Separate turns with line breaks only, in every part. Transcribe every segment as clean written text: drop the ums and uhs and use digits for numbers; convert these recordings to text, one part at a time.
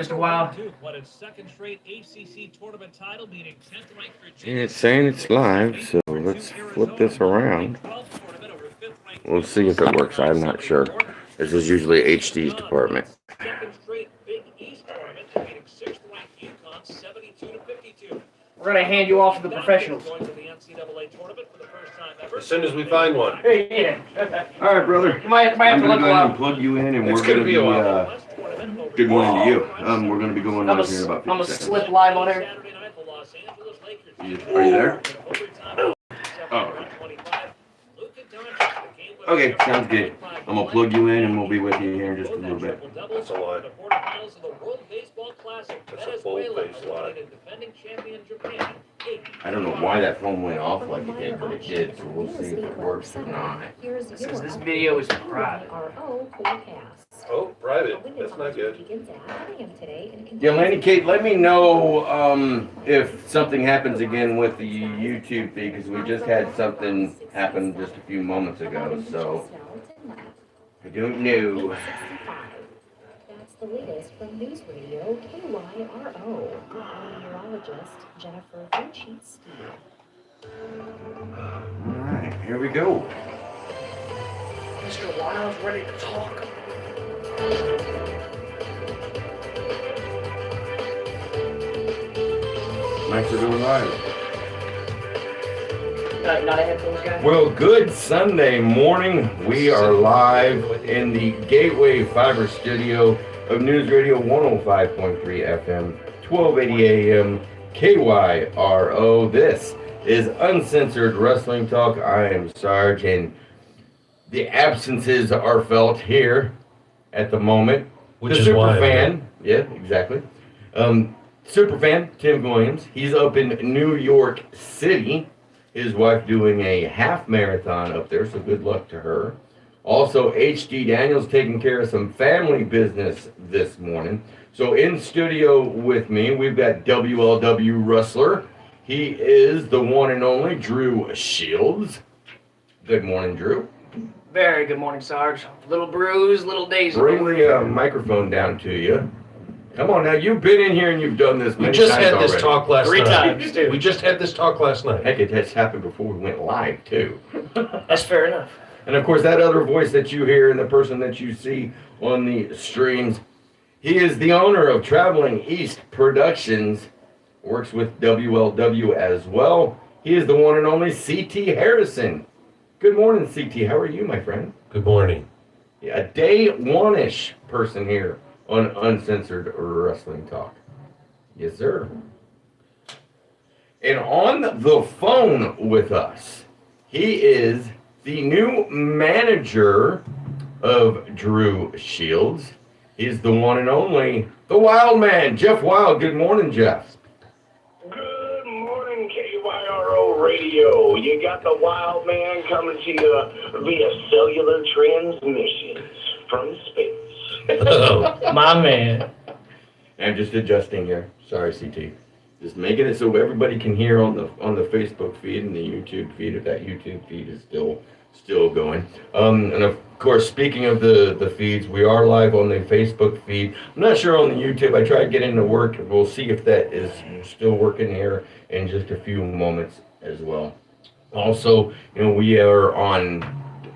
Mr. Wild.
And it's saying it's live, so let's flip this around. We'll see if it works. I'm not sure. This is usually HD's department.
We're going to hand you off to the professionals.
As soon as we find one.
Yeah.
All right, brother.
You might have
I'm
to
going
look
to
a
go ahead and
while.
plug you in, and
It's
we're
gonna
going to
be
be,
a while.
good morning to you. We're going to be going
I'm
live here in about 50
going to
seconds.
slip live on air.
Are you there? Oh. Okay, sounds good. I'm going to plug you in, and we'll be with you here in just a little bit.
That's a lot. That's a full-face lie.
I don't know why that phone went off like it did, but it did, so we'll see if it works or not.
Says this video is private.
Oh, private. That's not good.
Yeah, Lanny Kate, let me know if something happens again with the YouTube feed, because we just had something happen just a few moments ago, so I don't know.
That's the latest from News Radio KYRO. Meteorologist Jennifer Fucci-Steele.
All right, here we go.
Mr. Wild's ready to talk.
Thanks for doing live.
Not a headphones guy?
Well, good Sunday morning. We are live in the Gateway Fiber Studio of News Radio 105.3 FM, 1280 AM, KYRO. This is Uncensored Wrestling Talk. I am Sarge, and the absences are felt here at the moment.
Which
the
is
super
why I'm
fan, yeah, exactly. Superfan Tim Williams, he's up in New York City. His wife doing a half marathon up there, so good luck to her. Also, HD Daniels taking care of some family business this morning. So in studio with me, we've got WLW wrestler. He is the one and only Drew Shields. Good morning, Drew.
Very good morning, Sarge. Little bruise, little daisy.
Bring the microphone down to you. Come on now, you've been in here and you've done this
We
many
just
times
had this
already.
talk last
Three
night.
times, too.
We just had this talk last night.
Heck, it has happened before we went live, too.
That's fair enough.
And of course, that other voice that you hear and the person that you see on the streams, he is the owner of Traveling East Productions, works with WLW as well. He is the one and only CT Harrison. Good morning, CT. How are you, my friend?
Good morning.
Yeah, a day one-ish person here on Uncensored Wrestling Talk. Yes, sir. And on the phone with us, he is the new manager of Drew Shields. He's the one and only, the Wild Man, Jeff Wild. Good morning, Jeff.
Good morning, KYRO Radio. You got the Wild Man coming to you via cellular transmissions from space.
My man.
I'm just adjusting here. Sorry, CT. Just making it so everybody can hear on the Facebook feed and the YouTube feed, if that YouTube feed is still going. And of course, speaking of the feeds, we are live on the Facebook feed. I'm not sure on the YouTube. I tried getting to work. We'll see if that is still working here in just a few moments as well. Also, we are on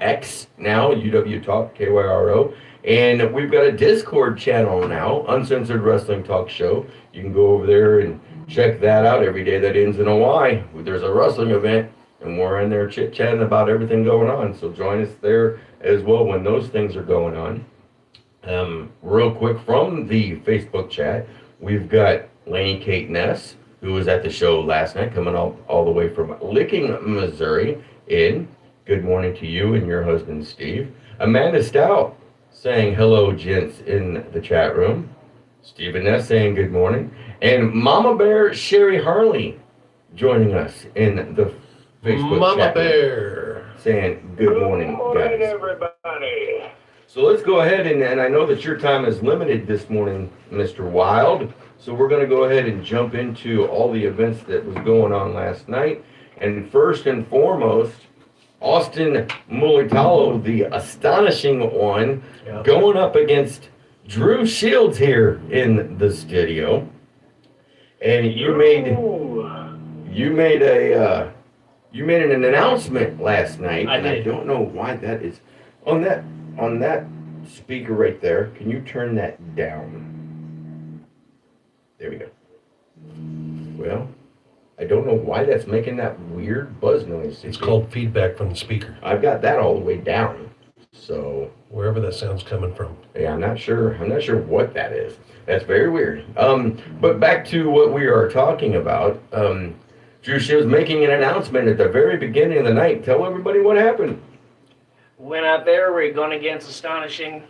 X now, UW Talk, KYRO. And we've got a Discord channel now, Uncensored Wrestling Talk Show. You can go over there and check that out every day that ends in a Y. There's a wrestling event, and we're in there chit-chatting about everything going on. So join us there as well when those things are going on. Real quick from the Facebook chat, we've got Laney Kate Ness, who was at the show last night, coming all the way from Licking, Missouri, in. Good morning to you and your husband, Steve. Amanda Stout saying hello, gents, in the chat room. Stephen Ness saying good morning. And Mama Bear Sherry Harley joining us in the Facebook
Mama
chat room,
Bear.
saying good morning, guys.
Everybody.
So let's go ahead, and I know that your time is limited this morning, Mr. Wild. So we're going to go ahead and jump into all the events that was going on last night. And first and foremost, Austin Mulitalo, the astonishing one, going up against Drew Shields here in the studio, and you made an announcement last night,
I
and I
did.
don't know why that is on that speaker right there. Can you turn that down? There we go. Well, I don't know why that's making that weird buzz noise.
It's called feedback from the speaker,
I've got that all the way down. So
wherever that sound's coming from.
yeah, I'm not sure what that is. That's very weird. But back to what we are talking about. Drew Shields making an announcement at the very beginning of the night. Tell everybody what happened.
Went out there, we're going against Astonishing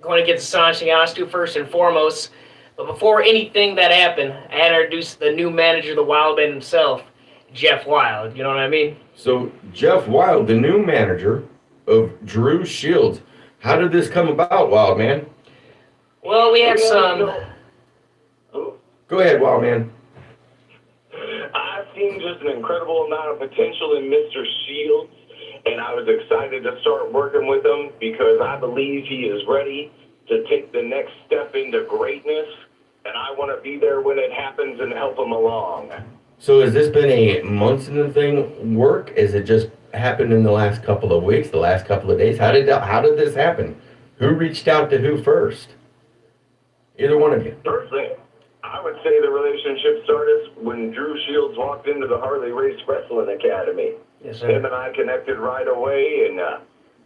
Ostu first and foremost. But before anything that happened, I had to introduce the new manager of the Wildman himself, Jeff Wild. You know what I mean?
So Jeff Wild, the new manager of Drew Shields. How did this come about, Wild Man?
Well, we had some...
Go ahead, Wild Man.
I've seen just an incredible amount of potential in Mr. Shields, and I was excited to start working with him because I believe he is ready to take the next step into greatness, and I want to be there when it happens and help him along.
So has this been a months in the thing work? Is it just happened in the last couple of weeks, the last couple of days? How did this happen? Who reached out to who first? Either one of you.
Personally, I would say the relationship started when Drew Shields walked into the Harley Race Wrestling Academy.
Yes,
Him
sir.
and I connected right away, and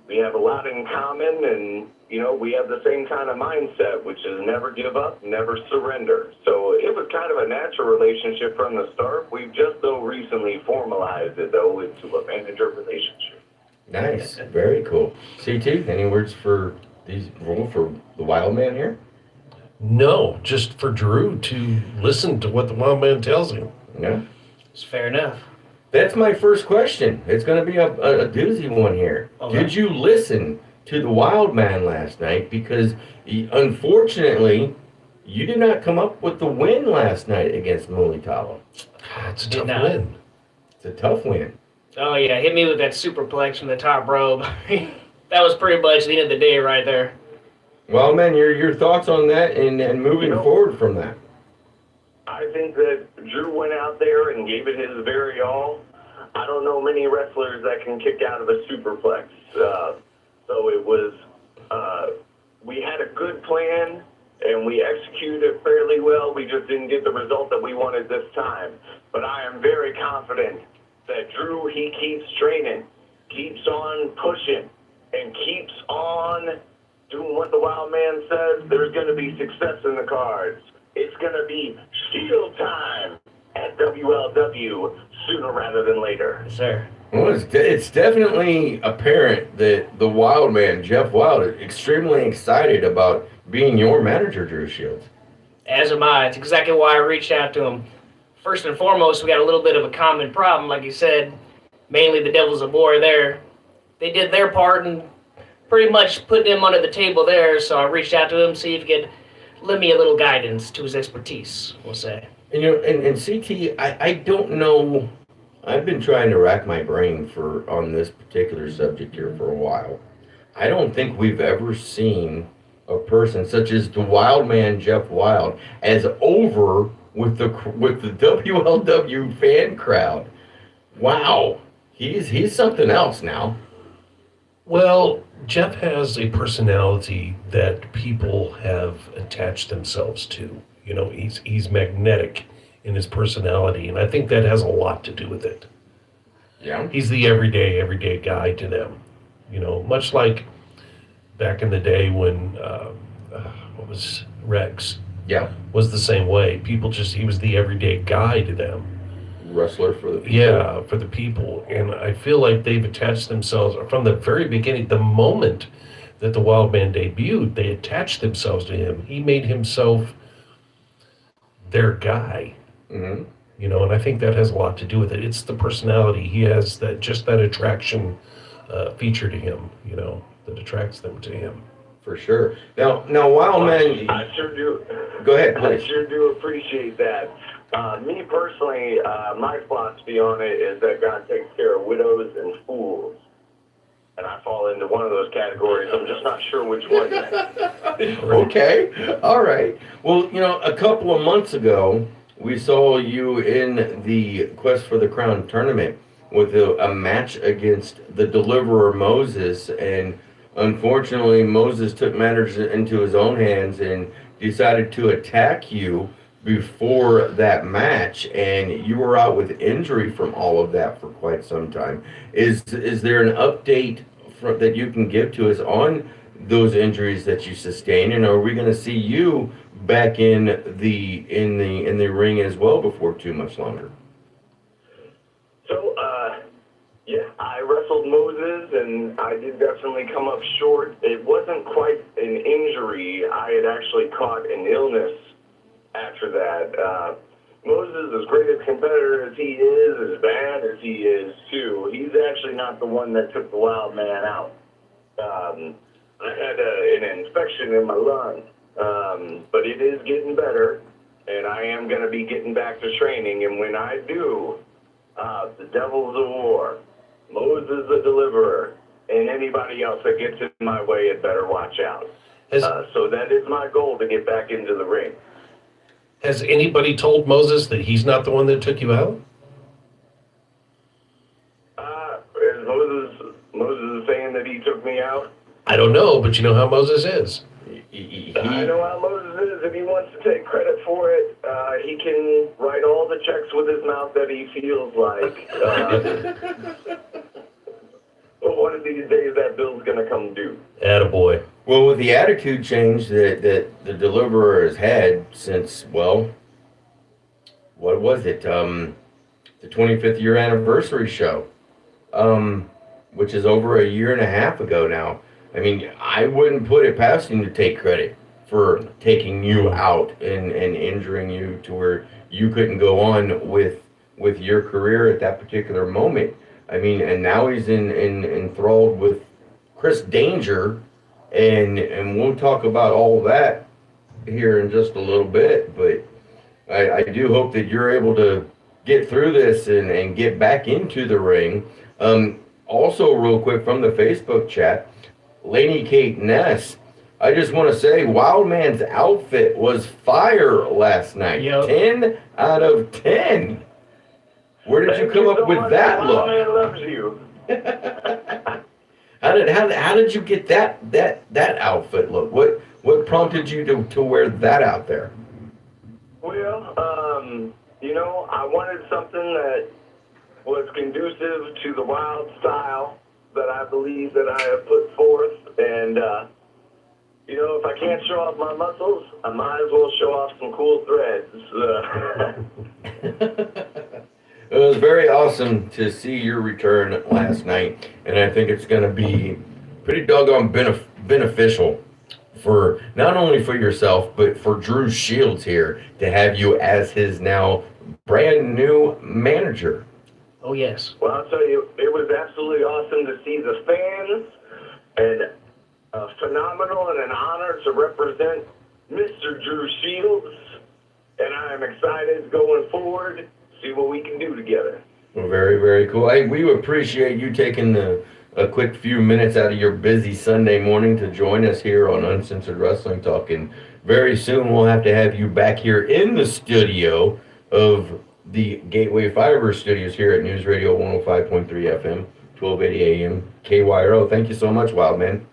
we have a lot in common, and, you know, we have the same kind of mindset, which is never give up, never surrender. So it was kind of a natural relationship from the start. We've just, though, recently formalized it, though, into a manager relationship.
Nice. Very cool. CT, any words for the Wild Man here?
No, just for Drew to listen to what the Wild Man tells him.
Yeah.
It's fair enough.
That's my first question. It's going to be a doozy one here.
Okay.
Did you listen to the Wild Man last night? Because unfortunately, you did not come up with the win last night against Mulitalo.
It's a
Did
tough
not.
win.
It's a tough win.
Oh, yeah, hit me with that superplex from the top rope. That was pretty much the end of the day right there.
Well, man, your thoughts on that and moving forward from that?
I think that Drew went out there and gave it his very all. I don't know many wrestlers that can kick out of a superplex. So it was, we had a good plan and we executed it fairly well. We just didn't get the result that we wanted this time. But I am very confident that Drew, he keeps training, keeps on pushing, and keeps on doing what the Wild Man says. There's going to be success in the cards. It's going to be Shield time at WLW sooner rather than later.
Yes, sir.
Well, it's definitely apparent that the Wild Man, Jeff Wild, is extremely excited about being your manager, Drew Shields.
As am I. It's exactly why I reached out to him. First and foremost, we got a little bit of a common problem, like you said. Mainly the Devils of War there. They did their part and pretty much put him under the table there, so I reached out to him to see if he could lend me a little guidance to his expertise, we'll say.
And you know, and CT, I don't know. I've been trying to rack my brain on this particular subject here for a while. I don't think we've ever seen a person such as the Wild Man Jeff Wild as over with the WLW fan crowd. Wow, he's something else now.
Well, Jeff has a personality that people have attached themselves to. You know, he's magnetic in his personality, and I think that has a lot to do with it.
Yeah.
He's the everyday guy to them. You know, much like back in the day when what was Rex
Yeah.
was the same way. He was the everyday guy to them.
Wrestler for the people.
Yeah, for the people. And I feel like they've attached themselves from the very beginning. The moment that the Wild Man debuted, they attached themselves to him. He made himself their guy.
Mm-hmm.
You know, and I think that has a lot to do with it. It's the personality. He has that attraction feature to him, you know, that attracts them to him.
For sure. Now, Wild Man.
I sure do.
Go ahead,
I
please.
sure do appreciate that. Me personally, my philosophy on it is that God takes care of widows and fools. and I fall into one of those categories. I'm just not sure which one yet.
Okay, all right. Well, a couple of months ago, we saw you in the Quest for the Crown tournament with a match against the Deliverer Moses, and unfortunately, Moses took matters into his own hands and decided to attack you before that match, and you were out with injury from all of that for quite some time. Is there an update that you can give to us on those injuries that you sustained, and are we going to see you back in the ring as well before too much longer?
So, yeah, I wrestled Moses, and I did definitely come up short. It wasn't quite an injury. I had actually caught an illness after that. Moses, as great a competitor as he is, as bad as he is, too, he's actually not the one that took the wild man out. I had an infection in my lung, but it is getting better, and I am going to be getting back to training, and when I do, the Devil's a War, Moses the Deliverer, and anybody else that gets in my way had better watch out. So that is my goal, to get back into the ring.
Has anybody told Moses that he's not the one that took you out?
Is Moses saying that he took me out?
I don't know, but you know how Moses is.
I know how Moses is. If he wants to take credit for it, he can write all the checks with his mouth that he feels like. But one of these days, that bill's going to come due.
Attaboy.
Well, with the attitude change that the Deliverer has had since, well, what was it? The 25th year anniversary show, which is over a year and a half ago now. I mean, I wouldn't put it past him to take credit for taking you out and injuring you to where you couldn't go on with your career at that particular moment. I mean, and now he's enthralled with Chris Danger, and we'll talk about all that here in just a little bit, but I do hope that you're able to get through this and get back into the ring. Also, real quick from the Facebook chat, Lainey Kate Ness, I just want to say Wildman's outfit was fire last night.
Yep.
10 out of 10. Where did you come up with that look?
Man loves you.
How did you get that outfit look? What prompted you to wear that out there?
Well, I wanted something that was conducive to the wild style that I believe that I have put forth, and if I can't show off my muscles, I might as well show off some cool threads.
It was very awesome to see your return last night, and I think it's going to be pretty doggone beneficial for not only for yourself, but for Drew Shields here to have you as his now brand new manager.
Oh, yes.
Well, I'll tell you, it was absolutely awesome to see the fans, and phenomenal and an honor to represent Mr. Drew Shields, and I am excited going forward. See what we can do together.
Well, very, very cool. Hey, we appreciate you taking a quick few minutes out of your busy Sunday morning to join us here on Uncensored Wrestling Talk. And very soon we'll have to have you back here in the studio of the Gateway Fiber Studios here at News Radio 105.3 FM, 1280 AM, KYRO. Thank you so much, Wildman.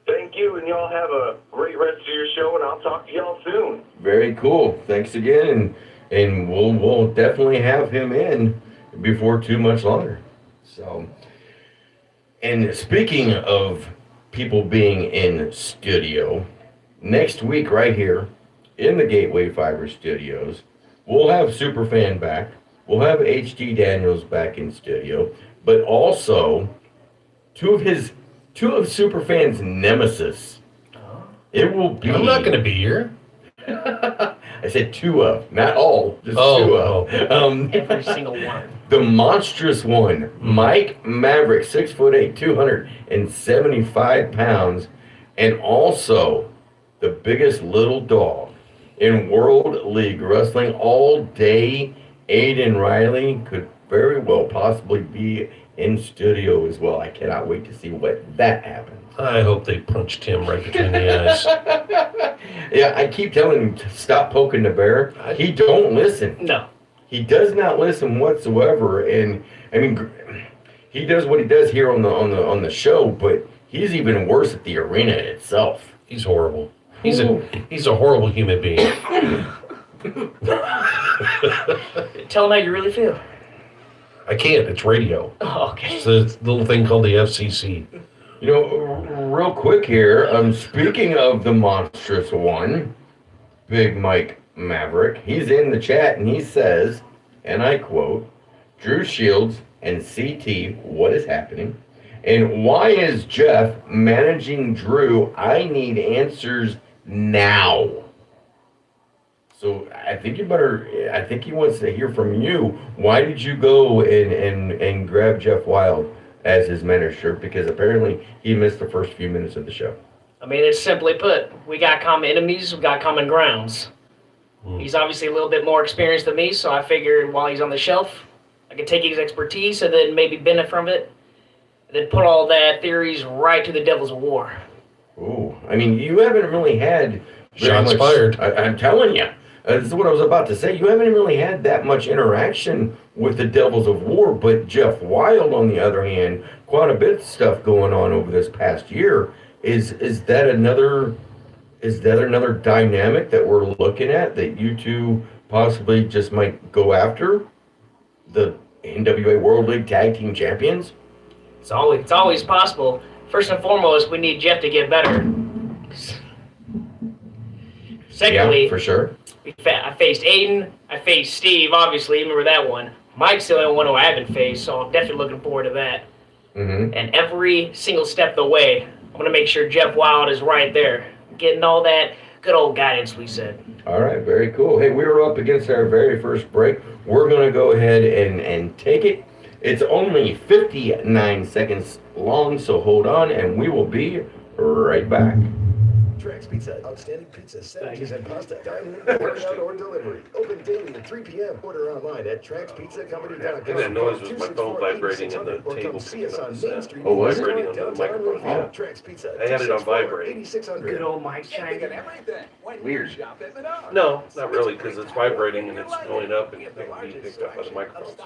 Thank you, and y'all have a great rest of your show, and I'll talk to y'all soon.
Very cool. Thanks again, and we'll definitely have him in before too much longer. So, and speaking of people being in studio, next week right here in the Gateway Fiber Studios, we'll have Superfan back. We'll have H.D. Daniels back in studio, but also two of Superfan's nemesis. It will be.
I'm not going to be here.
I said two of, not all, just two of.
Every single one.
The monstrous one, Mike Maverick, 6'8", 275 pounds, and also the biggest little dog in World League Wrestling all day. Aiden Riley could very well possibly be in studio as well. I cannot wait to see what that happens.
I hope they punched him right between the eyes.
Yeah, I keep telling him to stop poking the bear. He don't listen.
No.
He does not listen whatsoever. And I mean, he does what he does here on the show, but he's even worse at the arena itself.
He's horrible. He's a horrible human being.
Tell him how you really feel.
I can't. It's radio.
Oh, okay.
It's a little thing called the FCC.
You know, real quick here, speaking of the monstrous one, Big Mike Maverick, he's in the chat and he says, and I quote, Drew Shields and CT, what is happening? And why is Jeff managing Drew? I need answers now. So I think he wants to hear from you. Why did you go and grab Jeff Wild as his manager? Because apparently he missed the first few minutes of the show.
I mean, it's simply put, we got common enemies, we got common grounds. He's obviously a little bit more experienced than me, so I figured while he's on the shelf, I could take his expertise and then maybe benefit from it, and then put all that theories right to the Devils of War.
Ooh, I mean, you haven't really had
Shots fired.
I'm telling you. This is what I was about to say. You haven't really had that much interaction with the Devils of War, but Jeff Wild, on the other hand, quite a bit of stuff going on over this past year. Is that another dynamic that we're looking at that you two possibly just might go after? The NWA World League Tag Team Champions?
It's always possible. First and foremost, we need Jeff to get better. Secondly,
Yeah, for sure.
I faced Aiden, I faced Steve, obviously, remember that one. Mike's the only one who I haven't faced, so I'm definitely looking forward to that.
Mm-hmm.
And every single step of the way, I'm going to make sure Jeff Wild is right there, getting all that good old guidance we said.
All right, very cool. Hey, we were up against our very first break. We're going to go ahead and take it. It's only 59 seconds long, so hold on, and we will be right back.
Trax Pizza, outstanding pizza, sandwiches, and pasta. Dine in, order out, or delivery. Open daily at 3 p.m. Order online at TraxPizzaCompany.com.
I think that noise was my phone vibrating and the table
see us on Main Street.
Oh, was it?
Vibrating on the microphone. Yeah.
Trax Pizza.
I had it on vibrate.
8600.
Good old Mike
Shining
Shining.
everything. When
Weird.
you shop at Menards.
No, not really, because it's vibrating and it's going up and it's being picked up by the microphone.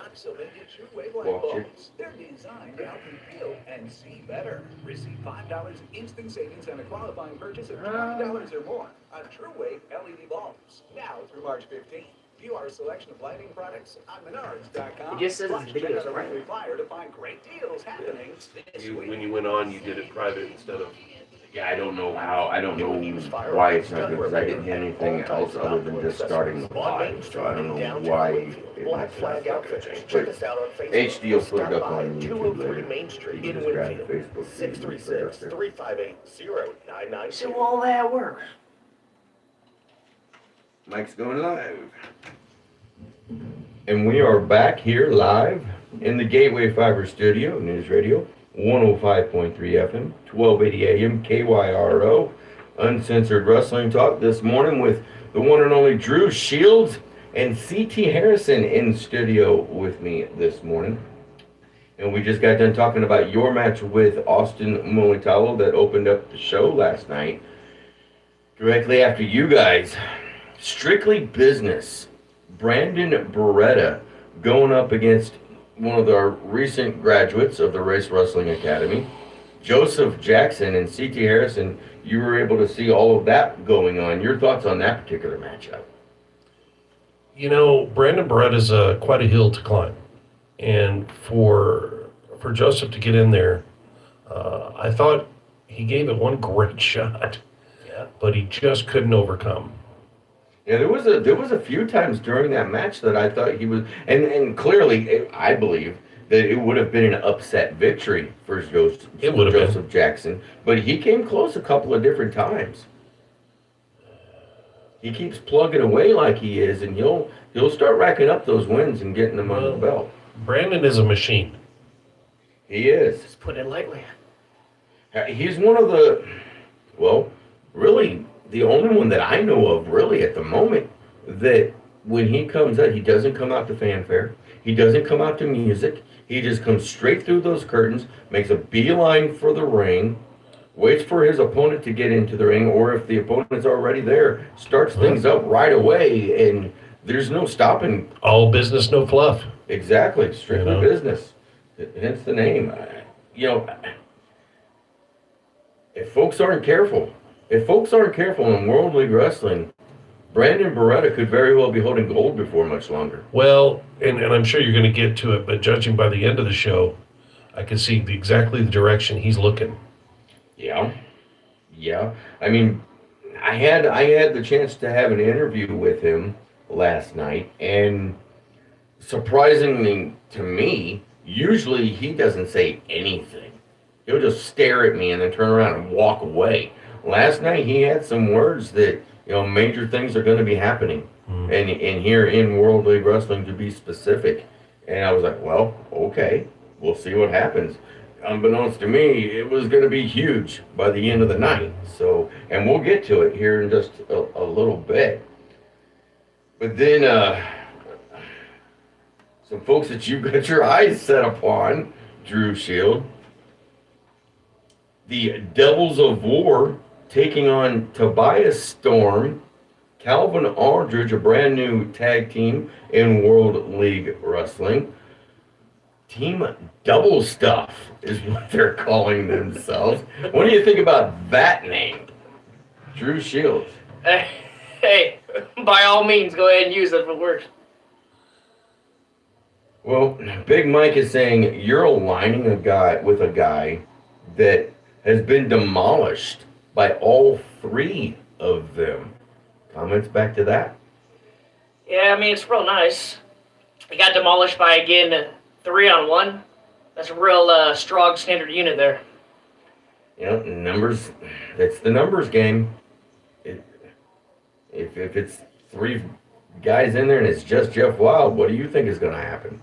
They're designed to help you feel and see better. Receive $5 instant savings on a qualifying purchase of $20 or more on TrueWave LED bulbs. Now through March 15th. View our selection of lighting products on Menards.com.
It just says it's videos,
Check out
right?
our weekly flyer to find great deals happening this week.
When you went on, you did it private instead of.
Yeah, I don't know why it's not good, because I didn't hear anything else other than just starting live, so I don't know why it
Black
might
Flag
not
Outfitters. Check us out on Facebook.
HD will put it up
Stop by
on YouTube
203
later.
Main Street
You
in
can just grab the
Winfield.
Facebook feed and put it up there.
636-358-0992.
See how all that works.
Mike's going live. And we are back here live in the Gateway Fiber Studio, News Radio, 105.3 FM, 1280 AM, KYRO, Uncensored Wrestling Talk this morning with the one and only Drew Shields and CT Harrison in studio with me this morning. And we just got done talking about your match with Austin Mulitalo that opened up the show last night. Directly after you guys, Strictly Business, Brandon Beretta going up against one of our recent graduates of the Race Wrestling Academy, Joseph Jackson, and CT Harrison. You were able to see all of that going on. Your thoughts on that particular matchup?
You know, Brandon Barrett is quite a hill to climb, and for Joseph to get in there, I thought he gave it one great shot, but he just couldn't overcome.
Yeah, there was a few times during that match that I thought he was, and clearly I believe that it would have been an upset victory for Joseph Jackson, but he came close a couple of different times. He keeps plugging away like he is, and he'll start racking up those wins and getting them under the belt.
Brandon is a machine.
He is.
Just put it lightly.
He's one of the, well, really the only one that I know of really at the moment that when he comes out, he doesn't come out to fanfare. He doesn't come out to music. He just comes straight through those curtains, makes a beeline for the ring, waits for his opponent to get into the ring, or if the opponent's already there, starts things up right away, and there's no stopping.
All business, no fluff.
Exactly, strictly
You know?
business. Hence the name. You know, if folks aren't careful in World League Wrestling, Brandon Beretta could very well be holding gold before much longer.
Well, and I'm sure you're going to get to it, but judging by the end of the show, I can see exactly the direction he's looking.
Yeah. I mean, I had the chance to have an interview with him last night, and surprisingly to me, usually he doesn't say anything. He'll just stare at me and then turn around and walk away. Last night he had some words that, major things are going to be happening, and here in World League Wrestling, to be specific. And I was like, well, okay, we'll see what happens. Unbeknownst to me, it was going to be huge by the end of the night. So, and we'll get to it here in just a little bit. But then, some folks that you've got your eyes set upon, Drew Shield, the Devils of War taking on Tobias Storm, Calvin Aldridge, a brand new tag team in World League Wrestling. Team Double Stuff is what they're calling themselves. What do you think about that name? Drew Shields.
Hey, by all means, go ahead and use it if it works.
Well, Big Mike is saying you're aligning a guy with a guy that has been demolished by all three of them. Comments back to that?
Yeah, I mean, it's real nice. He got demolished by, again, 3-on-1. That's a real strong standard unit there.
Numbers, it's the numbers game. If it's three guys in there and it's just Jeff Wild, what do you think is going to happen?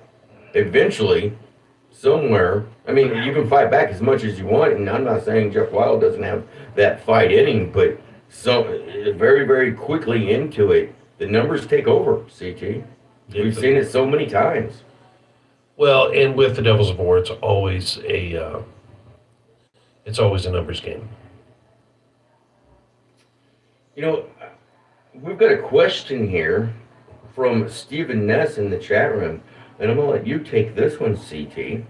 Eventually, somewhere, I mean, you can fight back as much as you want, and I'm not saying Jeff Wild doesn't have that fight in him, but very, very quickly into it, the numbers take over, CT. We've seen it so many times.
Well, and with the Devils of War, it's always a numbers game.
We've got a question here from Stephen Ness in the chat room, and I'm going to let you take this one, CT.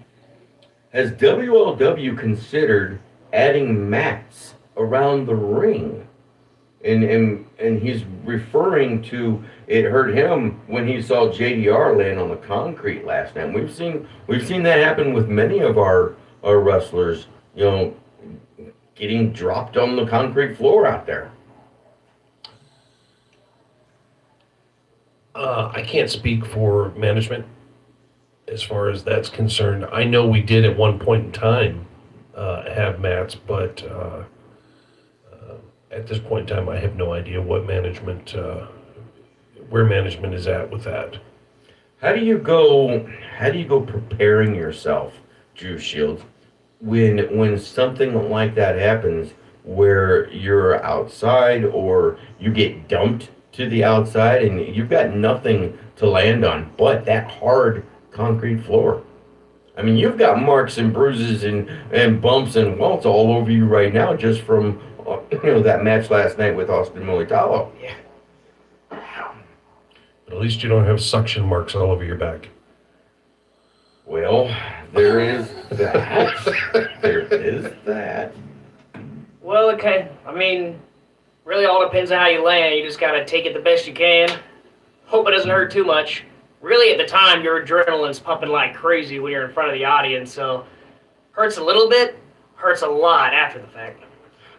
Has WLW considered adding mats around the ring? And he's referring to, it hurt him when he saw JDR land on the concrete last night. We've seen that happen with many of our wrestlers, getting dropped on the concrete floor out there.
I can't speak for management as far as that's concerned. I know we did at one point in time have mats, but at this point in time, I have no idea what management, where management is at with that.
How do you go preparing yourself, Drew Shields, when something like that happens, where you're outside or you get dumped to the outside and you've got nothing to land on but that hard concrete floor? I mean, you've got marks and bruises and bumps and welts all over you right now just from that match last night with Austin Militalo.
Yeah.
But at least you don't have suction marks all over your back.
Well, there is that. There is that.
Well, okay. I mean, really all depends on how you land. You just got to take it the best you can. Hope it doesn't hurt too much. Really, at the time, your adrenaline's pumping like crazy when you're in front of the audience, so hurts a little bit, hurts a lot after the fact.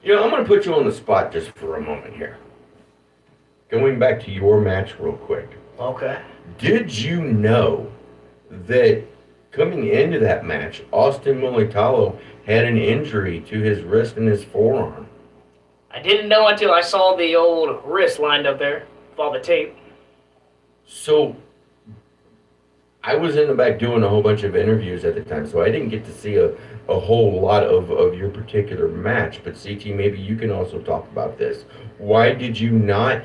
I'm going to put you on the spot just for a moment here. Going back to your match real quick.
Okay.
Did you know that coming into that match, Austin Militalo had an injury to his wrist and his forearm?
I didn't know until I saw the old wrist lined up there with all the tape.
So, I was in the back doing a whole bunch of interviews at the time, so I didn't get to see a whole lot of your particular match. But CT, maybe you can also talk about this. Why did you not,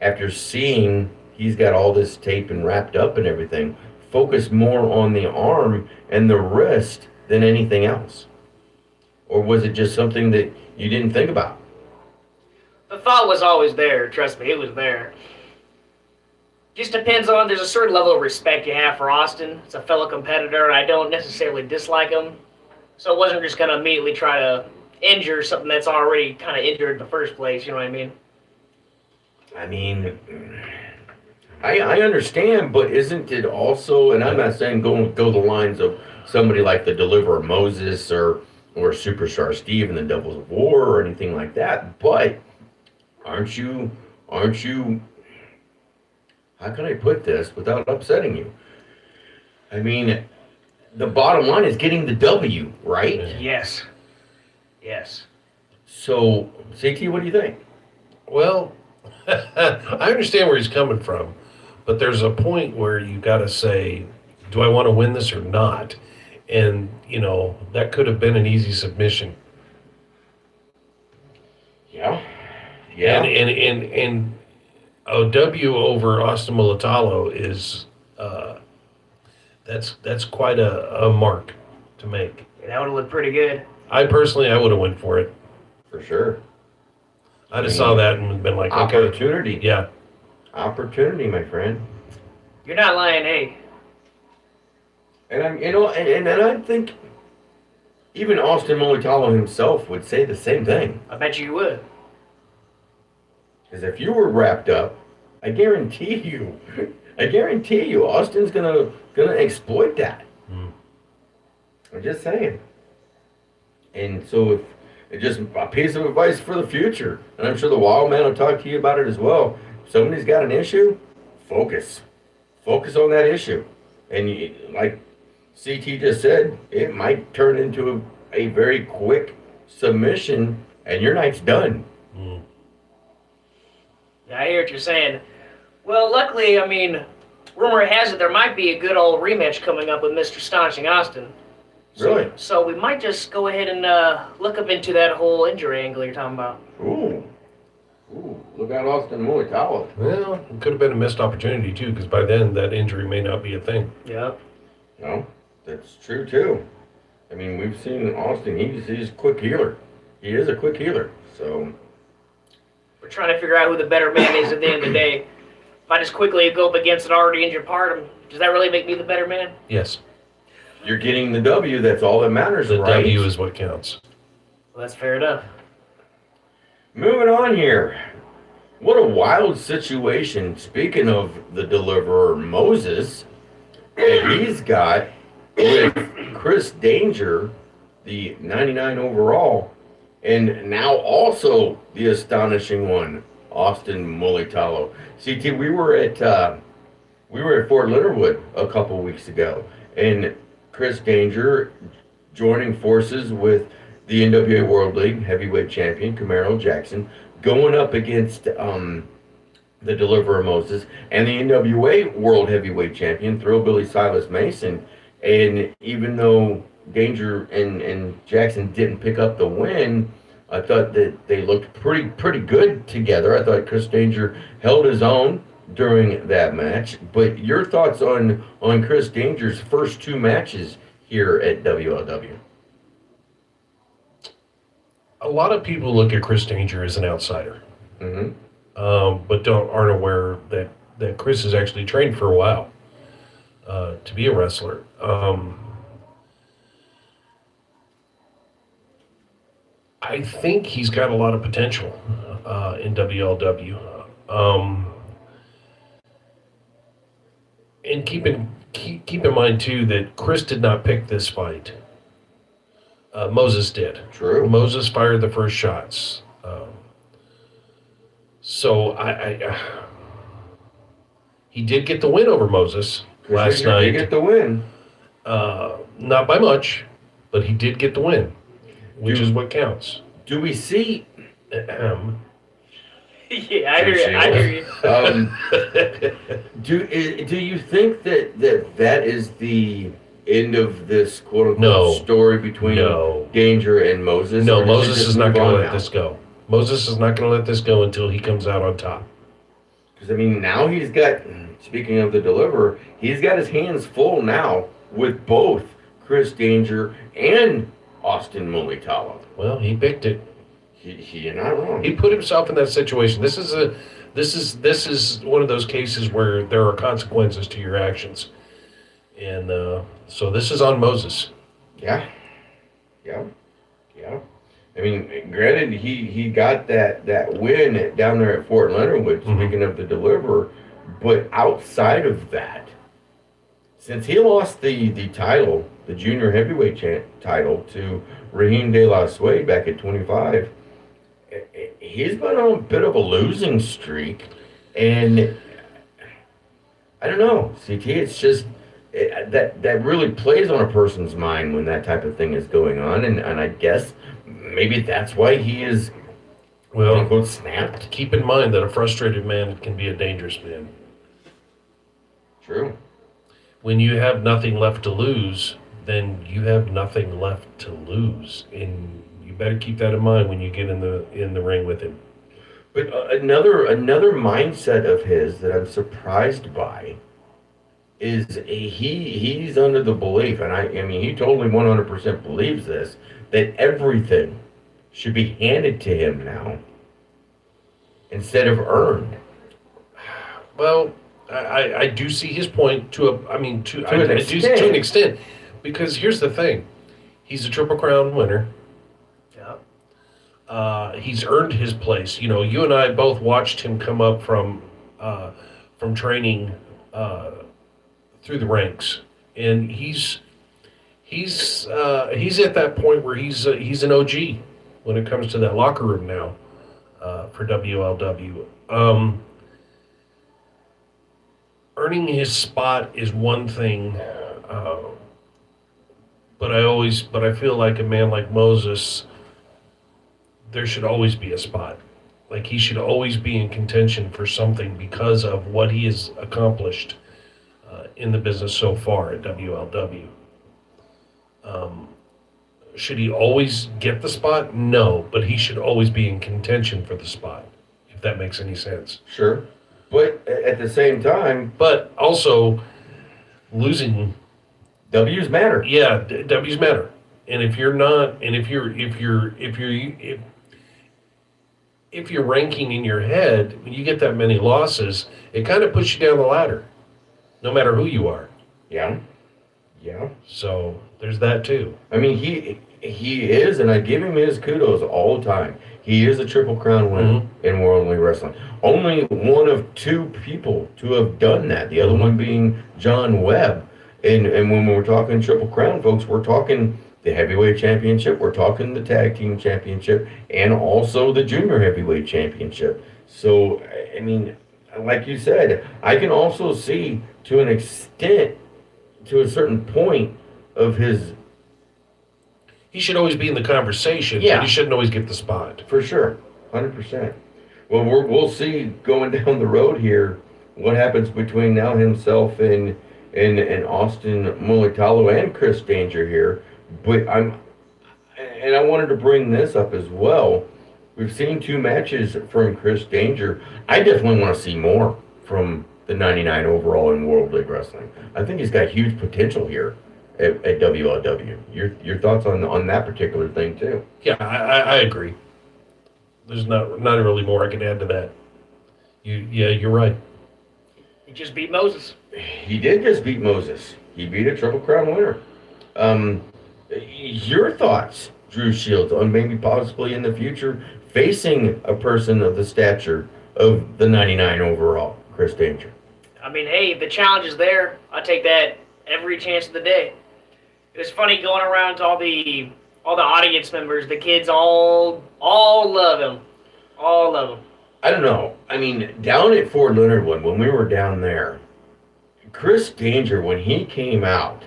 after seeing he's got all this tape and wrapped up and everything, focus more on the arm and the wrist than anything else? Or was it just something that you didn't think about?
The thought was always there. Trust me, it was there. Just depends on, there's a certain level of respect you have for Austin. It's a fellow competitor, and I don't necessarily dislike him. So I wasn't just going to immediately try to injure something that's already kind of injured in the first place, you know what I mean?
I mean, I understand, but isn't it also, and I'm not saying go the lines of somebody like the Deliverer Moses or Superstar Steve in the Devils of War or anything like that, but aren't you, how can I put this without upsetting you? I mean, the bottom line is getting the W, right?
Yes. Yes.
So, CT, what do you think?
Well, I understand where he's coming from, but there's a point where you got to say, do I want to win this or not? And, that could have been an easy submission.
Yeah. Yeah.
And a W over Austin Militalo is, that's quite a mark to make.
That would have looked pretty good.
I personally would have went for it.
For sure.
I just saw that and been like, okay.
Opportunity.
Yeah.
Opportunity, my friend.
You're not lying, hey.
And I'm, and I think even Austin Militalo himself would say the same thing.
I bet you would.
Because if you were wrapped up, I guarantee you, Austin's gonna exploit that. I'm just saying. And so, if it's just a piece of advice for the future, and I'm sure the Wild Man will talk to you about it as well. If somebody's got an issue, focus on that issue, and like CT just said, it might turn into a very quick submission, and your night's done.
Yeah, I hear what you're saying. Well, luckily, I mean, rumor has it there might be a good old rematch coming up with Mr. Astonishing Austin.
Really?
So we might just go ahead and look up into that whole injury angle you're talking about.
Ooh, look out, Austin Militalo.
Well, it could have been a missed opportunity too, because by then that injury may not be a thing.
Yep.
No, that's true too. I mean, we've seen Austin. He's a quick healer. He is a quick healer. So
We're trying to figure out who the better man is at the end of the day. If I just quickly go up against an already injured part, does that really make me the better man?
Yes.
you're getting the W. That's all that matters,
The
right?
W is what counts.
Well, that's fair enough.
Moving on here. What a wild situation. Speaking of the deliverer, Moses, that he's got with Chris Danger, the 99 overall, and now also the astonishing one, Austin Mulitalo. CT, we were at Fort Leonard Wood a couple weeks ago, and Chris Danger joining forces with the NWA World League heavyweight champion Camaro Jackson, going up against the Deliverer Moses and the NWA World Heavyweight Champion Thrillbilly Silas Mason. And even though Danger and Jackson didn't pick up the win, I thought that they looked pretty good together. I thought Chris Danger held his own during that match. But your thoughts on Chris Danger's first two matches here at WLW?
A lot of people look at Chris Danger as an outsider,
Mm-hmm.
but aren't aware that Chris has actually trained for a while to be a wrestler. I think he's got a lot of potential in WLW. And keep in mind too that Chris did not pick this fight. Moses did.
True.
Moses fired the first shots. So he did get the win over Moses last
Danger
night.
did get the win.
Not by much, but he did get the win, which is what counts.
Do we see?
Yeah, I hear you.
Do you think that is the end of this quote unquote
No.
story between Danger and Moses?
No,
Or does it
Moses
just
is not
move
going
on
to let
now?
this go. Moses is not going to let this go until he comes out on top.
Because, I mean, now he's got, speaking of the deliverer, he's got his hands full now with both Chris Danger and Austin Mulitalo.
Well, he picked it.
You're not wrong.
He put himself in that situation. This is one of those cases where there are consequences to your actions, and so this is on Moses.
Yeah. I mean, granted, he got that win down there at Fort Leonard Wood, speaking of the deliverer, but outside of that, since he lost the title, the junior heavyweight title, to Raheem De La Suede back at 25, he's been on a bit of a losing streak, and I don't know, CT, it's just that really plays on a person's mind when that type of thing is going on, and I guess maybe that's why he is,
Well,
quote-unquote, snapped.
keep in mind that a frustrated man can be a dangerous man.
True.
When you have nothing left to lose, then you have nothing left to lose, and you better keep that in mind when you get in the ring with him.
But another mindset of his that I'm surprised by is he's under the belief, and I mean he totally 100% believes this, that everything should be handed to him now instead of earned.
Well, I do see his point to an extent, because here's the thing, he's a Triple Crown winner. He's earned his place. You know, you and I both watched him come up from training through the ranks, and he's at that point where he's an OG when it comes to that locker room now for WLW. Earning his spot is one thing, but I feel like a man like Moses, there should always be a spot. Like, he should always be in contention for something because of what he has accomplished in the business so far at WLW. Should he always get the spot? No, but he should always be in contention for the spot, if that makes any sense.
Sure. But at the same time,
But also, losing,
W's matter.
yeah, W's matter. And if you're not, and if you're ranking in your head, when you get that many losses, it kind of puts you down the ladder, no matter who you are.
Yeah.
So there's that too.
I mean, he is, and I give him his kudos all the time. He is a Triple Crown winner in World Elite Wrestling. Only one of two people to have done that. The other one being John Webb. And when we're talking Triple Crown, folks, we're talking the Heavyweight Championship, we're talking the Tag Team Championship, and also the Junior Heavyweight Championship. So, I mean, like you said, I can also see, to an extent, to a certain point of his...
He should always be in the conversation,
Yeah.
but he shouldn't always get the spot.
For sure, 100%. Well, we'll see going down the road here what happens between now himself and Austin Mulitalo and Chris Danger here. But I wanted to bring this up as well. We've seen 2 matches from Chris Danger. I definitely want to see more from the 99 overall in World League Wrestling. I think he's got huge potential here at WLW. Your thoughts on that particular thing too?
Yeah, I agree. There's not really more I can add to that. You're right.
He just beat Moses.
He did just beat Moses. He beat a Triple Crown winner. Your thoughts, Drew Shields, on maybe possibly in the future facing a person of the stature of the 99 overall, Chris Danger?
I mean, hey, the challenge is there. I take that every chance of the day. It's funny going around to all the audience members. The kids all love him. All love him.
I don't know. I mean, down at Fort Leonard Wood, when we were down there, Chris Danger, when he came out,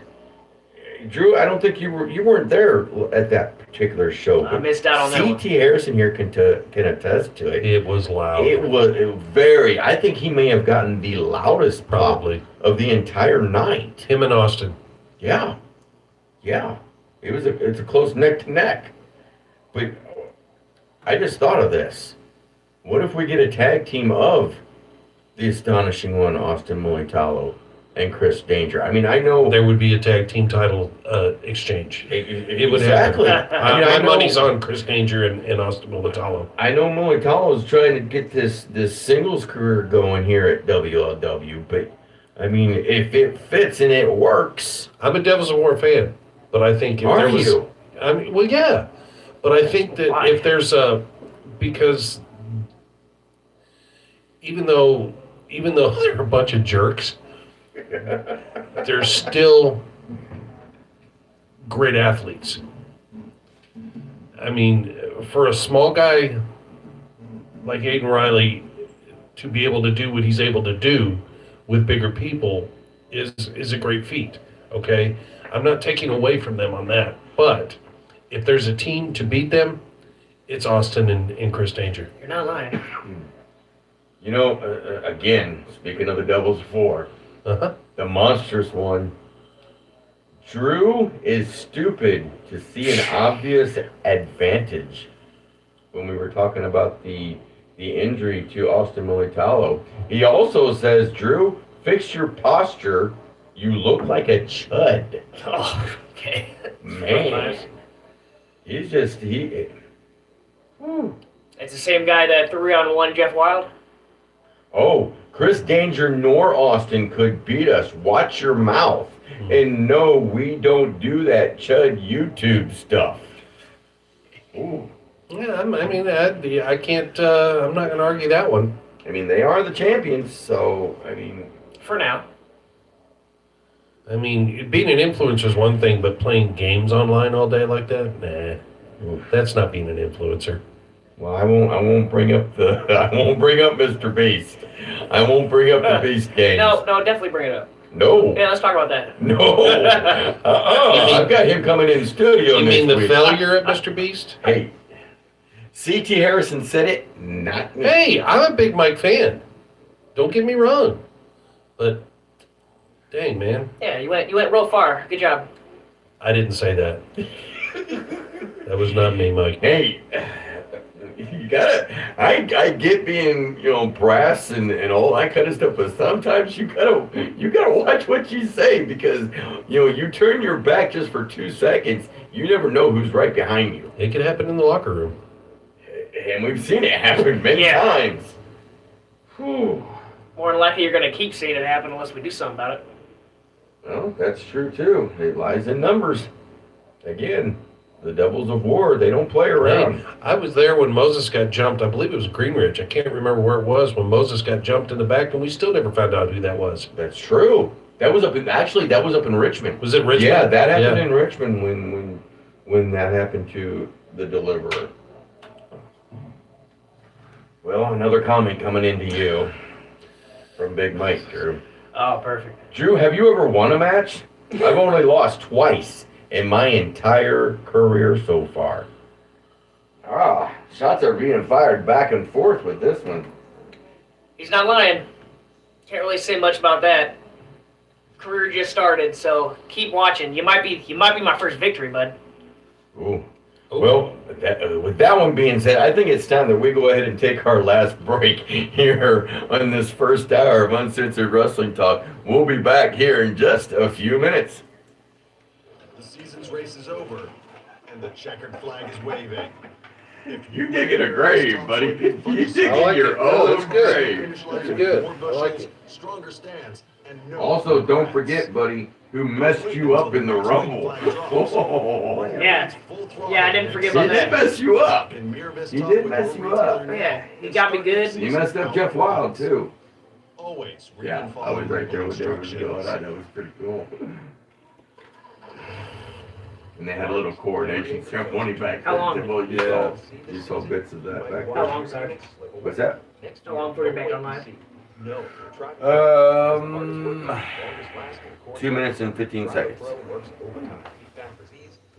Drew, I don't think you weren't there at that particular show.
I missed out on that one.
C.T. Harrison here can attest to it.
It was loud.
It was very. I think he may have gotten the loudest pop
Probably.
of the entire night.
Him and Austin.
Yeah. It's a close neck to neck. But I just thought of this. What if we get a tag team of the astonishing one, Austin Moitalo, and Chris Danger. I mean, I know
There would be a tag team title exchange. It would
exactly.
happen.
I mean,
My
I know,
money's on Chris Danger and Austin Moitalo.
I know Moitalo is trying to get this singles career going here at WLW, but I mean, if it fits and it works,
I'm a Devils of War fan, but I think if
are
there was,
you?
I mean, well, yeah, but I think that
Why?
if there's because even though they're a bunch of jerks, they're still great athletes. I mean, for a small guy like Aiden Riley to be able to do what he's able to do with bigger people is a great feat. Okay, I'm not taking away from them on that, but if there's a team to beat them, it's Austin and Chris Danger.
You're not lying.
You know, again, speaking of the Devil's Four,
Uh-huh.
the monstrous one. Drew is stupid to see an obvious advantage when we were talking about the injury to Austin Moitalo. He also says, Drew, fix your posture. You look like a chud.
Oh, okay.
Man. He's just,
It's the same guy that 3-on-1 Jeff Wild.
oh, Chris Danger nor Austin could beat us. Watch your mouth. And no, we don't do that chud YouTube stuff. Ooh.
Yeah, I can't. I'm not going to argue that one.
I mean, they are the champions, so, I mean,
For now.
I mean, being an influencer is one thing, but playing games online all day like that, nah, that's not being an influencer.
well, I won't bring up I won't bring up Mr. Beast. I won't bring up the Beast games.
No, definitely bring it up.
No.
Yeah, let's talk about that.
No. I've got him coming in studio
You
next
mean the
week.
failure at Mr. Beast?
Hey, C.T. Harrison said it, not me.
Hey, I'm a big Mike fan. Don't get me wrong, but dang, man,
Yeah, you went real far. Good job.
I didn't say that. That was not me, Mike.
Hey, you gotta, I get being, brass and all that kind of stuff, but sometimes you gotta watch what you say because, you turn your back just for 2 seconds, you never know who's right behind you.
It could happen in the locker room.
And we've seen it happen many
Yeah.
times. Whew.
More than likely, you're going to keep seeing it happen unless we do something about it.
Well, that's true too. It lies in numbers. Again, the Devils of War, they don't play around.
Hey, I was there when Moses got jumped. I believe it was Greenridge. I can't remember where it was when Moses got jumped in the back, and we still never found out who that was.
That's true. That was up in Richmond.
Was it Richmond?
Yeah, that happened
Yeah.
in Richmond when that happened to the Deliverer. Well, another comment coming into you from Big Mike, Drew.
Oh, perfect.
Drew, have you ever won a match? I've only lost twice in my entire career so far. Shots are being fired back and forth with this one.
He's not lying. Can't really say much about that. Career just started, so keep watching. You might be my first victory, bud.
Ooh. Well, with that one being said, I think it's time that we go ahead and take our last break here on this first hour of Uncensored Wrestling Talk. We'll be back here in just a few minutes.
The season's race is over, and the checkered flag is waving.
You digging a grave, buddy. You digging
I like
your
it. Oh,
own
that's good.
grave.
That's good. I like it.
Stronger stance, and no
Also, don't forget, buddy, who messed you up in the Rumble. Oh,
Yeah. Yeah, I didn't forget
he
about
did
that.
mess you up.
And Mirabis
He
Talk
did
with
mess
your
you up.
retailer
Yeah,
now.
he got me good.
He messed up Jeff Wild, too.
Always read
Yeah,
and
I
follow
was right there
local
with David
instructions.
Gill. I know it was pretty cool. And they had a little coronation ceremony back
How
then.
long?
Well, you saw bits of that back
How
there.
long, sorry?
What's that?
How long before you're back online?
2 minutes and 15 seconds.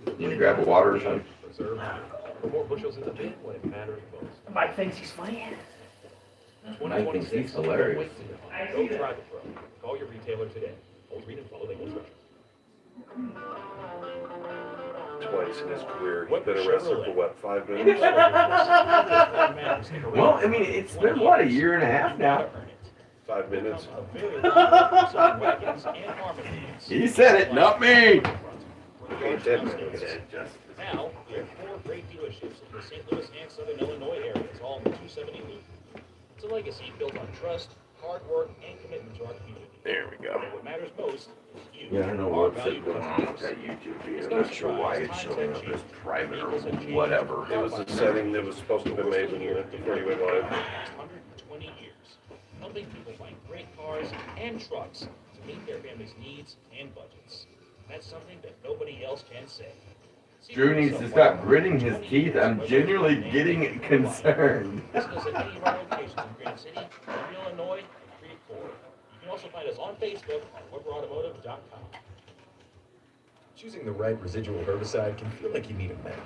You need to grab a water or something?
Mike thinks he's funny.
Mike thinks he's hilarious.
Call your retailer today. Read and follow the instructions.
Twice in his career, he's been arrested for what, 5 minutes?
Well, I mean, it's been, what, a year and a half now?
5 minutes.
He said it, not me.
Now, we have 4 great dealerships in the St. Louis and Southern Illinois areas, all in the 270 loop. It's a legacy built on trust, hard work, and commitment to our community.
There we go.
But what matters most is you.
Yeah, I don't know
our
what's
valued
going on with
customers.
that YouTube feed. I'm not sure why it's showing up as private or whatever.
It was the setting that was supposed to have been made when you went before you went live.
120 years, helping people find great cars and trucks to meet their family's needs and budgets. That's something that nobody else can say. See
Drew
for
needs to
yourself
stop
why
gritting his
20
teeth.
years
I'm
of
genuinely
and
getting
why.
concerned.
Visit us at any of our locations in Granite City, Southern Illinois, and Creve Coeur. You can also find us on Facebook at WeberAutomotive.com.
Choosing the right residual herbicide can feel like you need a map.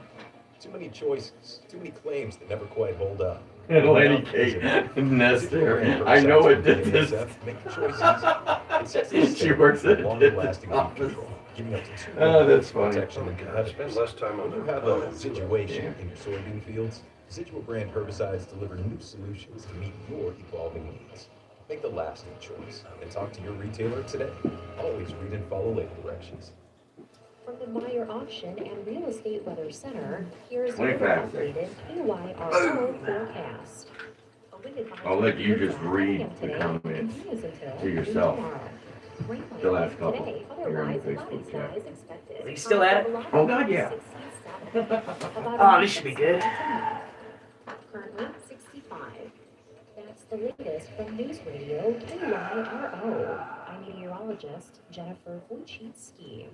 Too many choices, too many claims that never quite hold up.
Lady Kate Nestor. I know it did this.
Make your choice easy. It sets the
She
standard
works
for
at a
longer-lasting weed
office.
control, giving up to 2
Oh, that's
of
funny.
protection and
I spend
competitiveness.
less time on
When you
that.
have a situation in your soybean fields, Residual brand herbicides deliver new solutions to meet your evolving needs. Make the lasting choice and talk to your retailer today. Always read and follow label directions.
From the Meyer Auction and Real Estate Weather Center, here's your
25
updated KYRO forecast. A wind advisory
I'll let you
is
just
at 9
read
a.m.
the
today
comments
and continues until
to
3
yourself.
tomorrow. Rain
The
light
last couple.
today,
You're on
otherwise
the
cloudy
Facebook chat.
skies expected.
Is he still at it?
Oh, God, yeah.
67.
Oh, this should be good.
Currently 65. That's the latest from News Radio KYRO. I'm meteorologist Jennifer Wojcicki.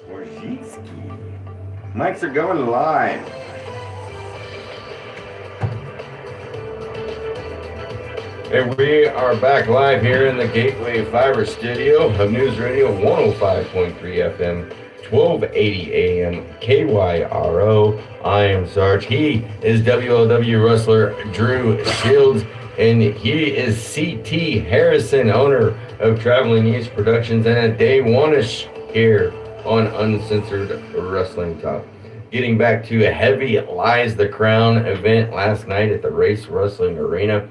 Wojcicki. Mics are going live. And we are back live here in the Gateway Fiber studio of News Radio 105.3 FM, 1280 AM, KYRO. I am Sarge. He is WLW wrestler Drew Shields, and he is CT Harrison, owner of Traveling East Productions and a Day One-ish here on Uncensored Wrestling Talk. Getting back to a Heavy Lies the Crown event last night at the Race Wrestling Arena.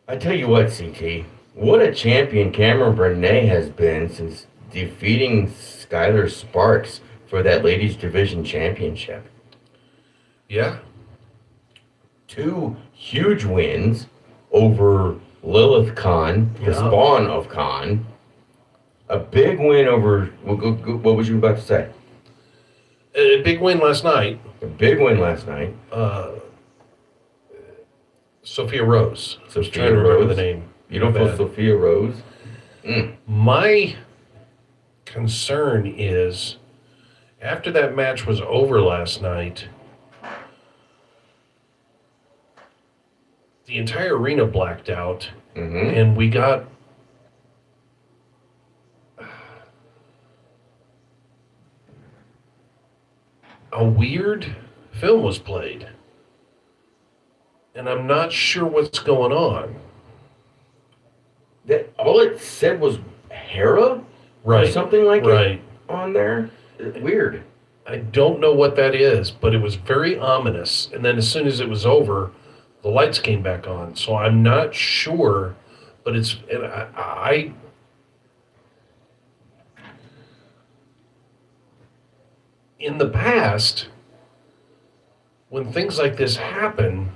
I tell you what, CT, what a champion Cameron Burnett has been since defeating Skylar Sparks for that ladies division championship.
Yeah.
2 huge wins over Lilith Khan, the spawn of Khan. A big win over, what was you about to say?
A big win last night.
A big win last night.
Sophia Rose. I was
Sophia
trying to remember
Rose.
the name.
Beautiful
Bad.
Sophia Rose.
My concern is, after that match was over last night, the entire arena blacked out, and we got a weird film was played. And I'm not sure what's going on.
That all it said was Hera?
Right.
Or something like
Right.
it on there. Weird.
I don't know what that is, but it was very ominous. And then as soon as it was over, the lights came back on. So I'm not sure, but it's, and I in the past, when things like this happen,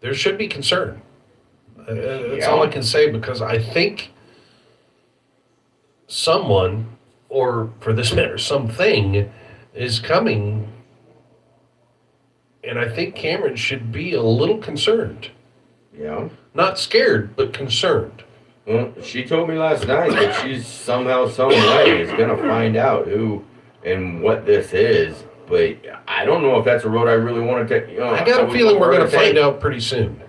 there should be concern. That's all I can say, because I think someone, or for this matter, something, is coming. And I think Cameron should be a little concerned.
Yeah.
Not scared, but concerned.
Well, she told me last night that she's somehow, some way is going to find out who and what this is. But I don't know if that's a road I really want to take. You know,
I got a
would
feeling we're
prefer
going to find
take.
out pretty soon.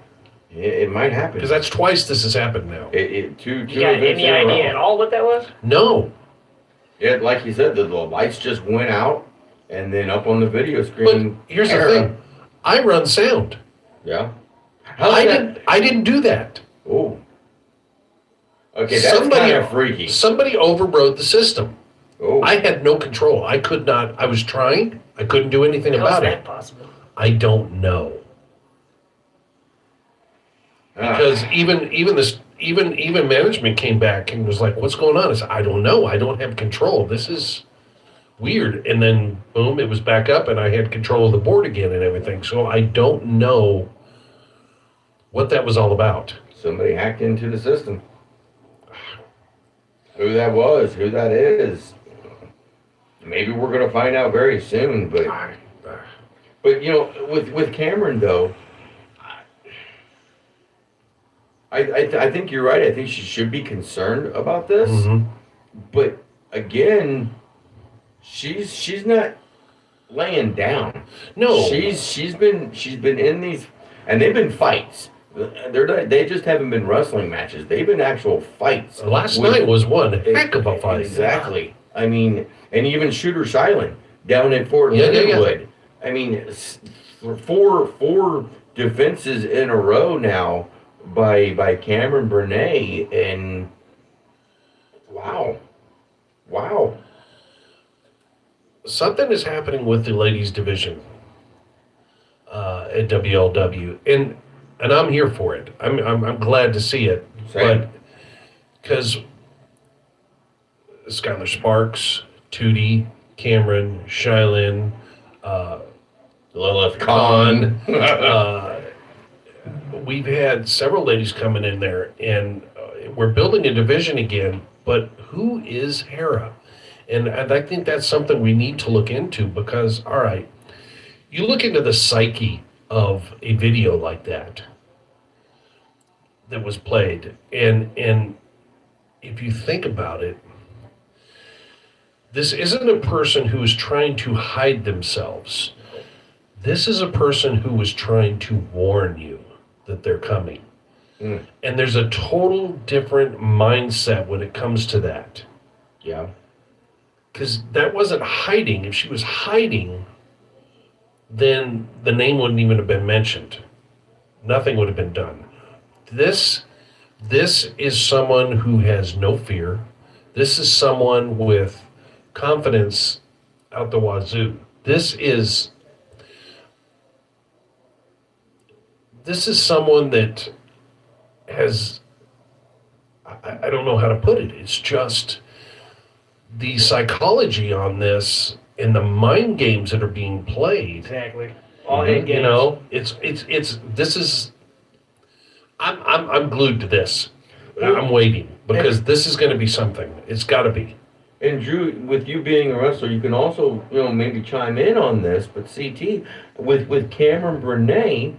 It might happen.
Because that's twice this has happened now.
Two
You got
events
any
in a row.
idea at all what that was?
No.
Yeah, like you said, the lights just went out, and then up on the video screen.
But here's
Hera.
the thing. I run sound.
Yeah.
I didn't do that.
Oh. Okay, that's kind of freaky.
Somebody overrode the system.
Oh.
I had no control. I could not. I was trying. I couldn't do anything
How's
about
that
it.
possible?
I don't know. Because even management came back and was like, "What's going on?" I said, "I don't know. I don't have control. This is weird." And then boom, it was back up, and I had control of the board again and everything. So I don't know what that was all about.
Somebody hacked into the system. Who that was, who that is. Maybe we're gonna find out very soon, but you know, with Cameron though, I think you're right. I think she should be concerned about this.
Mm-hmm.
But again, she's not laying down.
No,
she's been in these, and they've been fights. They just haven't been wrestling matches. They've been actual fights.
Last night was one heck of a fight.
Exactly. I mean, and even Shooter Shylin down at Fort Leonard. I mean, four defenses in a row now by Cameron Burnett, and wow.
Something is happening with the ladies division at WLW, and I'm here for it. I'm glad to see it.
Same.
But because Skylar Sparks, Tootie, Cameron, Shylin,
Lilith
Khan,
Khan.
we've had several ladies coming in there, and we're building a division again. But who is Hera? And I think that's something we need to look into, because, all right, you look into the psyche of a video like that was played, and if you think about it, this isn't a person who is trying to hide themselves. This is a person who is trying to warn you that they're coming. And there's a total different mindset when it comes to that.
Yeah.
Because that wasn't hiding. If she was hiding, then the name wouldn't even have been mentioned. Nothing would have been done. This is someone who has no fear. This is someone with confidence out the wazoo. This is someone that has, I don't know how to put it. It's just the psychology on this and the mind games that are being played.
Exactly. All head games.
You know, I'm glued to this. I'm waiting, because this is going to be something. It's got to be.
And Drew, with you being a wrestler, you can also, maybe chime in on this, but CT, with Cameron Burnett,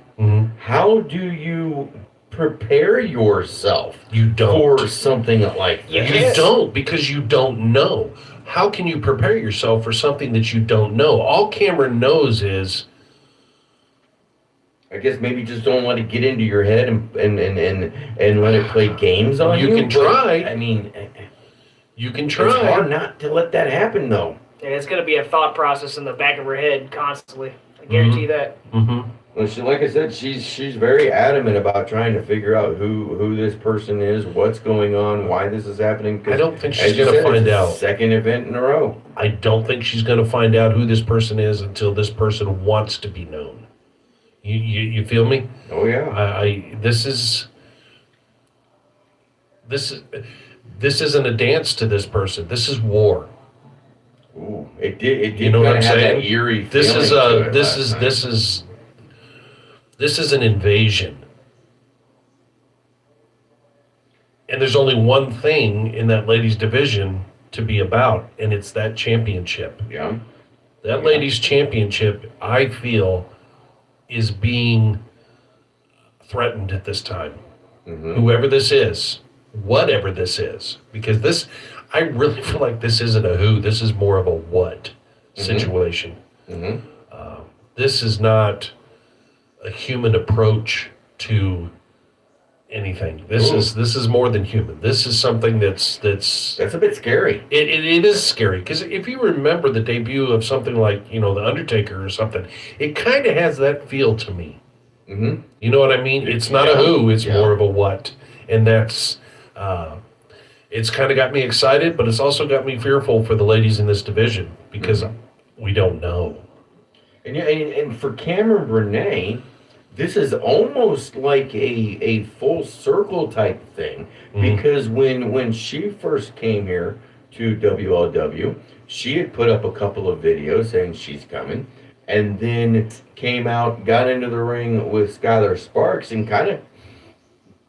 how do you prepare yourself for something like that?
You don't, because you don't know. How can you prepare yourself for something that you don't know? All Cameron knows is,
I guess maybe just don't let it get into your head and let it play games on you.
You can try.
I mean,
you can try.
It's hard not to let that happen, though.
Yeah, it's going to be a thought process in the back of her head constantly. I guarantee that.
Mm-hmm.
Well, like I said, she's very adamant about trying to figure out who this person is, what's going on, why this is happening.
I don't think she's going to find out.
Second event in a row.
I don't think she's going to find out who this person is until this person wants to be known. You feel me?
Oh yeah.
This isn't a dance to this person. This is war.
Ooh, it did.
You know what I'm
have
saying?
That eerie
This is
feeling to it
this is an invasion. And there's only one thing in that ladies division to be about, and it's that championship.
Yeah.
That ladies championship, I feel, is being threatened at this time. Whoever this is, whatever this is, because this, I really feel like this isn't a who, this is more of a what situation. This is not a human approach to anything. This is more than human. This is something that's
a bit scary.
It is scary, because if you remember the debut of something like, The Undertaker or something, it kind of has that feel to me. You know what I mean? It's not a who, it's more of a what. And that's, it's kind of got me excited, but it's also got me fearful for the ladies in this division, because we don't know.
And for Cameron Burnett, this is almost like a full circle type thing, because when she first came here to WLW, she had put up a couple of videos saying she's coming, and then came out, got into the ring with Skylar Sparks, and kind of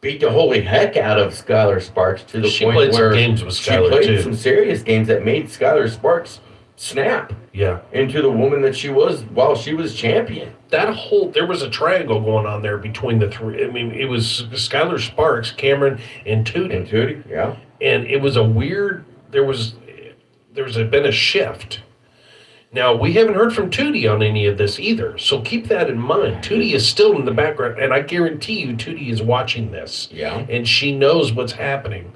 beat the holy heck out of Skylar Sparks to the
She
point
played some
where
games with
she
Skylar,
played
too.
some serious games that made Skylar Sparks snap
Yeah.
into the woman that she was while she was champion.
There was a triangle going on there between the three. I mean, it was Skylar Sparks, Cameron, and Tootie.
And Tootie, yeah.
And it was a weird, there's been a shift. Now, we haven't heard from Tootie on any of this either, so keep that in mind. Tootie is still in the background, and I guarantee you Tootie is watching this.
Yeah.
And she knows what's happening.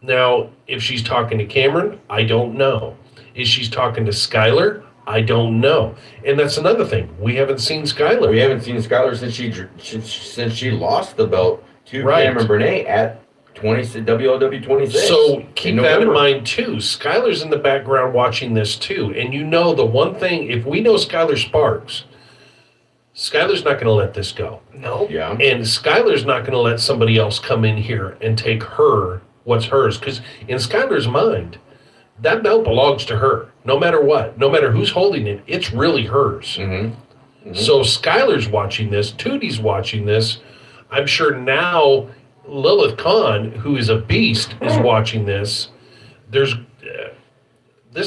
Now, if she's talking to Cameron, I don't know. Is she's talking to Skylar? I don't know. And that's another thing. We haven't seen Skylar.
We haven't seen Skylar since she lost the belt to
Right.
Cameron Burnett at WLW 26.
So keep that in
November.
mind too. Skylar's in the background watching this too. And you know the one thing, if we know Skylar Sparks, Skylar's not going to let this go.
No.
Yeah.
And Skylar's not going to let somebody else come in here and take what's hers. Because in Skylar's mind, that belt belongs to her. No matter what. No matter who's holding it, it's really hers. So Skylar's watching this. Tootie's watching this. I'm sure now Lilith Khan, who is a beast, is watching this. This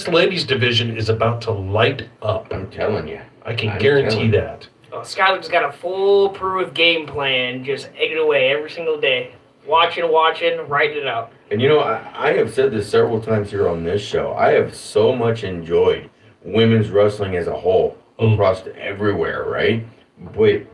ladies' division is about to light up.
I'm telling you.
I can
I'm
guarantee
telling you.
that.
Skylar's got a foolproof game plan, just egging away every single day. Watching, writing it out.
And you know, I have said this several times here on this show. I have so much enjoyed women's wrestling as a whole across everywhere, right? But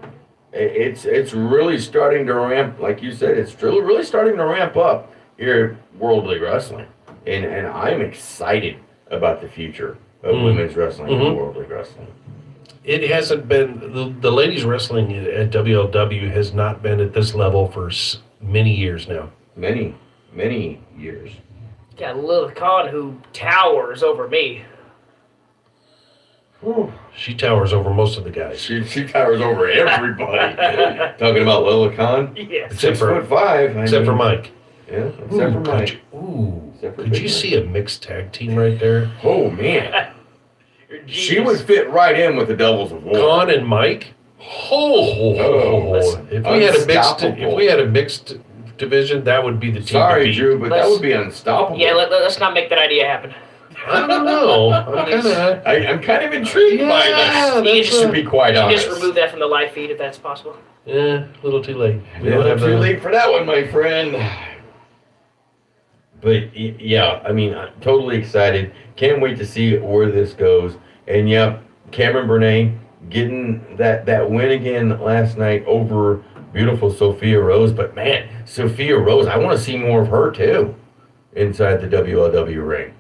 it's really starting to ramp, like you said, it's really starting to ramp up here at Worldly Wrestling. And I'm excited about the future of women's wrestling and Worldly Wrestling.
It hasn't been, the ladies' wrestling at WLW has not been at this level for many years now.
Many years.
Got Lilith Khan who towers over me.
She towers over most of the guys.
She towers over everybody. Talking about Lila Khan?
Yes.
Except for
6'5".
Except for Mike.
Yeah, except for Mike.
Could you see a mixed tag team right there?
Oh, man. She would fit right in with the Devils of War.
Khan and Mike? If we had a mixed division, that would be the team.
Sorry, Drew, but that would be unstoppable.
Yeah, let's not make that idea happen.
I don't know.
I'm kind of intrigued by this. To be quite honest.
Just remove that from the live feed if that's possible.
Yeah, a little too late.
We don't have too late for that one, my friend. But yeah, I mean, I'm totally excited. Can't wait to see where this goes. And yeah, Cameron Burnett getting that win again last night over beautiful Sophia Rose. But man, Sophia Rose, I want to see more of her too inside the WLW ring.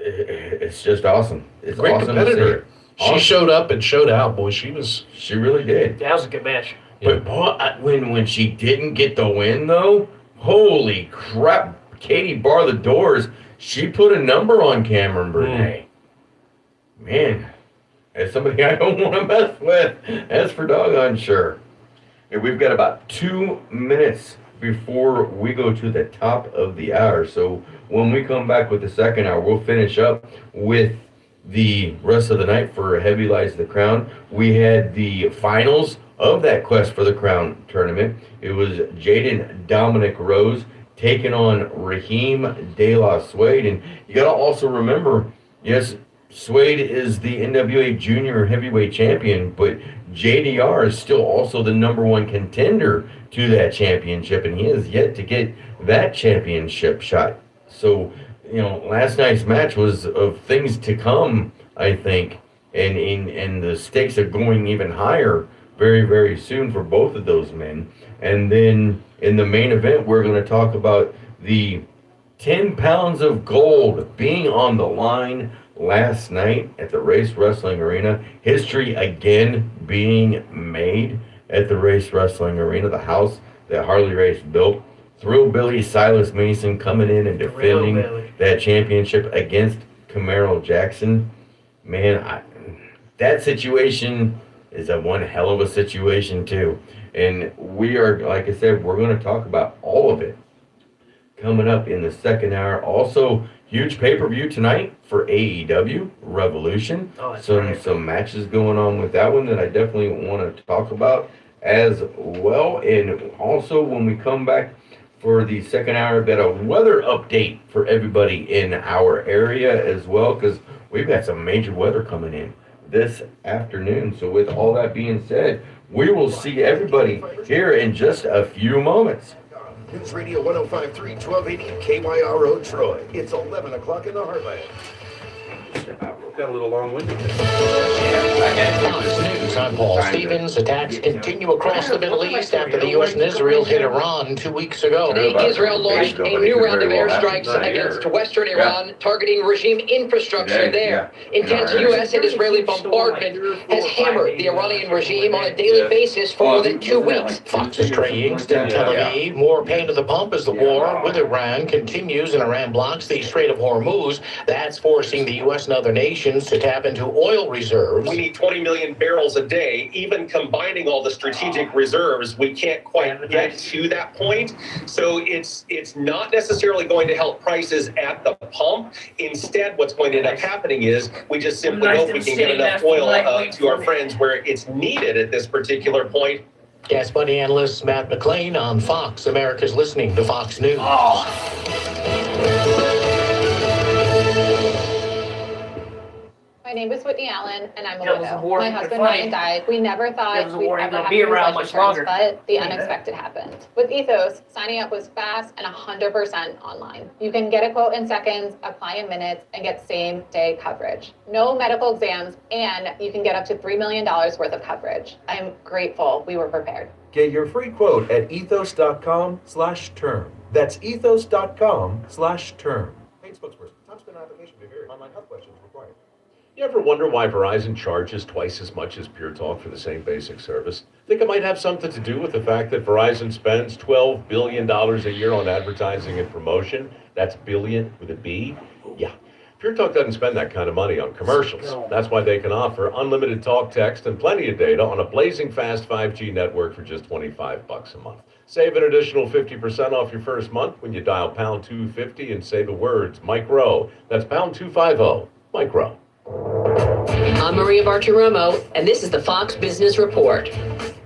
It's just awesome. It's
Great
awesome
competitor.
to see. Awesome.
She showed up and showed out, boy. She
really did.
That was a good match.
But boy, when she didn't get the win though, holy crap! Katie bar the doors. She put a number on Cameron Burnett. Man, as somebody I don't want to mess with, that's for doggone sure. And we've got about 2 minutes before we go to the top of the hour. So when we come back with the second hour, we'll finish up with the rest of the night for Heavy Lies the Crown. We had the finals of that Quest for the Crown tournament. It was Jaden Dominic Rose taking on Raheem De La Suede. And you got to also remember, yes, Suede is the NWA Junior Heavyweight Champion, but JDR is still also the #1 contender to that championship, and he has yet to get that championship shot. So, you know, last night's match was of things to come, I think, and the stakes are going even higher very, very soon for both of those men. And then in the main event, we're going to talk about the 10 pounds of gold being on the line last night at the Race Wrestling Arena. History again being made at the Race Wrestling Arena, the house that Harley Race built. Thrillbilly Silas Mason coming in and defending that championship against Camaro Jackson. Man, that situation is a one hell of a situation too. And we are, like I said, we're going to talk about all of it coming up in the second hour. Also, huge pay-per-view tonight for AEW Revolution.
Oh, that's
some
right.
some matches going on with that one that I definitely want to talk about as well. And also, when we come back for the second hour, I've got a weather update for everybody in our area as well, because we've got some major weather coming in this afternoon. So with all that being said, we will see everybody here in just a few moments.
News Radio 105.3, 1280 KYRO Troy. It's 11 o'clock in the Heartland.
Got a little long-winded.
Fox News, I'm Paul Stevens. Attacks continue across the Middle East after the U.S. and Israel hit Iran 2 weeks ago.
Today, Israel launched a new round of airstrikes against Western Iran, targeting regime infrastructure there. Intense U.S. and Israeli bombardment has hammered the Iranian regime on a daily basis for more than 2 weeks.
Fox's Trey Yingst in Tel Aviv. More pain to the pump as the war with Iran continues and Iran blocks the Strait of Hormuz. That's forcing the U.S. and other nations to tap into oil reserves.
We need 20 million barrels a day. Even combining all the strategic reserves, we can't quite get to that point. So it's not necessarily going to help prices at the pump. Instead, what's going to end up happening is we just simply hope we can get enough oil to our friends where it's needed at this particular point.
Gas Buddy analyst Matt McClain on Fox. America's listening to Fox News.
My name is Whitney Allen, and I'm a
Devils of
widow.
War.
My husband
Funny.
Ryan died. We never thought
Devils of
we'd
War ain't
ever
gonna
have
be
to use
around
life
much
insurance,
longer.
but the
Yeah.
unexpected happened. With Ethos, signing up was fast and 100% online. You can get a quote in seconds, apply in minutes, and get same-day coverage. No medical exams, and you can get up to $3 million worth of coverage. I'm grateful we were prepared.
Get your free quote at ethos.com/term. That's ethos.com/term. Paid spokesperson. Time spent on application may vary. Online health questions required.
You ever wonder why Verizon charges twice as much as Pure Talk for the same basic service? Think it might have something to do with the fact that Verizon spends $12 billion a year on advertising and promotion? That's billion with a B? Yeah. Pure Talk doesn't spend that kind of money on commercials. That's why they can offer unlimited talk, text, and plenty of data on a blazing fast 5G network for just $25 a month. Save an additional 50% off your first month when you dial pound 250 and say the words micro. That's pound 250, micro.
I'm Maria Bartiromo, and this is the Fox Business Report.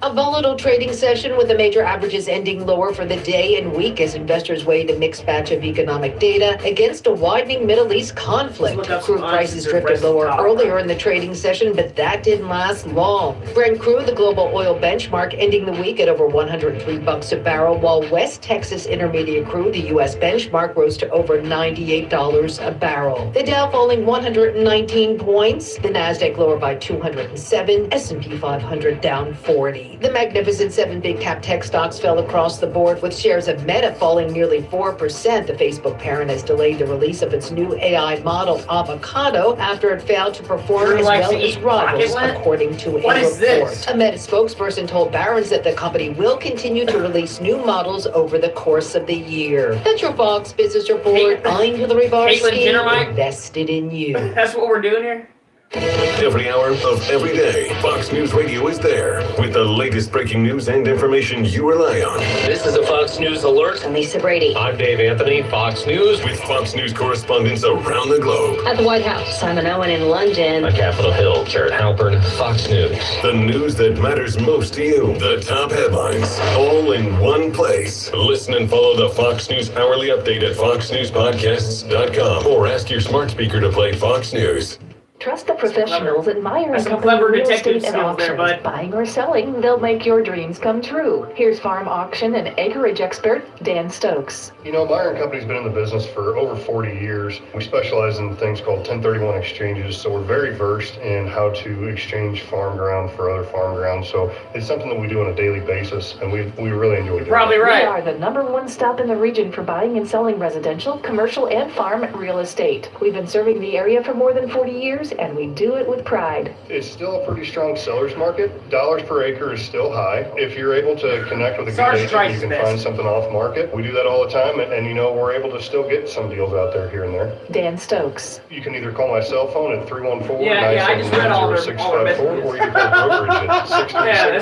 A volatile trading session with the major averages ending lower for the day and week as investors weighed a mixed batch of economic data against a widening Middle East conflict. Crude prices drifted lower earlier in the trading session, but that didn't last long. Brent crude, the global oil benchmark, ending the week at over $103 a barrel, while West Texas Intermediate crude, the U.S. benchmark, rose to over $98 a barrel. The Dow falling 119 points, the Nasdaq lower by 207, S&P 500 down 40. The Magnificent Seven big cap tech stocks fell across the board, with shares of Meta falling nearly 4%. The Facebook parent has delayed the release of its new AI model, Avocado, after it failed to perform as well as rivals, according to a report. A Meta spokesperson told Barron's that the company will continue to release new models over the course of the year. That's your Fox Business Report. I'm Hillary Barsky, invested in you.
That's what we're doing here?
Every hour of every day, Fox News Radio is there with the latest breaking news and information you rely on.
This is a Fox News Alert.
I'm Lisa Brady.
I'm Dave Anthony, Fox News.
With Fox News correspondents around the globe.
At the White House, Simon Owen in London.
On Capitol Hill, Jared Halpern, Fox News.
The news that matters most to you. The top headlines, all in one place. Listen and follow the Fox News Hourly Update at foxnewspodcasts.com or ask your smart speaker to play Fox News.
Trust the professionals at Meyer
That's
&
some
Company
clever
Real
detective
Estate and
skills there,
Auctions.
bud.
Buying or selling, they'll make your dreams come true. Here's farm auction and acreage expert Dan Stokes.
You know, Meyer & Company's been in the business for over 40 years. We specialize in things called 1031 exchanges, so we're very versed in how to exchange farm ground for other farm ground. So it's something that we do on a daily basis, and we really enjoy doing
Probably
it.
right.
We are the #1 stop in the region for buying and selling residential, commercial, and farm real estate. We've been serving the area for more than 40 years values, and we do it with pride.
It's still a pretty strong seller's market. Dollars per acre is still high. If you're able to connect with a good agent, you can find something off market. We do that all the time, and you know, we're able to still get some deals out there here and there.
Dan Stokes.
You can either call my cell phone at 314-971-0654, or you can call brokerage at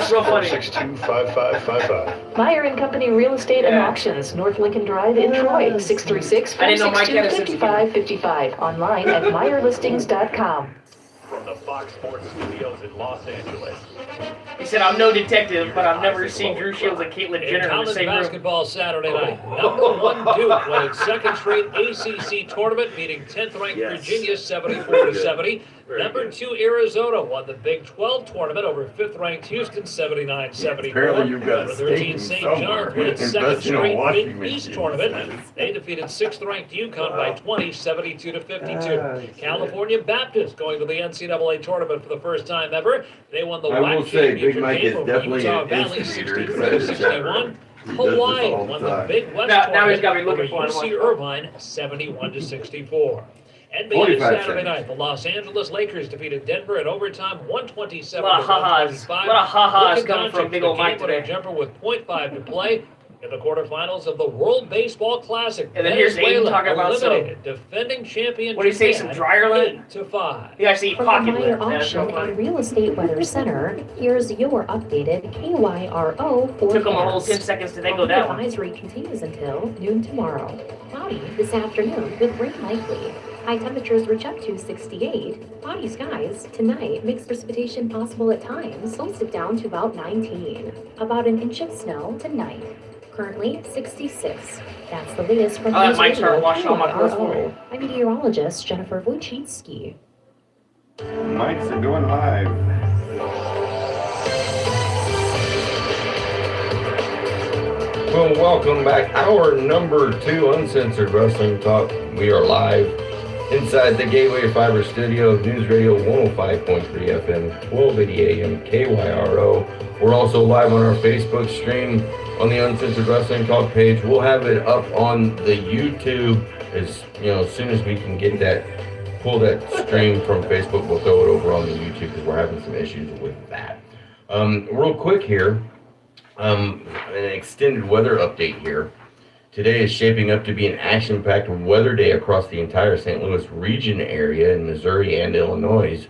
636-462-5555.
Meyer and Company Real Estate and Auctions, North Lincoln Drive in Troy, 636-462-5555. Online at MeyerListings.com.
From the Fox Sports Studios in Los Angeles.
He said, I'm no detective, but I've never seen Drew Shields and Caitlyn Jenner in the
college
same room.
basketball Saturday night. Number 1 Duke won its second straight ACC tournament, beating 10th ranked Virginia 74-70. Number 2 Arizona won the Big 12 tournament over 5th ranked Houston 79-74.
Apparently you've got
Number
a
13
stake
St. John's won its second straight
washing
Big East tournament. They defeated 6th ranked UConn by 20, 72-52. California Baptist going to the NCAA tournament for the first time ever. They won the WAC championship game over Utah Valley 63-61. Hawaii won the Big West tournament over UC Irvine 71-64. NBA Saturday night, the Los Angeles Lakers defeated Denver in overtime 127-125.
A lot of ha-has coming from Big Ol' Mike today.
Jumper with .5 to play in the quarterfinals of the World Baseball Classic.
And then here's Aiden talking about
eliminated defending champion.
What do you say, some dryer lint?
8-5.
You actually eat
From
pocket
the Meyer
lint.
Auction and Real Estate Weather Center, here's your updated KYRO forecast.
Took them a whole 10 seconds to then go down.
The advisory continues until noon tomorrow. Cloudy this afternoon with rain likely. High temperatures reach up to 68. Cloudy skies tonight. Mixed precipitation possible at times. Lows dip down to about 19. About an inch of snow tonight. Currently 66. That's the latest from
I'll let Mike start washing all my clothes for me.
I'm meteorologist Jennifer Wojcicki.
Mike's going live. Well, welcome back. Hour number 2, Uncensored Wrestling Talk. We are live inside the Gateway Fiber Studio, News Radio 105.3 FM, 1280 AM, KYRO. We're also live on our Facebook stream on the Uncensored Wrestling Talk page. We'll have it up on the YouTube as soon as we can get that, pull that stream from Facebook. We'll throw it over on the YouTube because we're having some issues with that. Real quick here, an extended weather update here. Today is shaping up to be an action-packed weather day across the entire St. Louis region area in Missouri and Illinois.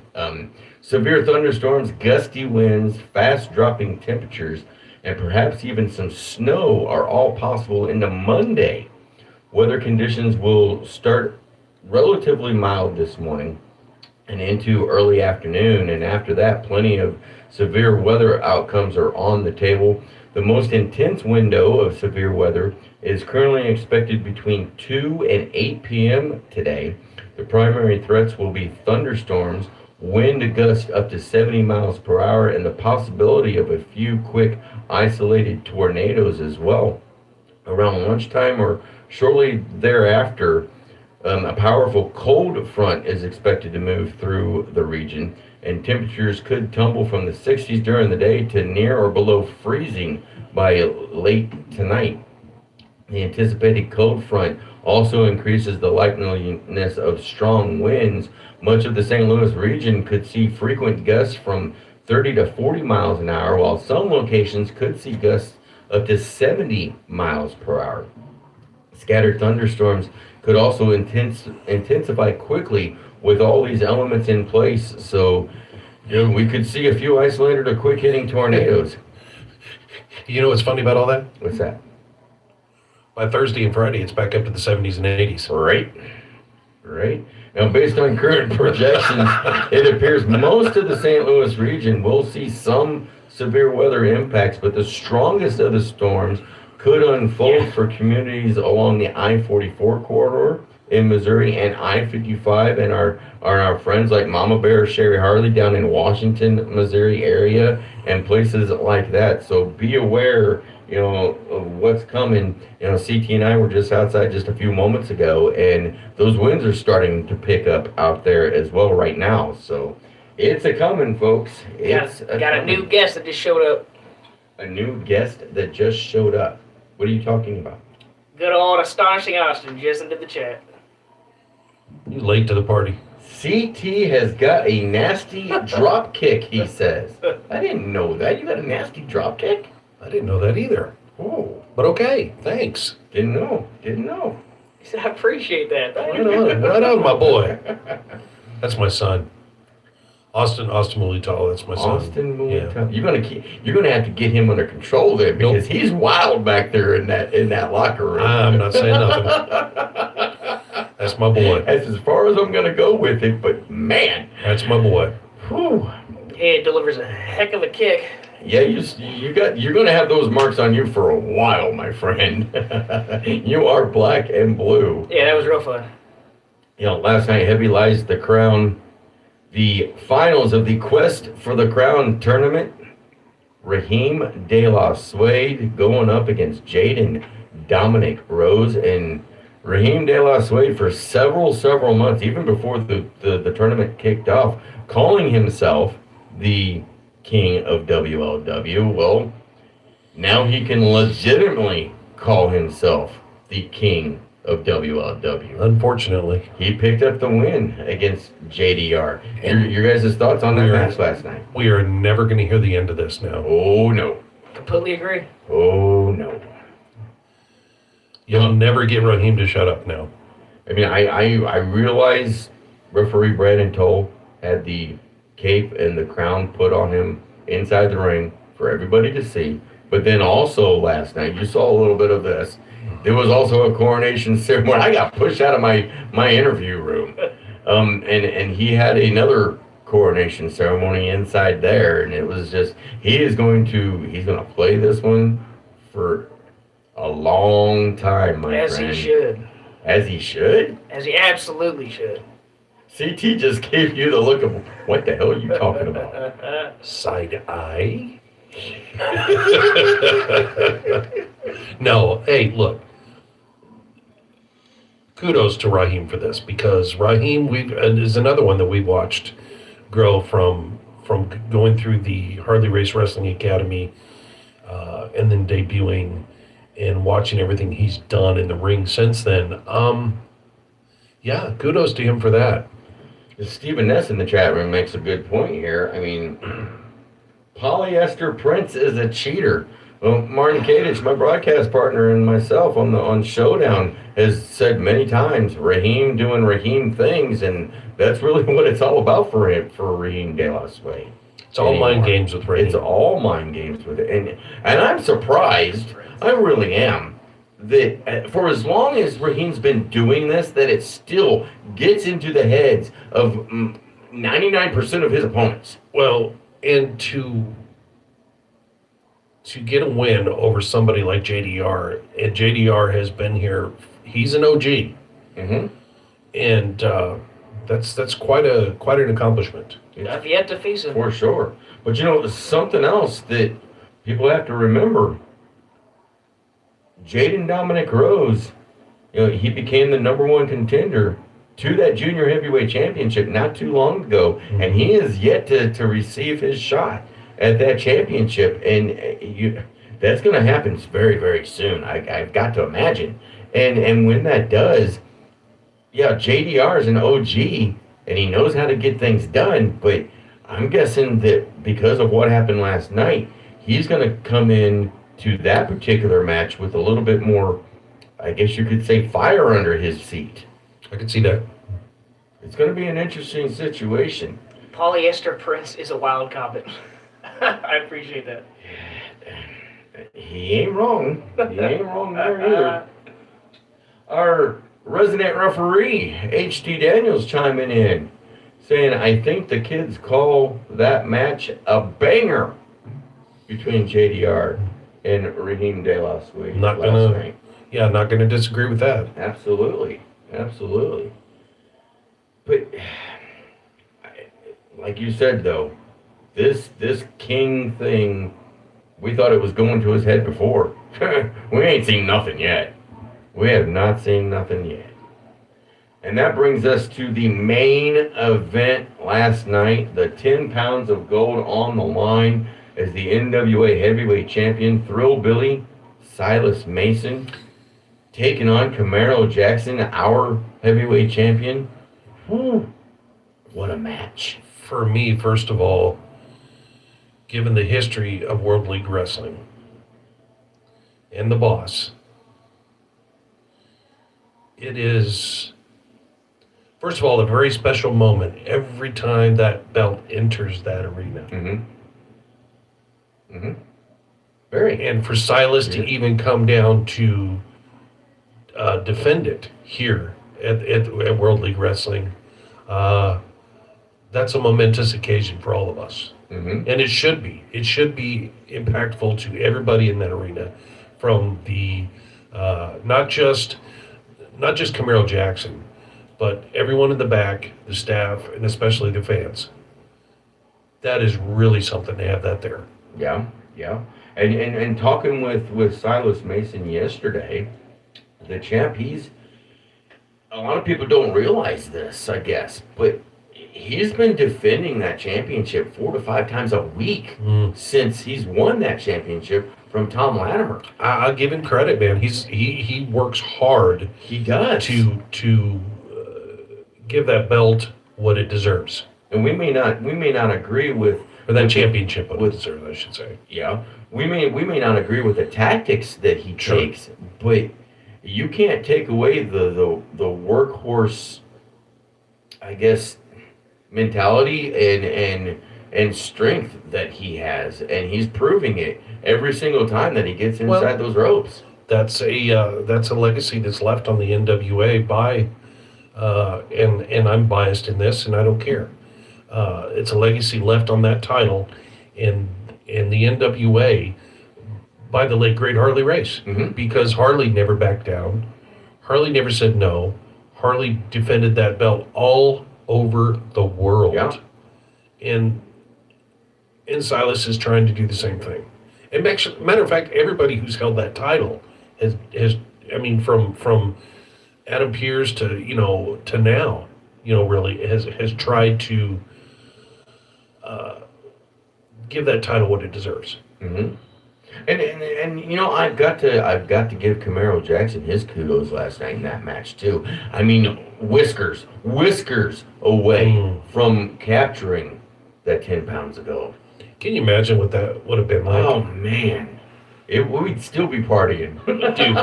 Severe thunderstorms, gusty winds, fast-dropping temperatures, and perhaps even some snow are all possible into Monday. Weather conditions will start relatively mild this morning and into early afternoon, and after that, plenty of severe weather outcomes are on the table. The most intense window of severe weather is currently expected between 2 and 8 p.m. today. The primary threats will be thunderstorms, wind gusts up to 70 miles per hour, and the possibility of a few quick isolated tornadoes as well. Around lunchtime or shortly thereafter, a powerful cold front is expected to move through the region, and temperatures could tumble from the 60s during the day to near or below freezing by late tonight. The anticipated cold front also increases the likeliness of strong winds. Much of the St. Louis region could see frequent gusts from 30 to 40 miles an hour, while some locations could see gusts up to 70 miles per hour. Scattered thunderstorms could also intensify quickly with all these elements in place. So, we could see a few isolated or quick hitting tornadoes.
You know what's funny about all that?
What's that?
By Thursday and Friday, it's back up to the 70s and 80s.
Right. Now, based on current projections, it appears most of the St. Louis region will see some severe weather impacts, but the strongest of the storms could unfold for communities along the I-44 corridor in Missouri and I-55, and our friends like Mama Bear, Sherry Harley down in Washington, Missouri area, and places like that. So be aware, of what's coming. CT and I were just outside just a few moments ago, and those winds are starting to pick up out there as well right now. So it's a coming, folks.
Got a new guest that just showed up.
A new guest that just showed up. What are you talking about?
Good old Astonishing Austin just into the chat.
You late to the party.
CT has got a nasty drop kick, he says. I didn't know that. You got a nasty drop kick?
I didn't know that either.
Oh.
But okay, thanks.
Didn't know.
He said, I appreciate that. Thank
Right
you.
on, my boy. That's my son. Austin Mulitalo, that's my son.
Austin Mulitalo. You're gonna have to get him under control there because he's wild back there in that locker room.
I'm not saying nothing. That's my boy.
That's as far as I'm gonna go with it, but man.
That's my boy.
Whew.
He delivers a heck of a kick.
Yeah, you're gonna have those marks on you for a while, my friend. You are black and blue.
Yeah, that was real fun.
Last night, Heavy Lies the Crown, the finals of the Quest for the Crown tournament. Raheem De La Suede going up against Jaden Dominic Rose, and Raheem De La Suede for several months, even before the tournament kicked off, calling himself the King of WLW. Well, now he can legitimately call himself the King of WLW.
Unfortunately.
He picked up the win against JDR. Your guys' thoughts on that match last night?
We are never going to hear the end of this now.
Oh, no.
Completely agree.
Oh, no.
You'll never get Raheem to shut up now.
I mean, I realize referee Brandon Toll had the cape and the crown put on him inside the ring for everybody to see. But then also last night, you saw a little bit of this. There was also a coronation ceremony. I got pushed out of my interview room. And he had another coronation ceremony inside there. And it was just, he's going to play this one for a long time, my friend.
As he should.
As he should?
As he absolutely should.
CT just gave you the look of, what the hell are you talking about?
Side eye? No, hey, look. Kudos to Raheem for this, because Raheem is another one that we've watched grow from going through the Harley Race Wrestling Academy and then debuting and watching everything he's done in the ring since then. Yeah, kudos to him for that.
Stephen Ness in the chat room makes a good point here. I mean, Polyester Prince is a cheater. Well, Martin Kadich, my broadcast partner, and myself on Showdown has said many times, Raheem doing Raheem things, and that's really what it's all about for Raheem De La Suede.
It's all mind games with Raheem.
It's all mind games with it, and I'm surprised. I really am. That for as long as Raheem's been doing this, that it still gets into the heads of 99% of his opponents.
Well, and to get a win over somebody like JDR, and JDR has been here, he's an OG.
Mm-hmm.
And that's quite an accomplishment.
I've yet to face him.
For sure. But something else that people have to remember. Jaden Dominic Rose, he became the #1 contender to that junior heavyweight championship not too long ago, and he is yet to receive his shot at that championship, and that's going to happen very, very soon. I've got to imagine, and when that does, yeah, JDR is an OG, and he knows how to get things done. But I'm guessing that because of what happened last night, he's going to come in to that particular match with a little bit more, I guess you could say, fire under his seat.
I can see that.
It's going to be an interesting situation.
Polyester Prince is a wild comment. I appreciate that.
He ain't wrong. He ain't wrong there either. Our resident referee, H.T. Daniels, chiming in, saying, I think the kids call that match a banger between JDR and Raheem De La Suede.
Not gonna disagree with that.
Absolutely. But like you said, though, this king thing, we thought it was going to his head before. We ain't seen nothing yet. We have not seen nothing yet. And that brings us to the main event last night, the 10 pounds of gold on the line as the NWA heavyweight champion, Thrill Billy Silas Mason, taking on Camaro Jackson, our heavyweight champion. Whew. What a match.
For me, first of all, given the history of World League Wrestling and the boss, it is, first of all, a very special moment every time that belt enters that arena.
Very.
And for Silas to even come down to defend it here at World League Wrestling, that's a momentous occasion for all of us. And it should be. It should be impactful to everybody in that arena, from the not just Camaro Jackson, but everyone in the back, the staff, and especially the fans. That is really something to have that there.
Yeah. And talking with Silas Mason yesterday, the champ, a lot of people don't realize this, I guess, but he's been defending that championship 4 to 5 times a week since he's won that championship from Tom Latimer.
I'll give him credit, man. He works hard.
He does
to give that belt what it deserves.
And we may not agree with,
or that championship what it deserves, I should say.
Yeah, we may not agree with the tactics that he takes, but you can't take away the workhorse, I guess, mentality and strength that he has, and he's proving it every single time that he gets inside those ropes.
That's a legacy that's left on the NWA by, and I'm biased in this, and I don't care. It's a legacy left on that title in the NWA by the late great Harley Race, because Harley never backed down. Harley never said no. Harley defended that belt all over the world.
Yeah.
And Silas is trying to do the same thing. And matter of fact, everybody who's held that title has I mean, from Adam Pearce to now, really has tried to give that title what it deserves.
And I've got to give Camaro Jackson his kudos last night in that match too. I mean, whiskers away from capturing that 10 pounds of gold.
Can you imagine what that would have been like?
Oh man, we'd still be partying,
dude,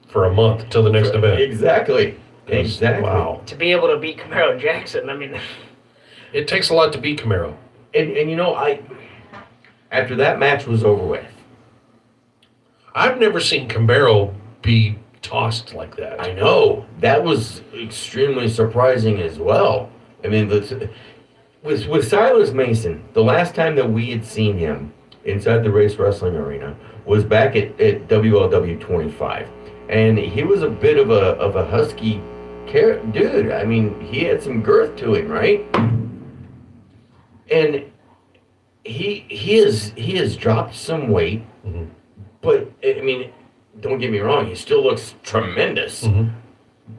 for a month till the next event.
Exactly.
Wow.
To be able to beat Camaro Jackson, I mean,
it takes a lot to beat Camaro.
And after that match was over with,
I've never seen Camaro be tossed like that.
I know. That was extremely surprising as well. I mean, with Silas Mason, the last time that we had seen him inside the Race Wrestling Arena was back at WLW 25. And he was a bit of a husky dude. I mean, he had some girth to him, right? And he has dropped some weight, but I mean, don't get me wrong, he still looks tremendous.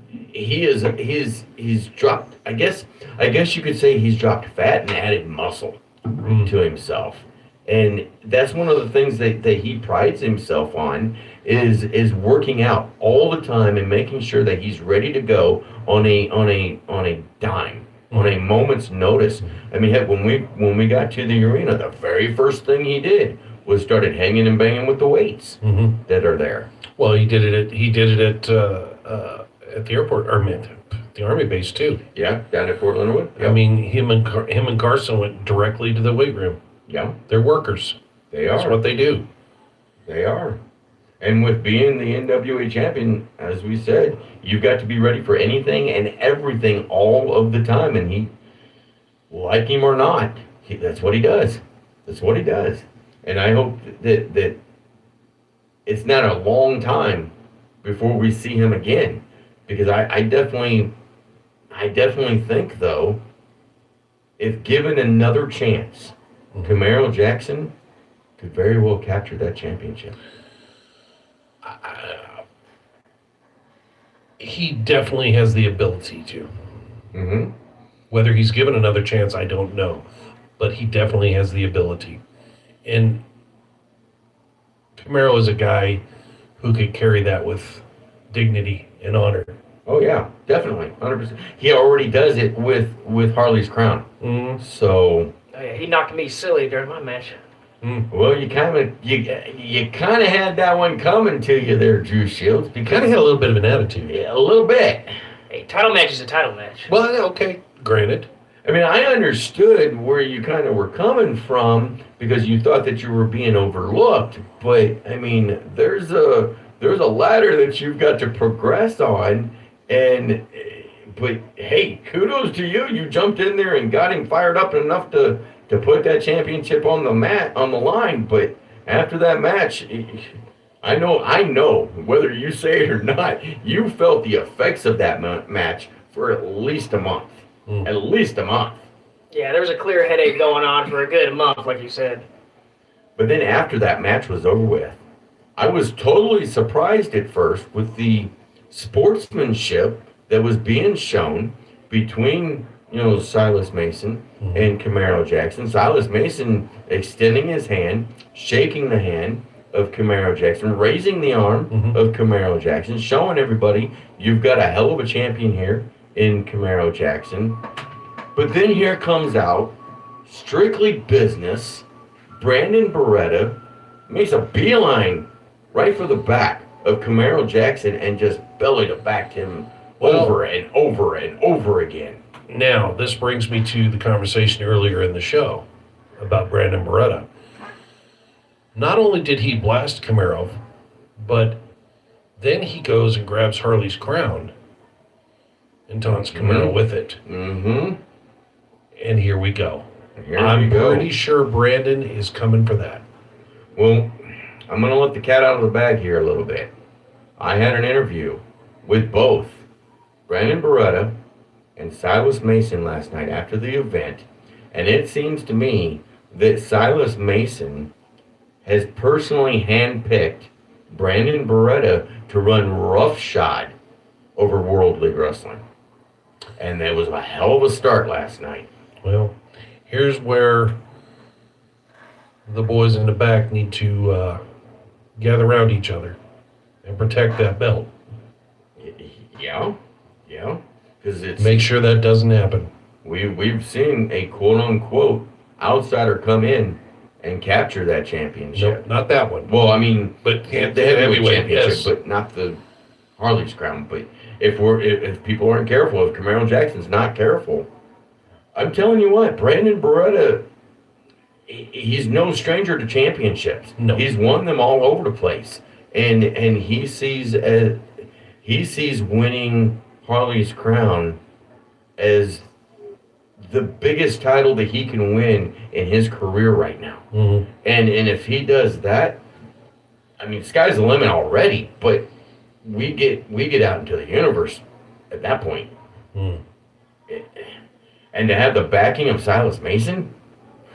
He's dropped, I guess you could say he's dropped fat and added muscle to himself. And that's one of the things that he prides himself on is working out all the time and making sure that he's ready to go on a dime, on a moment's notice. I mean, heck, when we got to the arena, the very first thing he did was started hanging and banging with the weights that are there.
Well, he did it at the airport, or the Army base too.
Yeah, down at Fort Leonard Wood.
I mean, him and Carson went directly to the weight room.
Yeah,
they're workers.
They are.
That's what they do.
They are. And with being the NWA champion, as we said, you've got to be ready for anything and everything all of the time. And he, like him or not, that's what he does. That's what he does. And I hope that it's not a long time before we see him again, because I definitely think, though, if given another chance, Camaro Jackson could very well capture that championship.
He definitely has the ability to. Whether he's given another chance, I don't know. But he definitely has the ability. And Camaro is a guy who could carry that with dignity and honor.
Oh yeah, definitely, 100%. He already does it with Harley's Crown.
Mm-hmm.
So.
Oh, yeah, he knocked me silly during my match.
Well, you kind of had that one coming to you there, Drew Shields. Because
Kind of had a little bit of an attitude.
Yeah, a little bit.
Hey, title match is a title match.
Well, okay, granted.
I mean, I understood where you kind of were coming from because you thought that you were being overlooked. But I mean, there's a ladder that you've got to progress on, but hey, kudos to you. You jumped in there and got him fired up enough to put that championship on the line. But after that match, I know whether you say it or not, you felt the effects of that match for at least a month. At least a month.
Yeah, there was a clear headache going on for a good month, like you said.
But then after that match was over with, I was totally surprised at first with the sportsmanship that was being shown between, Silas Mason and Camaro Jackson. Silas Mason extending his hand, shaking the hand of Camaro Jackson, raising the arm of Camaro Jackson, showing everybody you've got a hell of a champion here in Camaro Jackson. But then here comes out, strictly business, Brandon Beretta makes a beeline right for the back of Camaro Jackson and just belly to back him over and over and over again.
Now, this brings me to the conversation earlier in the show about Brandon Beretta. Not only did he blast Camaro, but then he goes and grabs Harley's crown and taunts Camaro with it.
Mm-hmm.
And here we go. I'm pretty sure Brandon is coming for that.
Well, I'm going to let the cat out of the bag here a little bit. I had an interview with both Brandon Beretta and Silas Mason last night after the event, and it seems to me that Silas Mason has personally handpicked Brandon Beretta to run roughshod over World League Wrestling. And that was a hell of a start last night.
Well, here's where the boys in the back need to gather around each other and protect that belt.
Yeah. Because it's
make sure that doesn't happen.
We've seen a quote unquote outsider come in and capture that championship.
Nope, not that one.
Well, I mean,
but
the heavyweight championship,
yes.
but not the Harley's crown. But if people aren't careful, if Camaro Jackson's not careful, I'm telling you what, Brandon Beretta, he's no stranger to championships.
No.
He's won them all over the place, and he sees winning Harley's crown as the biggest title that he can win in his career right now.
Mm-hmm.
And if he does that, I mean, sky's the limit already. But we get out into the universe at that point.
Mm.
And to have the backing of Silas Mason,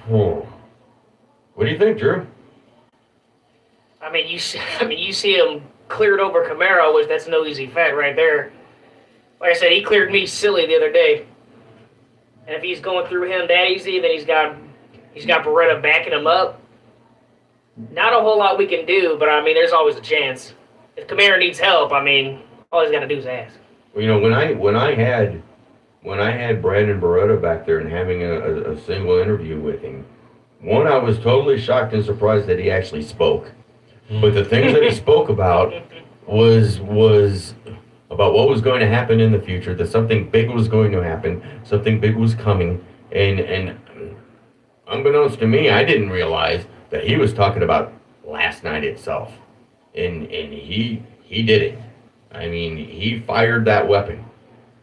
what do you think, Drew?
I mean, you see him cleared over Camaro, which that's no easy feat right there. Like I said, he cleared me silly the other day. And if he's going through him that easy, then he's got Beretta backing him up. Not a whole lot we can do, but I mean, there's always a chance. If Camaro needs help, I mean, all he's got to do is ask.
Well, when I had Brandon Beretta back there and having a single interview with him, one, I was totally shocked and surprised that he actually spoke. But the things that he spoke about was about what was going to happen in the future, that something big was going to happen, something big was coming, and unbeknownst to me, I didn't realize that he was talking about last night itself. And he did it. I mean, he fired that weapon.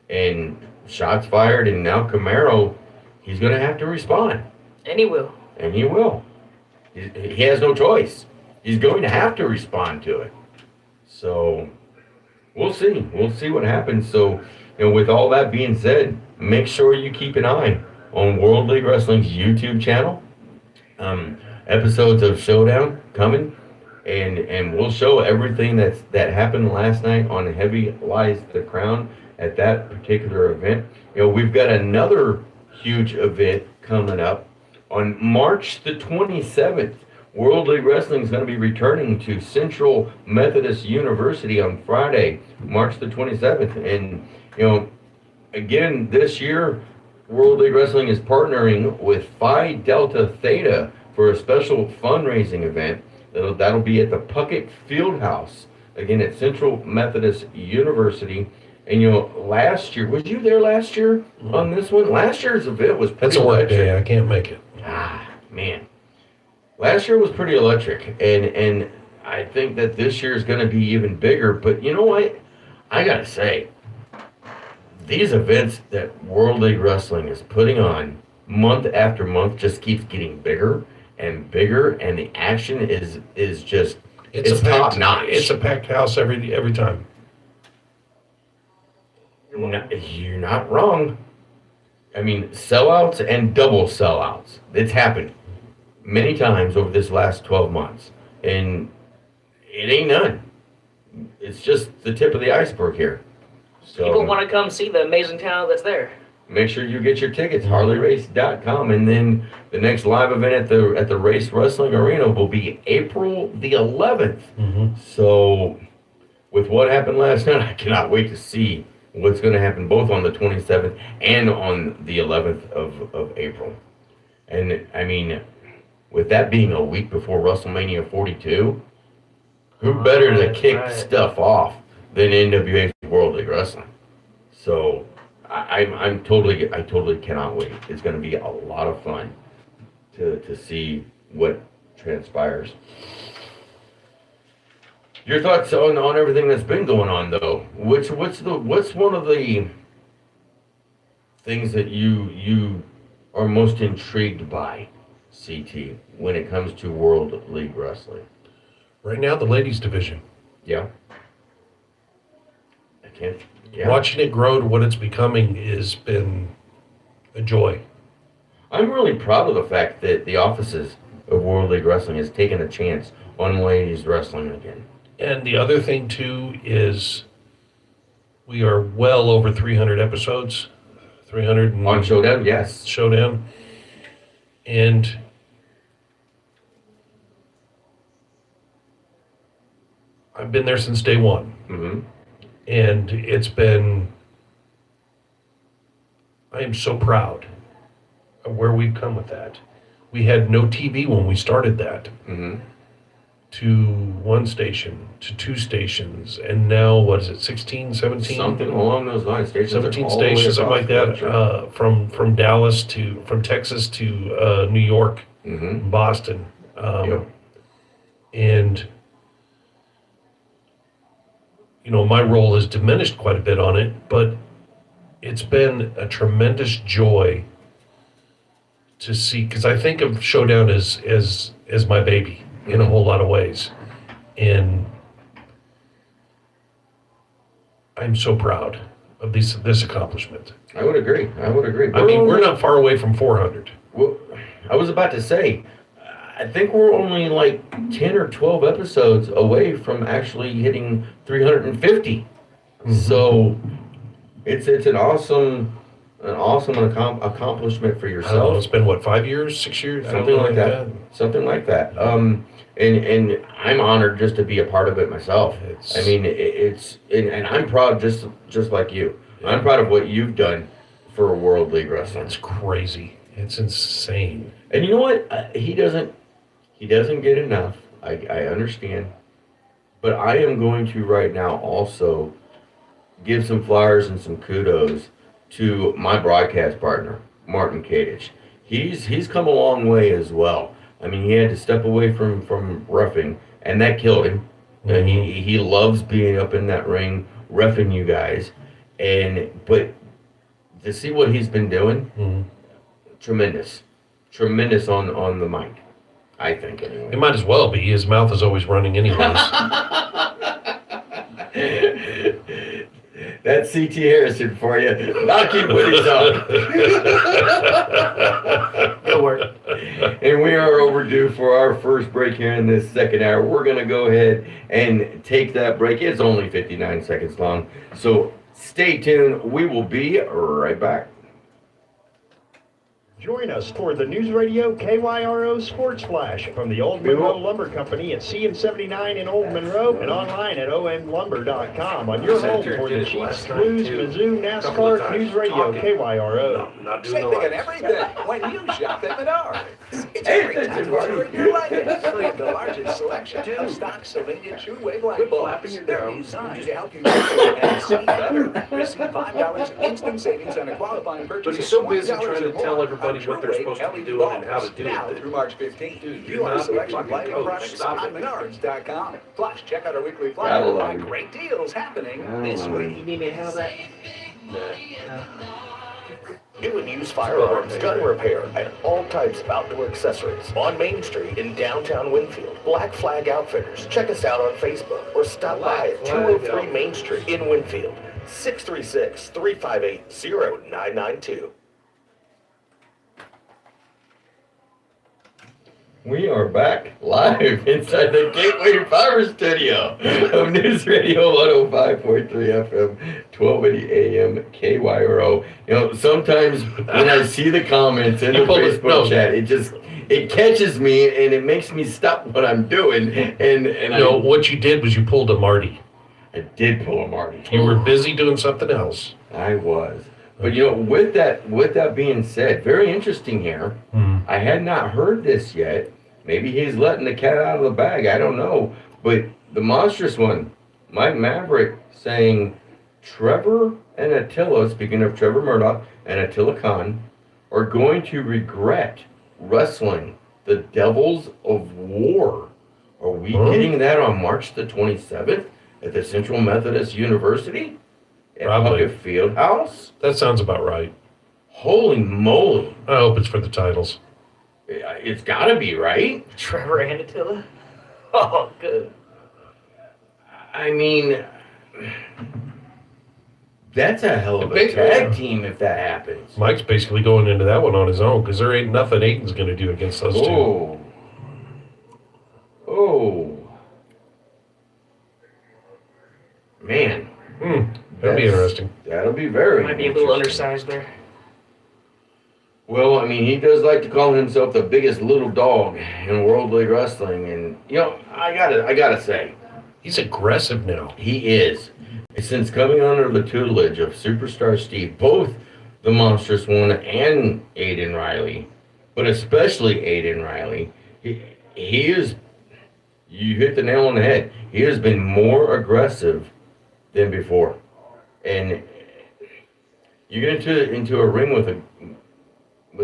And shots fired, and now Camaro, he's going to have to respond.
And he will.
And he will. He has no choice. He's going to have to respond to it. So, we'll see. We'll see what happens. So, with all that being said, make sure you keep an eye on World League Wrestling's YouTube channel. Episodes of Showdown coming. And we'll show everything that happened last night on Heavy Lies the Crown at that particular event. We've got another huge event coming up on March the 27th. World League Wrestling is going to be returning to Central Methodist University on Friday, March the 27th. And, again, this year, World League Wrestling is partnering with Phi Delta Theta for a special fundraising event. That'll be at the Puckett Fieldhouse, again, at Central Methodist University. And, last year, was you there last year on this one? Last year's event was pretty
That's a work
electric.
day. I can't make it.
Man. Last year was pretty electric, and I think that this year is going to be even bigger. But you know what? I got to say, these events that World League Wrestling is putting on month after month just keeps getting bigger and bigger, and the action is just it's top notch.
It's a packed house every time.
You're not wrong. I mean, sellouts and double sellouts. It's happened many times over this last 12 months, and it ain't none. It's just the tip of the iceberg here. So
People want to come see the amazing talent that's there.
make sure you get your tickets, harleyrace.com, and then the next live event at the Race Wrestling Arena will be April the 11th. So with what happened last night, I cannot wait to see what's going to happen both on the 27th and on the 11th of April. And I mean, with that being a week before WrestleMania 42, who better to kick stuff off than NWA World League Wrestling? So I totally cannot wait. It's going to be a lot of fun to see what transpires. Your thoughts on everything that's been going on, though? What's one of the things that you are most intrigued by, CT, when it comes to World League Wrestling?
Right now, the ladies division.
Yeah.
Watching it grow to what it's becoming has been a joy.
I'm really proud of the fact that the offices of World League Wrestling has taken a chance on ladies wrestling again.
And the other thing, too, is we are well over 300 episodes. 300
on Showdown, yes.
Showdown. And I've been there since day one. And it's been, I am so proud of where we've come with that. We had no TV when we started that. To one station, to two stations, and now, what is it, 16, 17?
Something along those lines. Stations
17 stations, something like that, from Dallas from Texas to New York, Boston. And, my role has diminished quite a bit on it, but it's been a tremendous joy to see, because I think of Showdown as my baby in a whole lot of ways. And I'm so proud of this accomplishment.
I would agree.
I mean, we're not far away from 400.
Well, I was about to say, I think we're only like 10 or 12 episodes away from actually hitting 350. So it's an awesome accomplishment for yourself.
I don't know, it's been what, 5 years, 6 years?
Something like that. Something like that. And I'm honored just to be a part of it myself. I mean, and I'm proud just like you. Yeah. I'm proud of what you've done for World League Wrestling.
It's crazy. It's insane.
And you know what? He doesn't get enough. I understand. But I am going to right now also give some flowers and some kudos to my broadcast partner, Martin Kadich. He's come a long way as well. I mean, he had to step away from reffing, and that killed him. He loves being up in that ring, reffing you guys. But to see what he's been doing, tremendous on the mic, I think. Anyway,
it might as well be. His mouth is always running anyways.
That's CT Harrison for you. Knocking Woody's up.
Good work.
And we are overdue for our first break here in this second hour. We're going to go ahead and take that break. It's only 59 seconds long. So stay tuned. We will be right back.
Join us for the News Radio KYRO Sports Flash from the Old Monroe Lumber Company at CM79 in Old Monroe and online at omlumber.com on your home for the Chiefs, Blues, Mizzou, NASCAR, News Radio KYRO.
Saving everything when you shop at Menards. It's a great time to order your blankets. With the largest selection of stock Sylvania True-Way blanket balls. They're designed to help you and see better. Receive $5 instant savings on a qualifying purchase.
But he's so busy trying to tell everybody what they're supposed to be doing and how to do
now
it.
through March 15th.
Dude,
View our selection of lighting
coach.
products
Stop
on
it.
Menards.com. Plus, check out our weekly
I
flyer
love
on
you.
great deals happening this
love
week.
You need me to handle that?
New and used firearms, gun repair, and all types of outdoor accessories. On Main Street in downtown Winfield. Black Flag Outfitters. Check us out on Facebook or stop by at 203 Main Street in Winfield. 636-358-0992.
We are back live inside the Gateway Power Studio of News Radio 105.3 FM, 1280 AM, KYRO. You know, sometimes when I see the comments in the Facebook chat, it catches me and it makes me stop what I'm doing. And
what you did was you pulled a Marty.
I did pull a Marty.
You were busy doing something else.
I was. But you know, with that being said, very interesting here. I had not heard this yet. Maybe he's letting the cat out of the bag. I don't know. But the monstrous one, Mike Maverick, saying Trevor and Attila, speaking of Trevor Murdoch and Attila Khan, are going to regret wrestling the Devils of War. Are we getting that on March the 27th at the Central Methodist University? At
Probably.
Puckett Fieldhouse?
That sounds about right.
Holy moly.
I hope it's for the titles.
It's got to be, right?
Trevor and Attila? Oh, good.
I mean, that's a hell of a tag team if that happens.
Mike's basically going into that one on his own because there ain't nothing Aiton's going to do against those two.
Oh. Man.
That'll be interesting.
That'll be very
Might be a little undersized there.
Well, I mean, he does like to call himself the biggest little dog in World League Wrestling, and you know, I gotta say,
he's aggressive now.
He is. Since coming under the tutelage of Superstar Steve, both the Monstrous One and Aiden Riley, but especially Aiden Riley, he is. You hit the nail on the head. He has been more aggressive than before, and you get into a ring with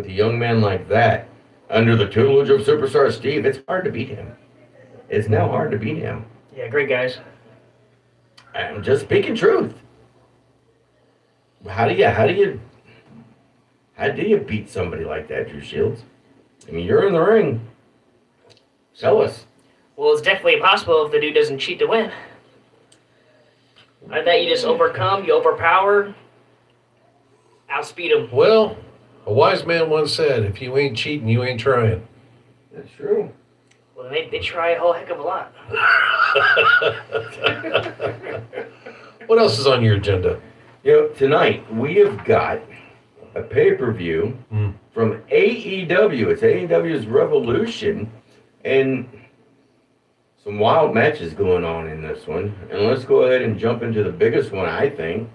a young man like that, under the tutelage of Superstar Steve, it's hard to beat him. It's now hard to beat him.
Yeah, great guys.
I'm just speaking truth. How do you beat somebody like that, Drew Shields? I mean, you're in the ring. Tell us.
Well, it's definitely possible if the dude doesn't cheat to win. I bet you just overcome, you overpower, outspeed him.
Well, a wise man once said, if you ain't cheating, you ain't trying.
That's true.
Well, they try a whole heck of a lot.
What else is on your agenda?
You know, tonight we have got a pay-per-view from AEW. It's AEW's Revolution, and some wild matches going on in this one. And let's go ahead and jump into the biggest one, I think.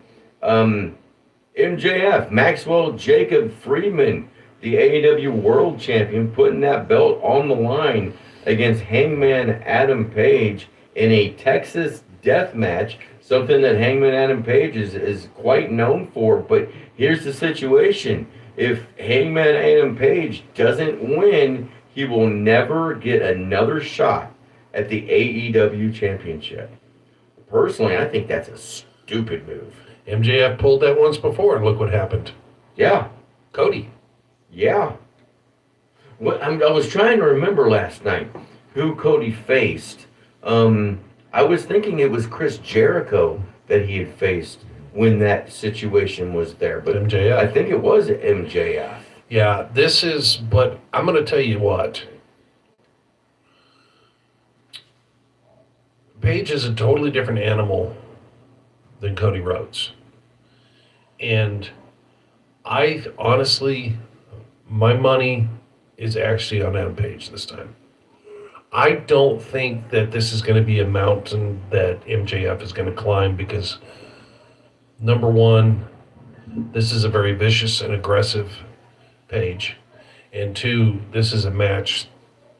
MJF, Maxwell Jacob Friedman, the AEW World Champion, putting that belt on the line against Hangman Adam Page in a Texas death match, something that Hangman Adam Page is quite known for. But here's the situation. If Hangman Adam Page doesn't win, he will never get another shot at the AEW Championship. Personally, I think that's a stupid move.
MJF pulled that once before, and look what happened.
Yeah.
Cody.
Yeah. I was trying to remember last night who Cody faced. I was thinking it was Chris Jericho that he had faced when that situation was there. But
MJF.
I think it was MJF.
Yeah, but I'm going to tell you what. Page is a totally different animal than Cody Rhodes. And I honestly, My money is actually on Adam Page this time. I don't think that this is going to be a mountain that MJF is going to climb because, number one, this is a very vicious and aggressive Page. And two, this is a match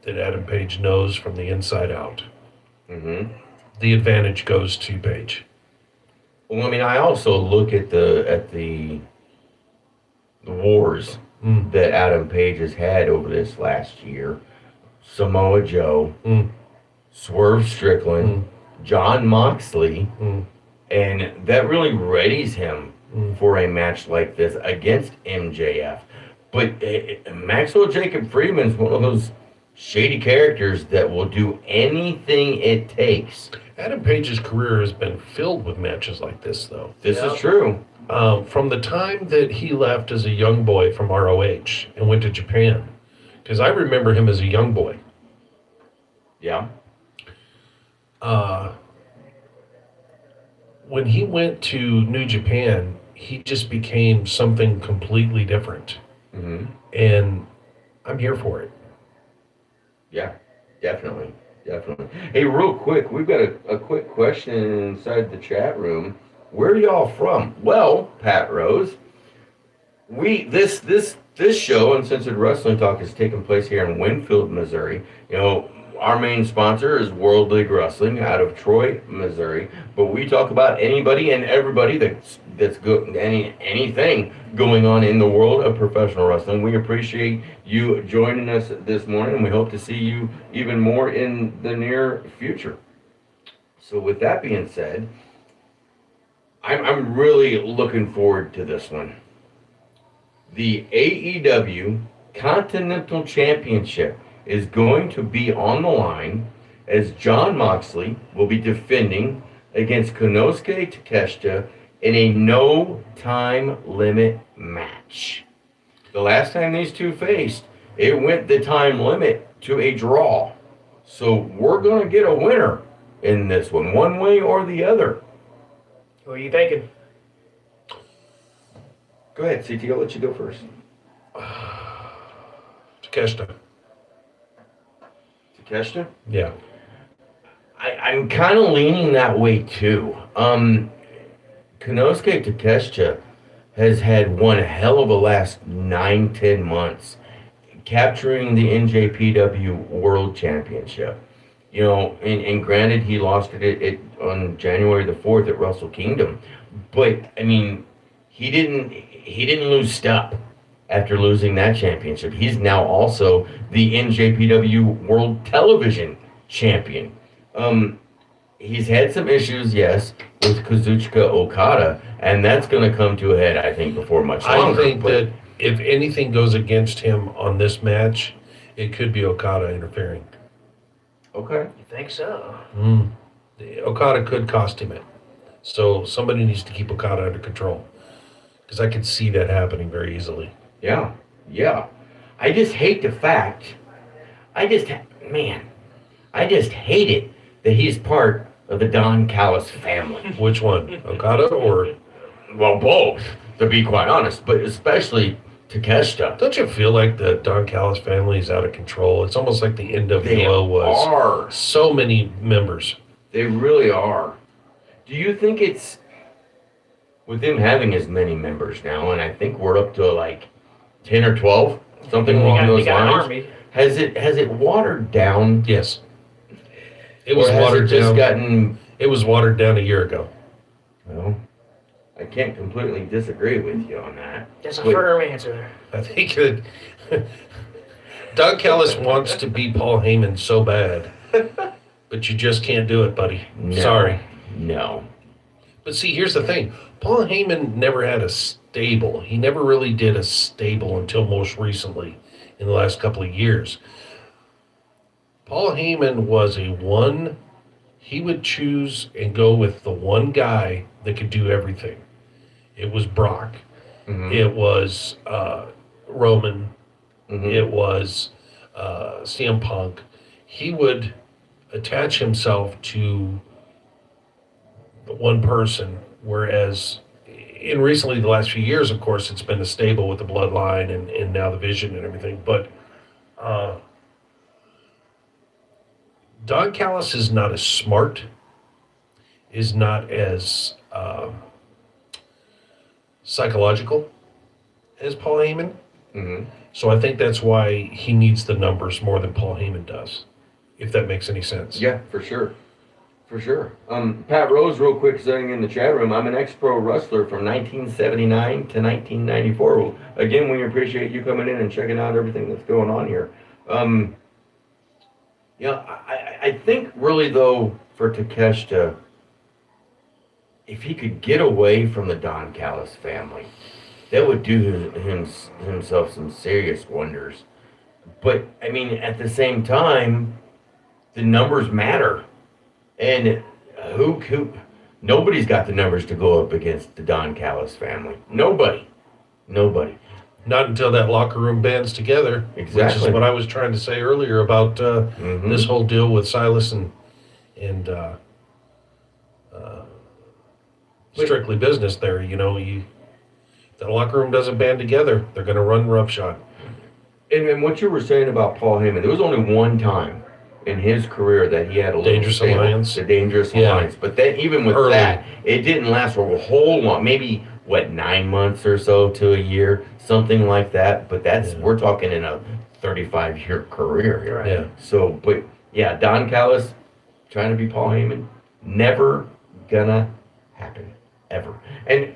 that Adam Page knows from the inside out.
Mm-hmm.
The advantage goes to Page.
Well, I mean, I also look at the wars that Adam Page has had over this last year. Samoa Joe, Swerve Strickland, John Moxley, and that really readies him for a match like this against MJF. But Maxwell Jacob Friedman's one of those shady characters that will do anything it takes.
Adam Page's career has been filled with matches like this, though.
This is true.
From the time that he left as a young boy from ROH and went to Japan, because I remember him as a young boy.
Yeah.
When he went to New Japan, he just became something completely different.
Mm-hmm.
And I'm here for it.
Yeah, definitely. Hey, real quick, we've got a quick question inside the chat room. Where are y'all from? Well, Pat Rose, this show, Uncensored Wrestling Talk, is taking place here in Winfield, Missouri. You know, our main sponsor is World League Wrestling out of Troy, Missouri. But we talk about anybody and everybody that's good, anything going on in the world of professional wrestling. We appreciate you joining us this morning, and we hope to see you even more in the near future. So with that being said, I'm really looking forward to this one. The AEW Continental Championship is going to be on the line as John Moxley will be defending against Konosuke Takeshita in a no time limit match. The last time these two faced, it went the time limit to a draw. So we're going to get a winner in this one way or the other.
What are you thinking?
Go ahead, CT, I'll let you go first.
Takeshita.
Takeshita?
Yeah.
I'm kind of leaning that way too. Konosuke Takeshita has had one hell of a last 9-10 months capturing the NJPW World Championship. You know, and granted, he lost it on January the 4th at Wrestle Kingdom, but I mean, he didn't lose step after losing that championship. He's now also the NJPW World Television Champion. He's had some issues, yes, with Kazuchika Okada, and that's going to come to a head, I think, before much longer.
I think that if anything goes against him on this match, it could be Okada interfering.
Okay.
You think so?
Okada could cost him it. So somebody needs to keep Okada under control. Because I could see that happening very easily.
Yeah. I just hate the fact, I just hate it that he's part of the Don Callis family.
Which one? Okada or?
Well, both, to be quite honest, but especially Takeshita.
Don't you feel like the Don Callis family is out of control? It's almost like the NWO was.
They are.
So many members.
They really are. Do you think it's, with them having as many members now, and I think we're up to like 10 or 12, something along those lines. Has it watered down?
Yes. It was watered down. It was watered down a year ago.
Well, I can't completely disagree with you on that.
That's a firm answer.
I think that Don Callis wants to be Paul Heyman so bad, but you just can't do it, buddy.
No,
Sorry.
No.
But see, here's the thing. Paul Heyman never had a stable. He never really did a stable until most recently, in the last couple of years. Paul Heyman was he would choose and go with the one guy that could do everything. It was Brock.
Mm-hmm.
It was Roman.
Mm-hmm.
It was CM Punk. He would attach himself to one person, whereas in recently the last few years, of course, it's been a stable with the bloodline and now the vision and everything. But Don Callis is not as smart, is not as psychological as Paul Heyman.
Mm-hmm.
So I think that's why he needs the numbers more than Paul Heyman does, if that makes any sense.
Yeah, for sure. For sure. Pat Rose, real quick, saying in the chat room, I'm an ex-pro wrestler from 1979 to 1994. Well, again, we appreciate you coming in and checking out everything that's going on here. I think really, though, for Takeshita, if he could get away from the Don Callis family, that would do himself some serious wonders. But, I mean, at the same time, the numbers matter. And nobody's got the numbers to go up against the Don Callis family. Nobody.
Not until that locker room bands together.
Exactly.
Which is what I was trying to say earlier about this whole deal with Silas and Strictly Business there. If the locker room doesn't band together, they're going to run roughshod.
And what you were saying about Paul Heyman, there was only one time in his career that he had a
Dangerous Alliance.
The Dangerous Alliance. But then even with that, it didn't last for a whole long, maybe 9 months or so to a year, something like that. But we're talking in a 35-year career, right?
Yeah.
So, but yeah, Don Callis trying to be Paul Heyman, never gonna happen, ever. And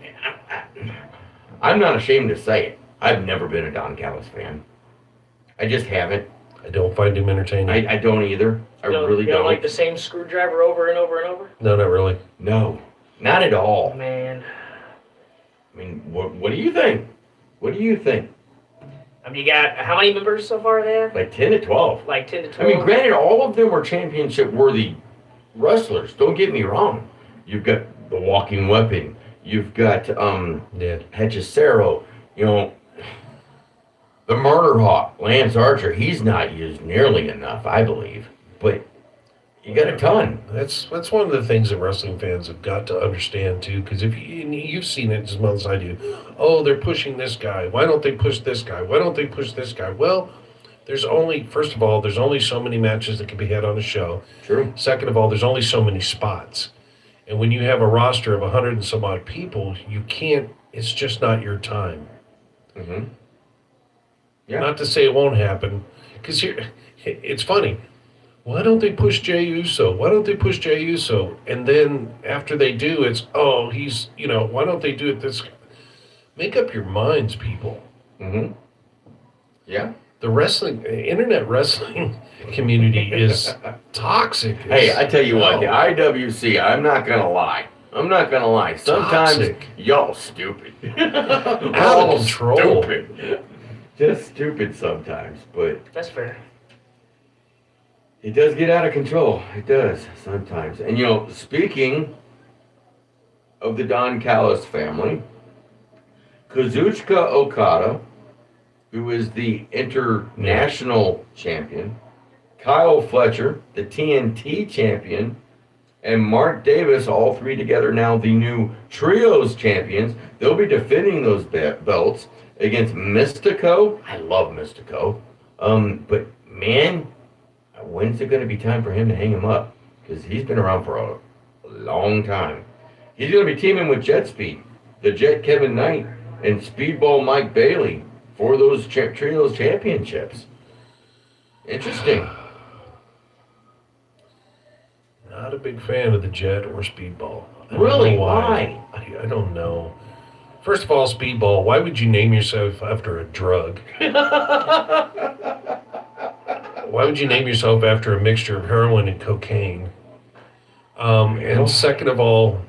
I'm not ashamed to say it. I've never been a Don Callis fan. I just haven't.
I don't find him entertaining.
I don't either. I really
You
don't.
like the same screwdriver over and over and over?
No, not really.
No, not at all.
Man.
I mean, what do you think? What do you think?
I mean, you got, how many members so far they have?
Like 10 to 12.
Like 10 to 12?
I mean, granted, all of them were championship-worthy wrestlers. Don't get me wrong. You've got the Walking Weapon. You've got Hechicero. The Murder Hawk, Lance Archer. He's not used nearly enough, I believe. But you got a ton.
That's one of the things that wrestling fans have got to understand too. Because if you've seen it as well as I do, they're pushing this guy. Why don't they push this guy? Why don't they push this guy? Well, first of all, there's only so many matches that can be had on a show.
True.
Second of all, there's only so many spots. And when you have a roster of 100 and some odd people, you can't. It's just not your time.
Mm-hmm. Yeah.
Not to say it won't happen, because it's funny. Why don't they push Jey Uso? Why don't they push Jey Uso? And then after they do, it's, he's, why don't they do it this? Make up your minds, people.
Mm-hmm. Yeah.
The internet wrestling community is toxic.
Hey, I tell you what, the IWC, I'm not going to lie. Sometimes y'all stupid.
Out of control.
Stupid. Just stupid sometimes, but
that's fair.
It does get out of control. It does sometimes. And speaking of the Don Callis family, Kazuchika Okada, who is the international champion, Kyle Fletcher, the TNT champion, and Mark Davis, all three together now the new Trios champions. They'll be defending those belts against Mystico. I love Mystico. But man, when's it going to be time for him to hang him up? Because he's been around for a long time. He's going to be teaming with Jet Speed, the Jet Kevin Knight, and Speedball Mike Bailey for those Trios championships. Interesting.
Not a big fan of the Jet or Speedball.
Really? Why?
I don't know. First of all, Speedball, why would you name yourself after a drug? Why would you name yourself after a mixture of heroin and cocaine? And second of all,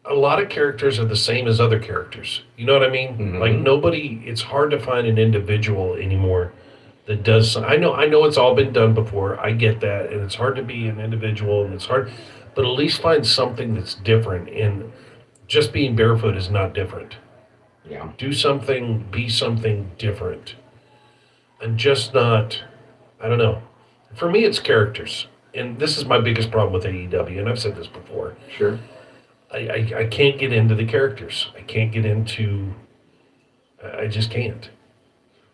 a lot of characters are the same as other characters. You know what I mean?
Mm-hmm.
Like it's hard to find an individual anymore that does. I know it's all been done before. I get that. And it's hard to be an individual and it's hard, but at least find something that's different. And just being barefoot is not different.
Yeah.
Do something, be something different. And just not, I don't know. For me, it's characters. and this is my biggest problem with AEW, and I've said this before.
Sure.
I can't get into the characters. I can't get into. I just can't.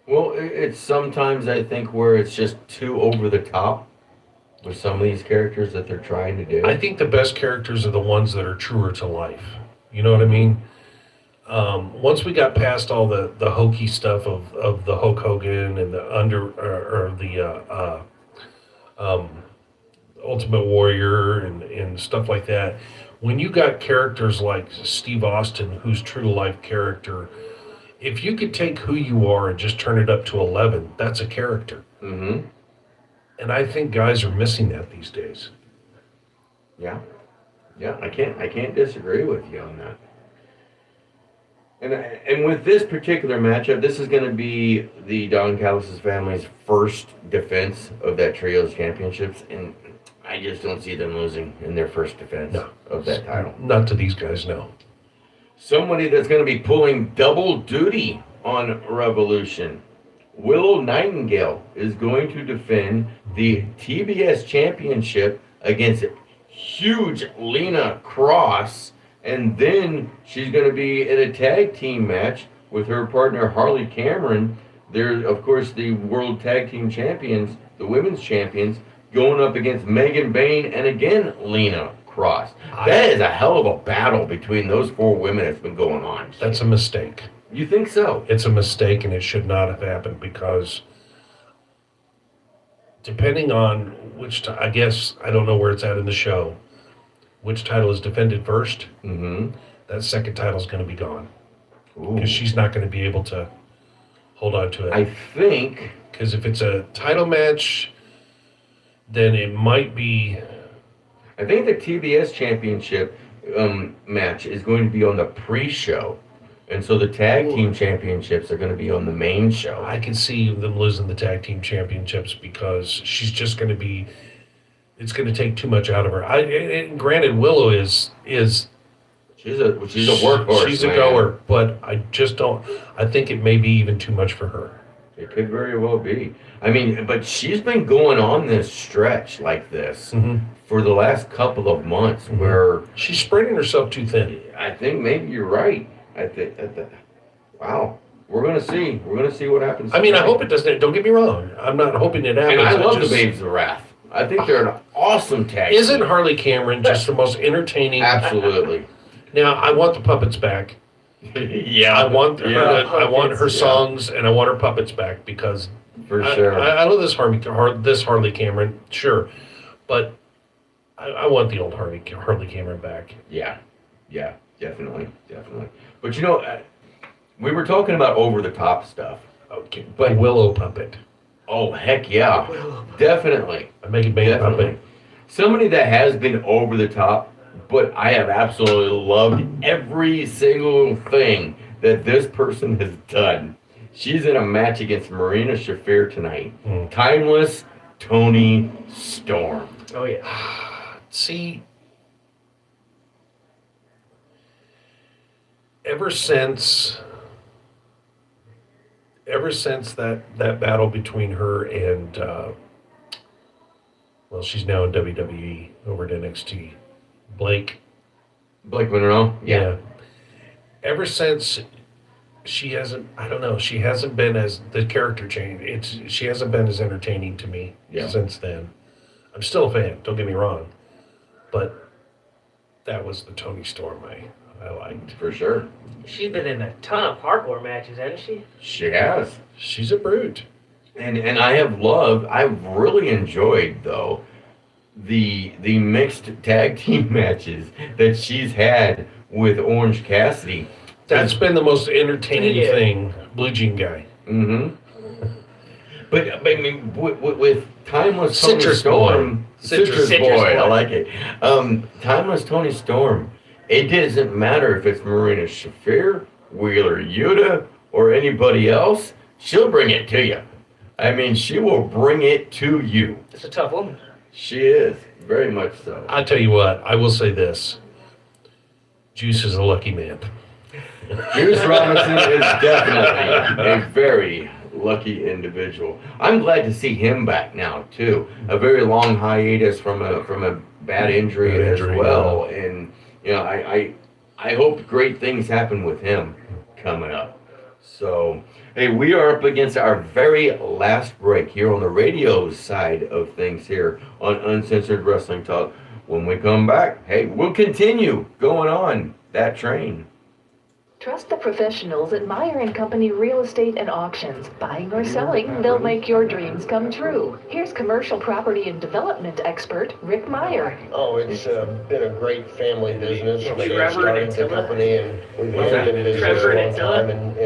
Well, it's sometimes I think where it's just too over the top with some of these characters that they're trying to do.
I think the best characters are the ones that are truer to life. You know what I mean? Once we got past all the hokey stuff of the Hulk Hogan and the Ultimate Warrior and stuff like that, when you got characters like Steve Austin, who's true to life character, if you could take who you are and just turn it up to 11, that's a character.
Mm-hmm.
And I think guys are missing that these days.
Yeah. Yeah, I can't disagree with you on that. And with this particular matchup, this is going to be the Don Callis' family's first defense of that Trios Championships, and I just don't see them losing in their first defense of that title.
Not to these guys, no.
Somebody that's going to be pulling double duty on Revolution. Willow Nightingale is going to defend the TBS Championship against huge Lena Cross, and then she's going to be in a tag team match with her partner Harley Cameron. They're, of course, the World Tag Team Champions, the Women's Champions, going up against Megan Bayne and again Lena Cross. That is a hell of a battle between those four women that's been going on.
That's a mistake.
You think so?
It's a mistake, and it should not have happened because depending on which, I guess, I don't know where it's at in the show, which title is defended first, that second title is going to be gone. Because she's not going to be able to hold on to it.
I think.
Because if it's a title match, then it might be.
I think the TBS Championship match is going to be on the pre-show. And so the tag team championships are going to be on the main show.
I can see them losing the tag team championships because she's just going to be. It's going to take too much out of her. And granted, Willow is.
She's a workhorse.
She's a goer, but I just don't. I think it may be even too much for her.
It could very well be. I mean, but she's been going on this stretch like this for the last couple of months, where
she's spreading herself too thin.
I think maybe you're right. I think. Wow. We're gonna see. We're gonna see what happens.
I mean, I hope it doesn't. Don't get me wrong. I'm not hoping it happens.
And I love the Babes of Wrath. I think they're an awesome tag.
Isn't Harley Cameron just the most entertaining?
Absolutely.
Now I want the puppets back.
Yeah,
I want her. I want her songs and I want her puppets back because
for sure.
I love this Harley Cameron, sure, but I want the old Harley Cameron back.
Yeah, definitely. But you know, we were talking about over the top stuff.
Okay, but Willow puppet.
Oh heck yeah, definitely.
I make it puppet.
Somebody that has been over the top, but I have absolutely loved every single thing that this person has done. She's in a match against Marina Shafir tonight. Timeless Tony Storm.
Oh yeah.
See, ever since that battle between her and well, she's now in WWE over at NXT. Blake
Monroe?
Yeah. Ever since she hasn't been as the character change. She hasn't been as entertaining to me since then. I'm still a fan, don't get me wrong. But that was the Tony Storm I liked.
For sure.
She's been in a ton of hardcore matches, hasn't she?
She has.
She's a brute.
And I've really enjoyed though the mixed tag team matches that she's had with Orange Cassidy.
That's been the most entertaining thing, Blue Jean guy.
But I mean, with Timeless Tony
Citrus
Storm, Citrus Boy,
Boy,
I like it. Timeless Tony Storm. It doesn't matter if it's Marina Shafir, Wheeler Yuta, or anybody else. She'll bring it to you. I mean, she will bring it to you.
It's a tough woman.
She is, very much so.
I tell you what, I will say this. Juice is a lucky man.
Juice Robinson is definitely a very lucky individual. I'm glad to see him back now too. A very long hiatus from a bad injury as well, and you know I hope great things happen with him coming up. So hey, we are up against our very last break here on the radio side of things here on Uncensored Wrestling Talk. When we come back, hey, we'll continue going on that train.
Trust the professionals at Meyer & Company Real Estate and Auctions. Buying or selling, they'll make your dreams come true. Here's commercial property and development expert Rick Meyer.
Oh, it's been a great family business. My dad started the company, and we've been in business a long time, and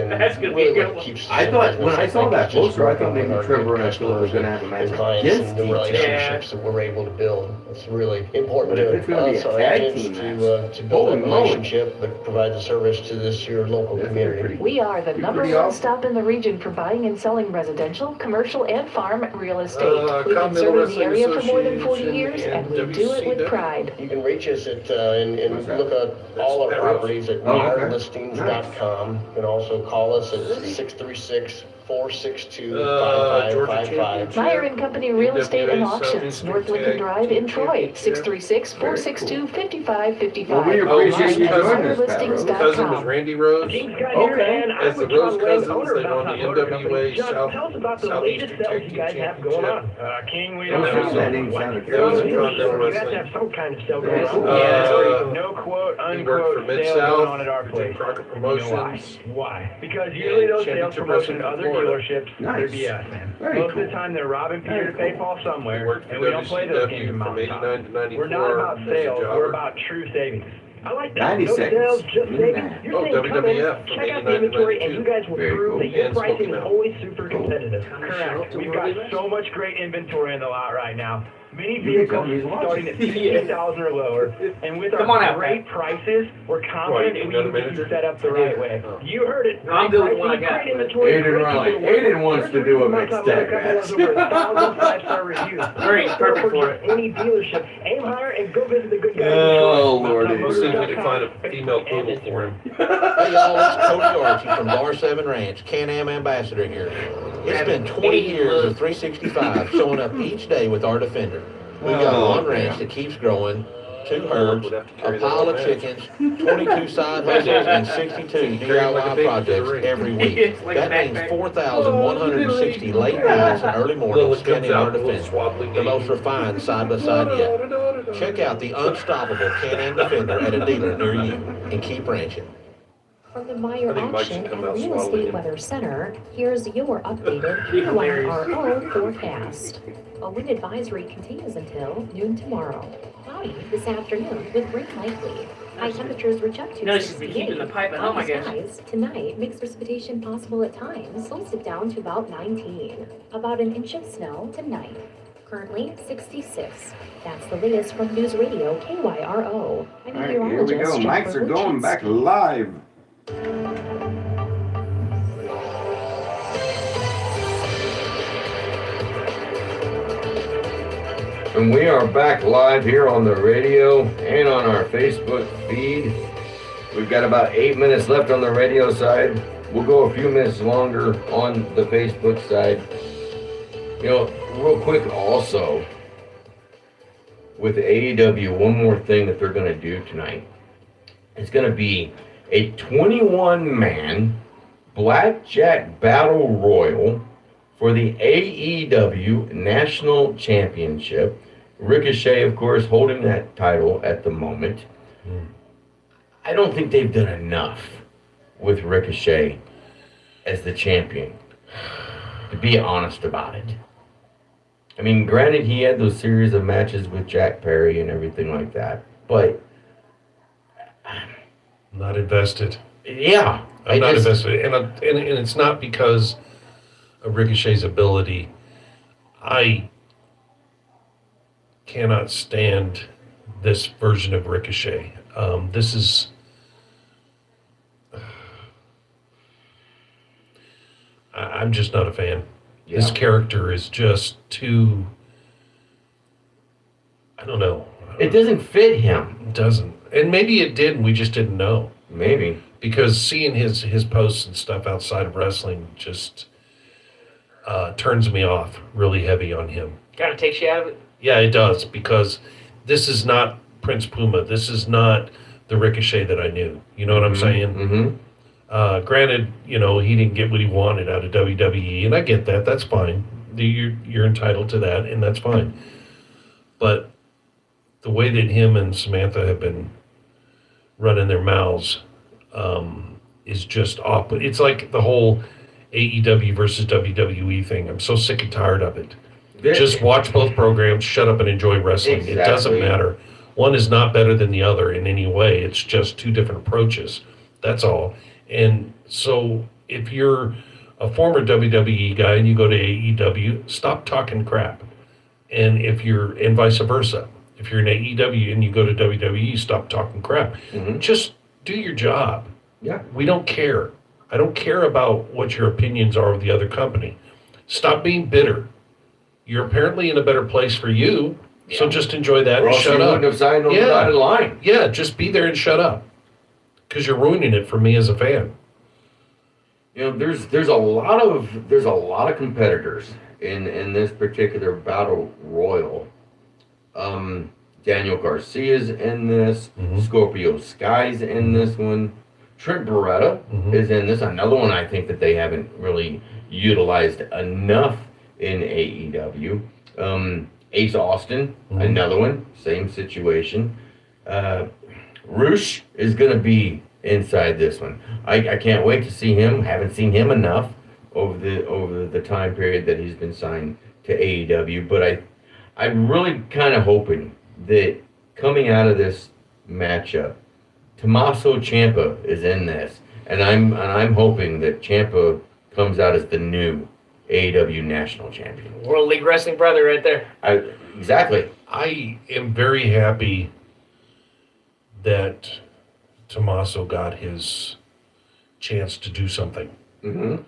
really what keeps us in business,
when I saw that
is just
poster, I thought
working
maybe
with
Trevor
our
and Attila was going to have a match
and clients
against
and the
each other.
relationships that we're able to build. It's really important
But if it's
to
gonna be
us,
a
our
tag
agents,
team
to build
holy
that
moly.
relationship, but provide the service to this your local community.
We are the number one stop in the region for buying and selling residential, commercial, and farm real estate. We've been serving the area for more than 40 years, and we do it with pride.
You can reach us at and look at all our properties at meyerlistings.com. You can also call us at 636-462-5555.
Meyer & Company Real Estate and Auctions, North Lincoln Drive in Troy, 636-462-5555.
Well, we appreciate you joining us, Pat Rose.
Cousin was Randy Rose.
Okay.
As the Rose Cousins, they run the NWA
John, tell us about the latest sales you guys have going on. King, we don't
That
have
name sounded
You have
familiar.
to have some kind of sale going on. No quote,
He worked for
unquote sale
Mid-South,
going on at our
did
place.
Crockett
You know
Promotions.
why? Because usually those sales
Championship
promotion at
Wrestling
other
Florida.
dealerships, they're
Nice.
BS, man.
Very
Most of
cool.
the time they're robbing Peter to
Very
pay Paul somewhere,
Worked for
and we don't play those games in
WCW from
Mountain
89 to 94.
We're not about
as a
sales, we're
jobber.
about true savings. I like that.
90
No
seconds.
sales, just savings.
Mm.
You're
Oh,
saying come in,
WWF from
check out
89
the
to
inventory, and
92.
you guys will
Very
prove
cool.
that your
And
pricing
Smoky
is
Mountain.
always super competitive. Correct. We've got so much great inventory in the lot right now. Many
You can
vehicles
come, he's
starting at
watching.
$15,000 or lower, and with
Come on
our
out,
great prices, we're
Why,
confident
you
we
got a
can get
manager?
you set up the right way. You heard it.
No, I'm
Great
doing what I
pricing,
got.
great inventory,
Aiden
great
Riley.
people to work
Aiden
with.
wants to
There's
do a
reason
mixed
Mountain
tag
Couple
match.
has over 1,000 five-star reviews.
Great,
Don't
perfect for
forget
it.
Any dealership, aim higher and go visit the good guys.
Oh, Lordy.
We'll see if we can find a female poodle for him.
Hey y'all, it's Cody Archie from Bar 7 Ranch, Can-Am Ambassador here. It's been 20 years of 365 showing up each day with our Defender. We've got one ranch that keeps growing, 2 herds, a pile of chickens, 22 side hustles, and 62 DIY projects every week. That means 4,160 late nights and early mornings spent in our Defender, the most refined side-by-side yet. Check out the unstoppable Can-Am Defender at a dealer near you, and keep ranching.
From the Meyer
I think Mike
Auction
should come
and
out
Real
swaddling
Estate
him.
Weather Center, here's your updated
Hilarious.
KYRO forecast. A wind advisory continues until noon tomorrow. Cloudy this afternoon with rain likely. High temperatures reach up to
No, she's been
68.
keeping the pipe at home, I guess.
Skies tonight, mixed precipitation possible at times, slows it down to about 19. About an inch of snow tonight. Currently 66. That's the latest from News Radio KYRO. I'm
All right, here we go.
meteorologist
Mics
Jennifer
are going
Wojcicki.
back live. And we are back live here on the radio and on our Facebook feed. We've got about 8 minutes left on the radio side. We'll go a few minutes longer on the Facebook side. You know, real quick also, with AEW, one more thing that they're going to do tonight. It's going to be a 21-man Blackjack Battle Royal for the AEW National Championship. Ricochet, of course, holding that title at the moment. I don't think they've done enough with Ricochet as the champion, to be honest about it. I mean, granted, he had those series of matches with Jack Perry and everything like that, but
Not invested.
yeah,
I'm not invested, and it's not because of Ricochet's ability. I cannot stand this version of Ricochet. This is I'm just not a fan. This
Yeah.
character is just too. I don't know.
It doesn't fit him.
It doesn't, and maybe it did, and we just didn't know.
Maybe
Because seeing his posts and stuff outside of wrestling, just turns me off really heavy on him.
Kind of takes you out of it.
Yeah, it does, because this is not Prince Puma. This is not the Ricochet that I knew. You know what I'm saying?
Mm-hmm.
Granted, he didn't get what he wanted out of WWE, and I get that. That's fine. You're entitled to that, and that's fine. But the way that him and Samantha have been running their mouths is just off. But it's like the whole AEW versus WWE thing. I'm so sick and tired of it. Just watch both programs, shut up and enjoy wrestling.
Exactly.
It doesn't matter. One is not better than the other in any way. It's just two different approaches. That's all. And so if you're a former WWE guy and you go to AEW, stop talking crap. And vice versa. If you're in AEW and you go to WWE, stop talking crap.
Mm-hmm.
Just do your job.
Yeah.
We don't care. I don't care about what your opinions are of the other company. Stop being bitter. You're apparently in a better place for you, so just enjoy that and shut up.
Wouldn't have signed on the dotted line.
Yeah, just be there and shut up, because you're ruining it for me as a fan.
There's a lot of competitors in this particular battle royal. Daniel Garcia's in this. Scorpio Sky's in this one. Trent Beretta is in this. Another one I think that they haven't really utilized enough in AEW. Ace Austin, another one, same situation. Roosh is going to be inside this one. I can't wait to see him. Haven't seen him enough over the time period that he's been signed to AEW, but I'm really kind of hoping that coming out of this matchup, Tommaso Ciampa is in this, and I'm hoping that Ciampa comes out as the new AEW National Champion.
World League Wrestling brother right there.
Exactly.
I am very happy that Tommaso got his chance to do something.
Mm-hmm.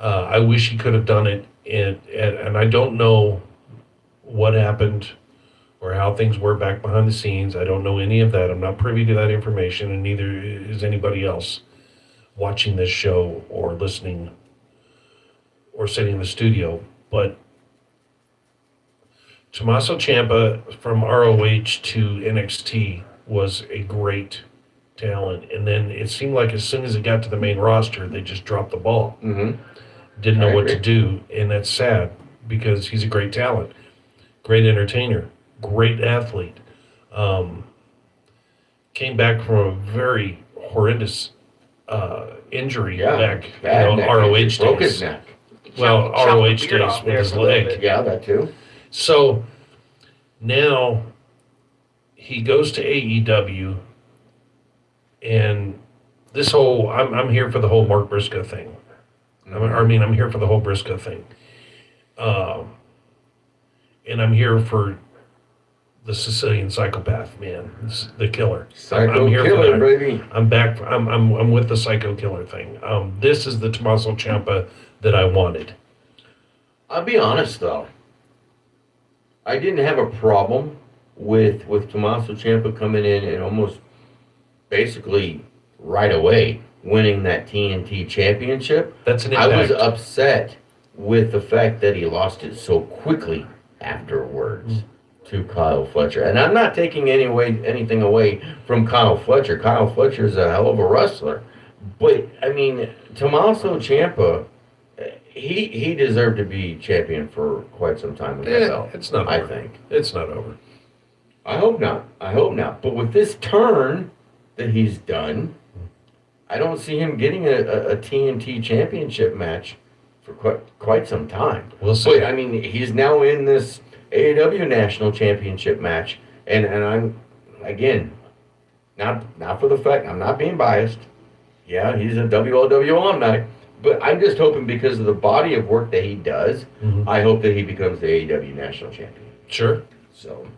I wish he could have done it, and I don't know what happened or how things were back behind the scenes. I don't know any of that. I'm not privy to that information, and neither is anybody else watching this show or listening or sitting in the studio. But Tommaso Ciampa from ROH to NXT was a great talent, and then it seemed like as soon as it got to the main roster, they just dropped the ball.
Mm-hmm.
Didn't know what to do, and that's sad because he's a great talent, great entertainer, great athlete. Came back from a very horrendous injury back ROH days.
Broke his neck.
Well, ROH days with his leg.
Yeah, that too.
So now he goes to AEW, and this whole I'm here for the whole Mark Briscoe thing. I'm here for the whole Briscoe thing, and I'm here for the Sicilian psychopath man, the killer.
Psycho
I'm here
killer,
for that.
baby.
I'm back. I'm with the psycho killer thing. This is the Tommaso Ciampa that I wanted.
I'll be honest though. I didn't have a problem with Tommaso Ciampa coming in and almost basically right away winning that TNT championship.
That's an
I
impact.
was upset with the fact that he lost it so quickly afterwards to Kyle Fletcher. And I'm not taking anything away from Kyle Fletcher. Kyle Fletcher is a hell of a wrestler. But, I mean, Tommaso Ciampa, he deserved to be champion for quite some time with that belt.
It's not
I
over.
think.
It's not over.
I hope not. But with this turn that he's done, I don't see him getting a TNT championship match for quite some time.
We'll see.
But, I mean, he's now in this AEW National Championship match, and I'm, again, not for the fact, I'm not being biased. Yeah, he's a WLW alumni, but I'm just hoping because of the body of work that he does, I hope that he becomes the AEW National Champion.
Sure.
So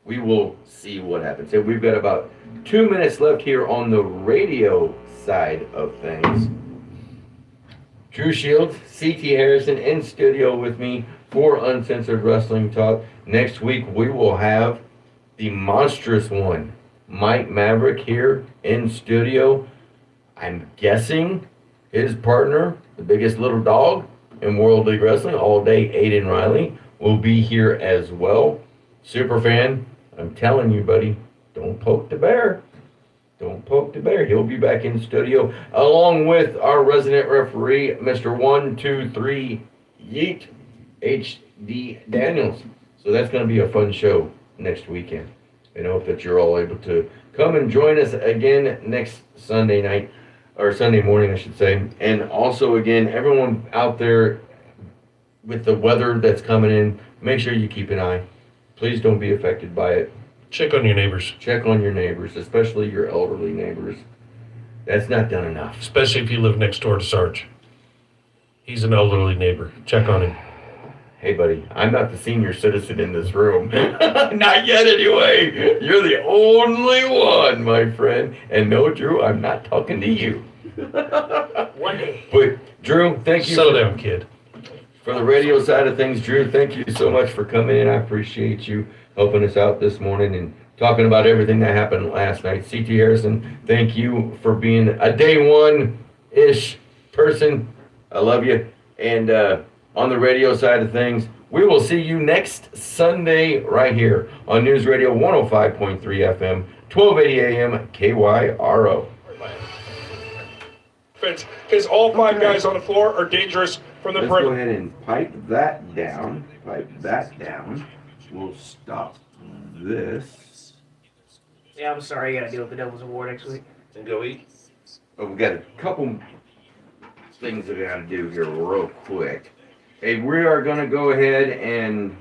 we will see what happens. So we've got about 2 minutes left here on the radio side of things. Drew Shields, CT Harrison in studio with me for Uncensored Wrestling Talk. Next week we will have the monstrous one, Mike Maverick, here in studio. I'm guessing his partner, the biggest little dog, in World League Wrestling all day. Aiden Riley will be here as well. Superfan, I'm telling you, buddy, don't poke the bear. Don't poke the bear. He'll be back in studio along with our resident referee, Mr. 123 Yeet HD Daniels. So that's going to be a fun show next weekend. And I hope that you're all able to come and join us again next Sunday night, or Sunday morning, I should say. And also, again, everyone out there with the weather that's coming in, make sure you keep an eye. Please don't be affected by it.
Check on your neighbors.
Check on your neighbors, especially your elderly neighbors. That's not done enough.
Especially if you live next door to Sarge. He's an elderly neighbor. Check on him.
Hey, buddy, I'm not the senior citizen in this room. Not yet, anyway. You're the only one, my friend. And no, Drew, I'm not talking to you.
One day.
But, Drew, thank you.
Settle down, kid.
For the radio side of things, Drew, thank you so much for coming in. I appreciate you helping us out this morning and talking about everything that happened last night. CT Harrison, thank you for being a day one-ish person. I love you. And on the radio side of things, we will see you next Sunday right here on News Radio 105.3 FM, 1280 AM, KYRO.
Because all five guys on the floor are dangerous from the
Let's
perimeter.
go ahead and pipe that down. Pipe that down. We'll stop this.
Yeah, I'm sorry. I got to deal with the Devil's Award next week.
And go eat.
Oh, we got a couple things that we got to do here real quick. Hey, we are going to go ahead and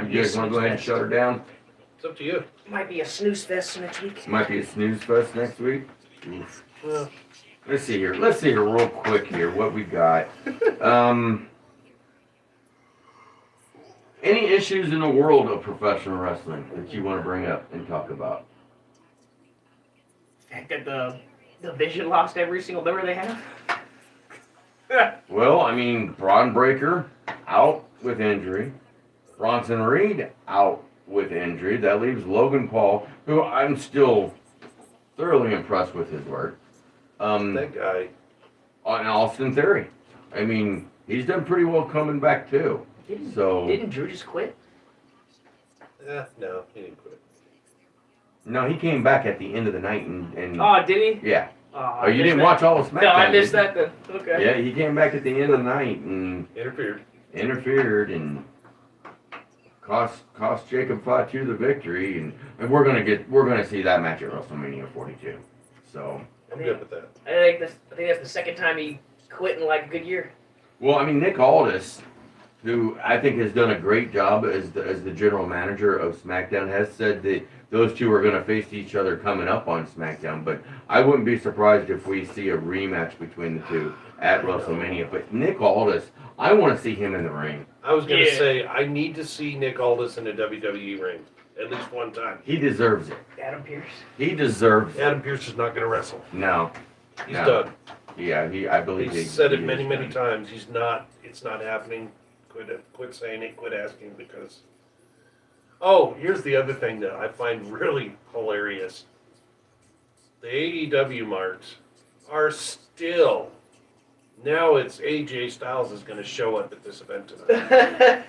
you guys want to go ahead and shut her down?
It's up to you.
Might be a snooze fest next week.
Might be a snooze fest next week. Oof.
Well,
Let's see here. Let's see here real quick here what we got. Any issues in the world of professional wrestling that you want to bring up and talk about?
The fact that the Division lost every single member they have.
Well, I mean, Braun Breaker out with injury. Bronson Reed out with injury. That leaves Logan Paul, who I'm still thoroughly impressed with his work.
that guy.
On Austin Theory. I mean, he's done pretty well coming back too.
Didn't Drew just quit?
No, he didn't quit.
No, he came back at the end of the night and
Oh, did he?
yeah.
Oh,
Oh, you didn't watch all of SmackDown?
No, I
did
missed
you?
that then. Okay.
Yeah, he came back at the end of the night and interfered and cost Jacob Fatu the victory, and we're gonna see that match at WrestleMania 42. So
I'm good with that.
I think that's the second time he quit in like a good year.
well, I mean, Nick Aldis, who I think has done a great job as the general manager of SmackDown, has said that those two are going to face each other coming up on SmackDown. But I wouldn't be surprised if we see a rematch between the two at WrestleMania. But Nick Aldis, I want to see him in the ring.
I was going to say, I need to see Nick Aldis in a WWE ring at least one time.
He deserves it.
Adam Pearce.
He deserves it.
Adam Pearce is not going to wrestle.
No.
He's
No.
done.
Yeah, I believe
He's said it many, many times. It's not happening. Quit saying it, quit asking because. Oh, here's the other thing that I find really hilarious. The AEW marks are still. Now it's AJ Styles is going to show up at this event tonight.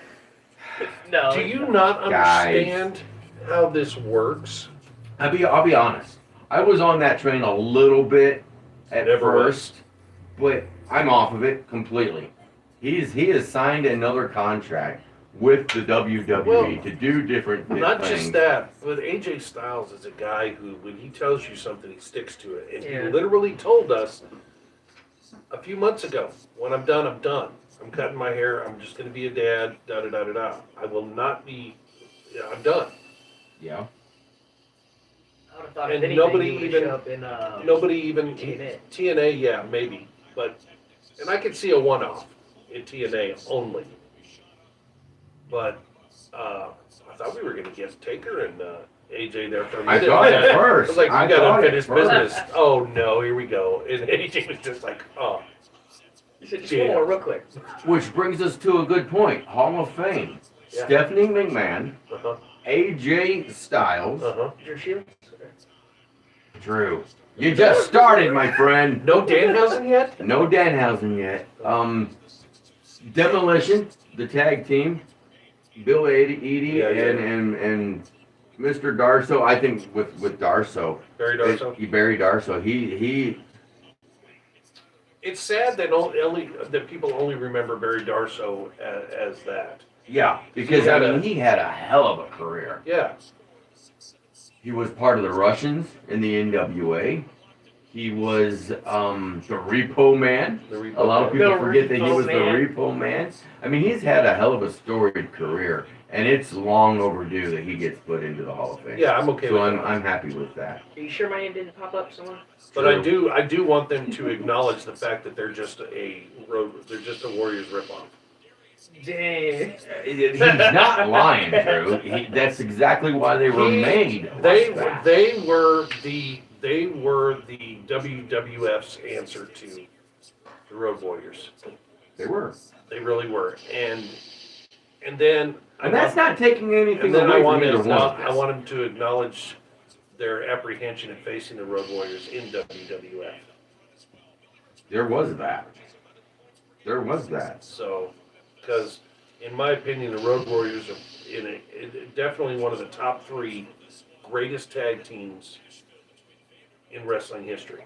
No.
Do you not
Guys.
understand how this works?
I'll be honest. I was on that train a little bit at first, but I'm off of it completely. He has signed another contract with the WWE to do different
Not
things.
just that, but AJ Styles is a guy who, when he tells you something, he sticks to it. And
Yeah.
he literally told us a few months ago, when I'm done, I'm done. I'm cutting my hair. I'm just going to be a dad, da-da-da-da-da. I will not be, I'm done.
Yeah.
I would have thought
And
if anything,
nobody
he would
even,
show up in
nobody even,
TNA.
TNA, yeah, maybe. But, and I could see a one-off in TNA only. But, I thought we were going to get Taker and AJ there for a
I
minute.
thought at first.
I was like, we
I
got
thought at
unfinished
first.
business. Oh no, here we go. And AJ was just like, oh.
You said just one more real quick.
Which brings us to a good point. Hall of Fame.
Yeah.
Stephanie McMahon, AJ Styles,
Drew Shields.
Drew. You just started, my friend.
No Danhausen yet?
No Danhausen yet. Demolition, the tag team, Bill Eadie and Mr. Darso. I think with Darso,
Barry Darso.
Barry Darso. He.
It's sad that only that people only remember Barry Darso as that.
Yeah, because he had a hell of a career.
Yeah.
He was part of the Russians in the NWA. He was the Repo Man. A lot of people forget that he was the Repo Man. I mean, he's had a hell of a storied career, and it's long overdue that he gets put into the Hall of Fame.
Yeah, I'm okay with that.
So I'm happy with that.
Are you sure my name didn't pop up somewhere?
But I do want them to acknowledge the fact that they're just a Warriors ripoff.
He's not lying, Drew. That's exactly why they were made.
They were the WWF's answer to the Road Warriors.
They were.
They really were. And then
that's not taking anything
and then
away
I want
from either one.
I want them to acknowledge their apprehension in facing the Road Warriors in WWF.
There was that. There was that.
So, because in my opinion, the Road Warriors are definitely one of the top 3 greatest tag teams in wrestling history,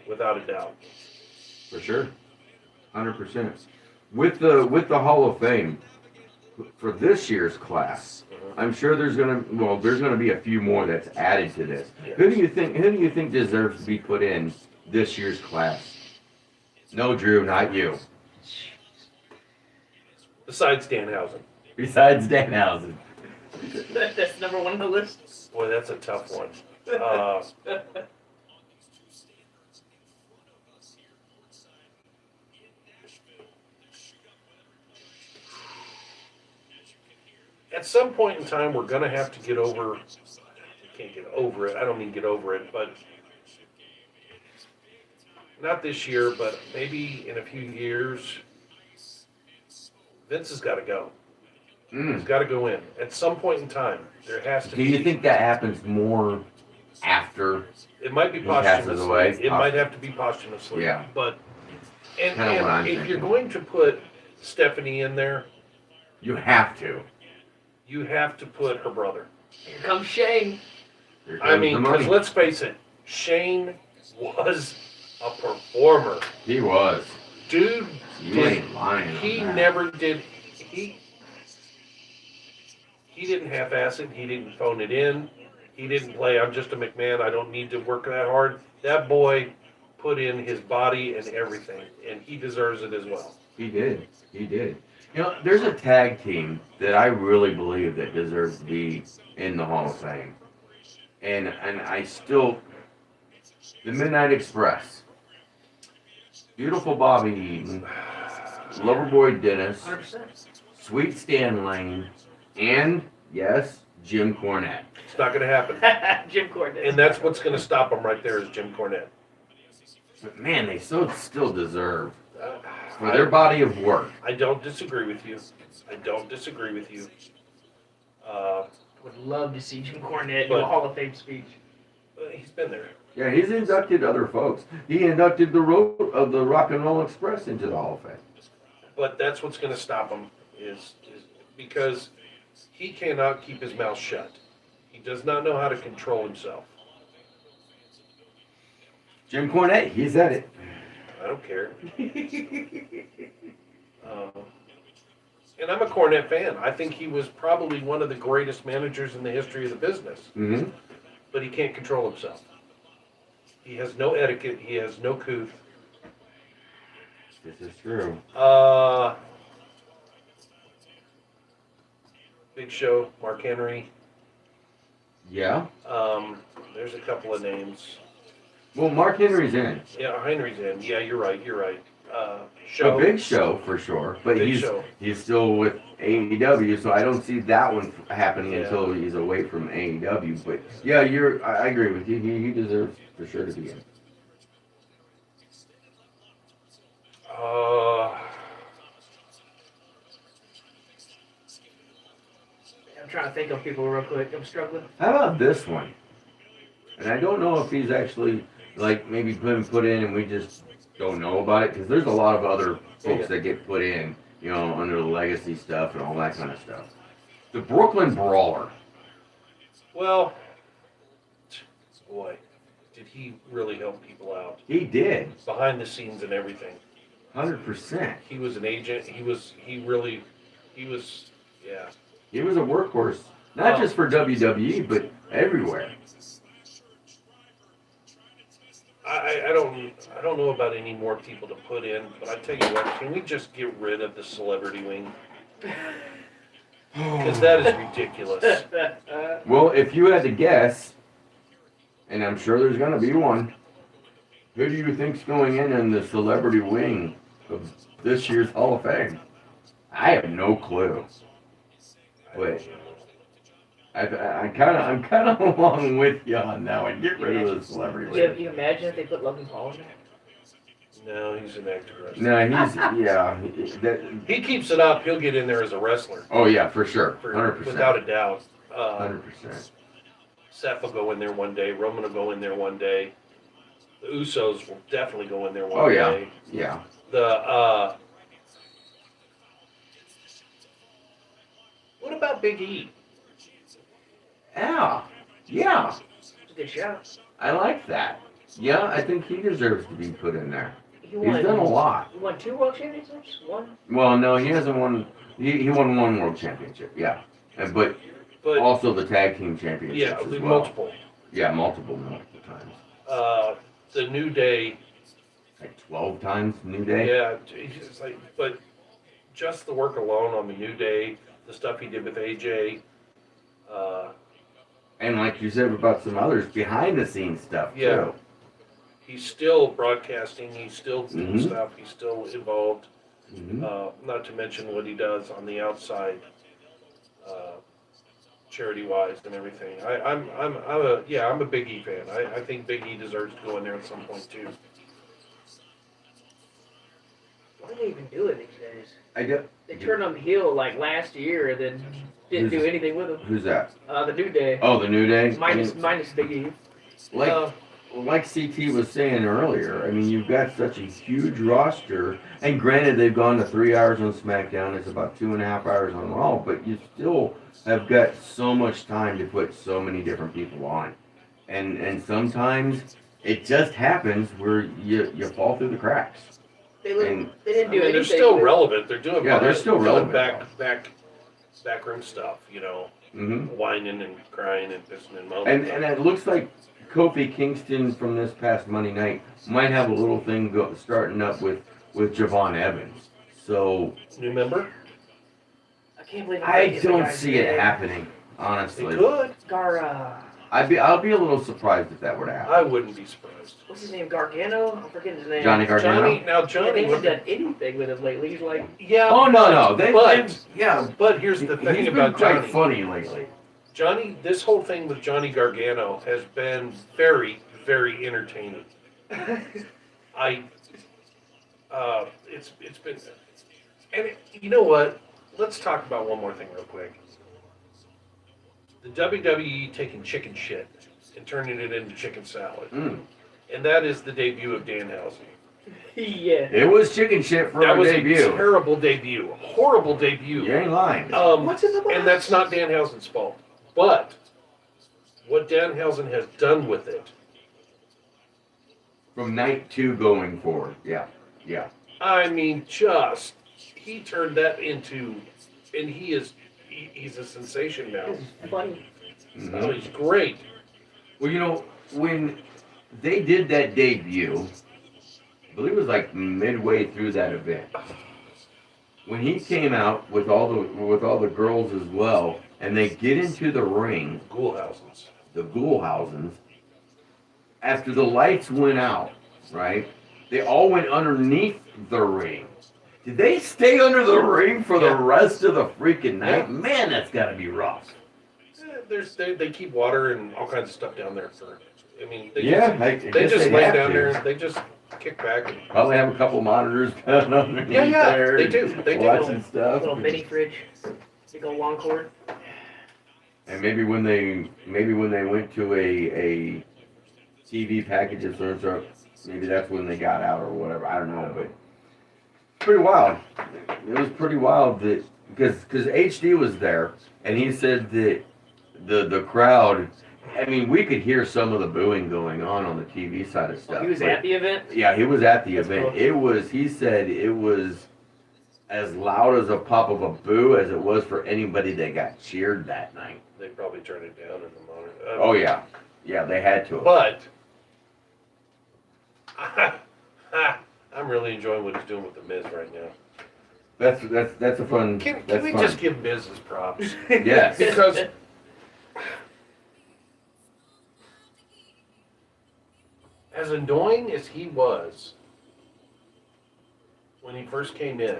without a doubt.
For sure, 100%. With the Hall of Fame for this year's class, I'm sure there's gonna be a few more that's added to this.
Yes.
Who do you think deserves to be put in this year's class? No, Drew, not you.
Besides Danhausen.
Besides Danhausen.
That's number 1 on the list.
Boy, that's a tough one. At some point in time, we're going to have to get over. We can't get over it. I don't mean get over it, but not this year, but maybe in a few years. Vince has got to go. He's got to go in. At some point in time, there has to be.
Do you think that happens more after?
It might be
he passes away?
posthumously. It might have to be posthumously.
Yeah.
But
Kinda what I'm
if
thinking.
you're going to put Stephanie in there,
You have to.
you have to put her brother.
Here comes Shane.
Here
I
comes
mean,
the money.
because let's face it, Shane was a performer.
He was.
Dude,
You ain't lying.
he
on that.
never did. He didn't half-ass it. He didn't phone it in. He didn't play, I'm just a McMahon. I don't need to work that hard. That boy put in his body and everything, and he deserves it as well.
He did. He did. You know, there's a tag team that I really believe that deserves to be in the Hall of Fame. And I still, the Midnight Express, Beautiful Bobby Eaton, Loverboy Dennis,
100%.
Sweet Stan Lane, and, yes, Jim Cornette.
It's not going to happen.
Jim Cornette.
And that's what's going to stop him right there is Jim Cornette.
But man, they still deserve for their body of work.
I don't disagree with you.
Would love to see Jim Cornette do a Hall of Fame speech.
He's been there.
Yeah, he's inducted other folks. He inducted the Rock and Roll Express into the Hall of Fame.
But that's what's going to stop him is because he cannot keep his mouth shut. He does not know how to control himself.
Jim Cornette, he said it.
I don't care. And I'm a Cornette fan. I think he was probably one of the greatest managers in the history of the business.
Mm-hmm.
But he can't control himself. He has no etiquette. He has no couth.
This is true.
Big Show, Mark Henry.
Yeah.
There's a couple of names.
Well, Mark Henry's in.
Yeah, Henry's in. Yeah, you're right.
A Big Show for sure, but
Big
he's still with AEW, so I don't see that one happening
Yeah.
until he's away from AEW. But yeah, I agree with you. He deserves for sure to be in.
I'm trying to think of people real quick. I'm struggling.
How about this one? And I don't know if he's actually like maybe been put in and we just don't know about it, because there's a lot of other folks that get put in, under the legacy stuff and all that kind of stuff. The Brooklyn Brawler.
Well, boy, did he really help people out.
He did.
Behind the scenes and everything.
100%.
He was an agent. He was, yeah.
He was a workhorse, not just for WWE, but everywhere.
I don't know about any more people to put in, but I tell you what, can we just get rid of the celebrity wing? Because that is ridiculous.
Well, if you had to guess, and I'm sure there's going to be one, who do you think's going in the celebrity wing of this year's Hall of Fame? I have no clue. But I'm kind of along with you on that one. Get rid of the celebrity wing.
You imagine if they put Logan Paul in there?
No, he's an actor.
No,
He keeps it up. He'll get in there as a wrestler.
Oh yeah, for sure, 100%.
Without a doubt.
100%.
Seth will go in there one day. Roman will go in there one day. The Usos will definitely go in there one day.
Oh yeah.
What about Big E?
Yeah.
It's a good shout.
I like that. Yeah, I think he deserves to be put in there. He's
won-
done a lot.
He won 2 world championships? One?
Well, no, he hasn't won. He won 1 world championship. Yeah, but also the tag team championships
Yeah,
as well.
multiple.
Yeah, multiple times.
The New Day.
Like 12 times New Day.
Yeah, it's like, but just the work alone on the New Day, the stuff he did with AJ.
And like you said about some others behind the scenes stuff
Yeah.
too.
He's still broadcasting. He's still doing
Mhm.
stuff. He's still involved.
Mhm.
Not to mention what he does on the outside, charity-wise and everything. I'm a Big E fan. I think Big E deserves to go in there at some point too.
Why do they even do it these days?
I do.
They turned him heel like last year and then didn't do anything with him.
Who's that?
The New Day.
Oh, the New Day.
Minus Big E.
Like CT was saying earlier, I mean, you've got such a huge roster, and granted, they've gone to 3 hours on SmackDown, it's about 2.5 hours on Raw, but you still have got so much time to put so many different people on. And sometimes it just happens where you fall through the cracks.
They didn't do anything.
They're still
with it.
relevant. They're doing
they're still relevant.
Backroom stuff,
Mm-hmm.
whining and crying and pissing and moaning.
And it looks like Kofi Kingston from this past Monday night might have a little thing starting up with Javon Evans. So
new member?
I can't believe
I don't see it happening, honestly.
It could.
I'll be a little surprised if that were to happen.
I wouldn't be surprised.
What's his name? Gargano? I'm forgetting his name.
Johnny Gargano?
Johnny they haven't done anything with him lately. He's like,
yeah.
Oh no,
But here's the thing
he's
about
been quite
Johnny.
funny lately.
Johnny, this whole thing with Johnny Gargano has been very, very entertaining. It's been, and you know what? Let's talk about one more thing real quick. The WWE taking chicken shit and turning it into chicken salad. And that is the debut of Danhausen.
yeah.
It was chicken shit for
That
a
was
debut.
a terrible debut. Horrible debut.
You ain't lying.
What's in the box?
And that's not Danhausen's fault. But what Danhausen has done with it.
From night 2 going forward. Yeah.
I mean, he turned that into, and he's a sensation now.
Funny.
Oh, he's great.
Well, when they did that debut, I believe it was like midway through that event. When he came out with all the girls as well, and they get into the ring, the Ghoulhausens, after the lights went out, right? They all went underneath the ring. Did they stay under the ring for the rest of the freaking night?
Yeah.
Man, that's got to be rough.
They keep water and all kinds of stuff down there they
guess
just
they
lay
have
down
to.
there and they just kick back and
Probably have a couple monitors down underneath there.
they do.
Watching stuff.
Little mini fridge. Big old long cord.
And maybe when they went to a TV package of some sort, maybe that's when they got out or whatever. I don't know, but pretty wild. It was pretty wild that because HD was there and he said that the crowd. I mean, we could hear some of the booing going on the TV side of stuff.
He was at the event?
Yeah, he was at the event.
Cool.
It was. He said it was as loud as a pop of a boo as it was for anybody that got cheered that night.
They probably turned it down in the monitor.
Oh yeah, yeah, they had to.
But I'm really enjoying what he's doing with the Miz right now.
That's a fun.
Can
that's
we
fun.
just give Miz his props?
Yes.
Because as annoying as he was when he first came in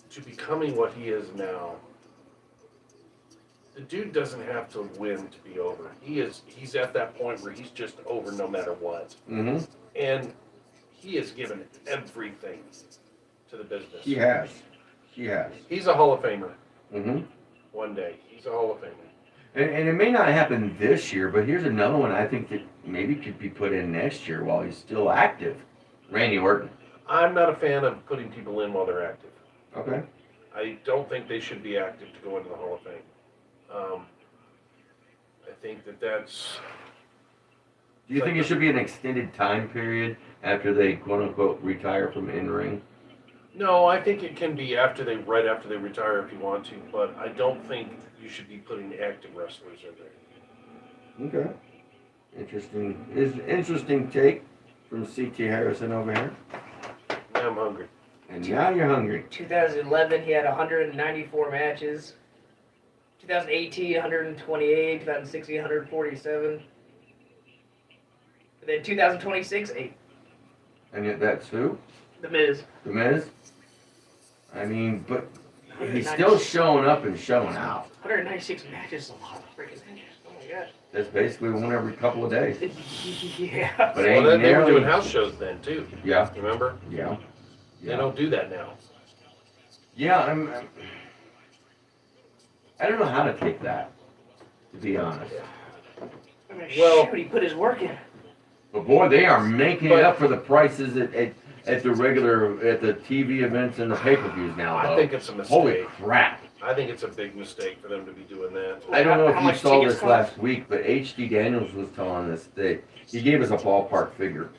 to becoming what he is now, the dude doesn't have to win to be over. He's at that point where he's just over no matter what.
Mm-hmm.
And he has given everything to the business.
He has. He has.
He's a Hall of Famer.
Mm-hmm.
One day. He's a Hall of Famer.
And it may not happen this year, but here's another one I think that maybe could be put in next year while he's still active. Randy Orton.
I'm not a fan of putting people in while they're active.
Okay.
I don't think they should be active to go into the Hall of Fame. I think that's...
Do you think it should be an extended time period after they quote unquote retire from in-ring?
No, I think it can be right after they retire if you want to, but I don't think you should be putting active wrestlers in there.
Okay. Interesting take from CT Harrison over here.
Now I'm hungry.
And now you're hungry.
2011, he had 194 matches. 2018, 128. 2016, 147. And then 2026, 8.
And yet that's who?
The Miz.
The Miz? I mean, but he's still showing up and showing out.
196 matches is a lot of freaking matches. Oh my gosh.
That's basically one every couple of days.
Yeah.
But
Well,
ain't
they were
nearly-
doing house shows then, too.
Yeah.
Remember?
Yeah.
They don't do that now.
Yeah, I don't know how to take that, to be honest.
I mean,
Well-
shoot, he put his work in.
But boy, they are making it up for the prices at the TV events and the pay-per-views now.
I
though.
think it's a mistake.
Holy crap!
I think it's a big mistake for them to be doing that.
I don't know
How
if you
much
saw
tickets
this
cost?
last week, but HD Daniels was telling us that he gave us a ballpark figure.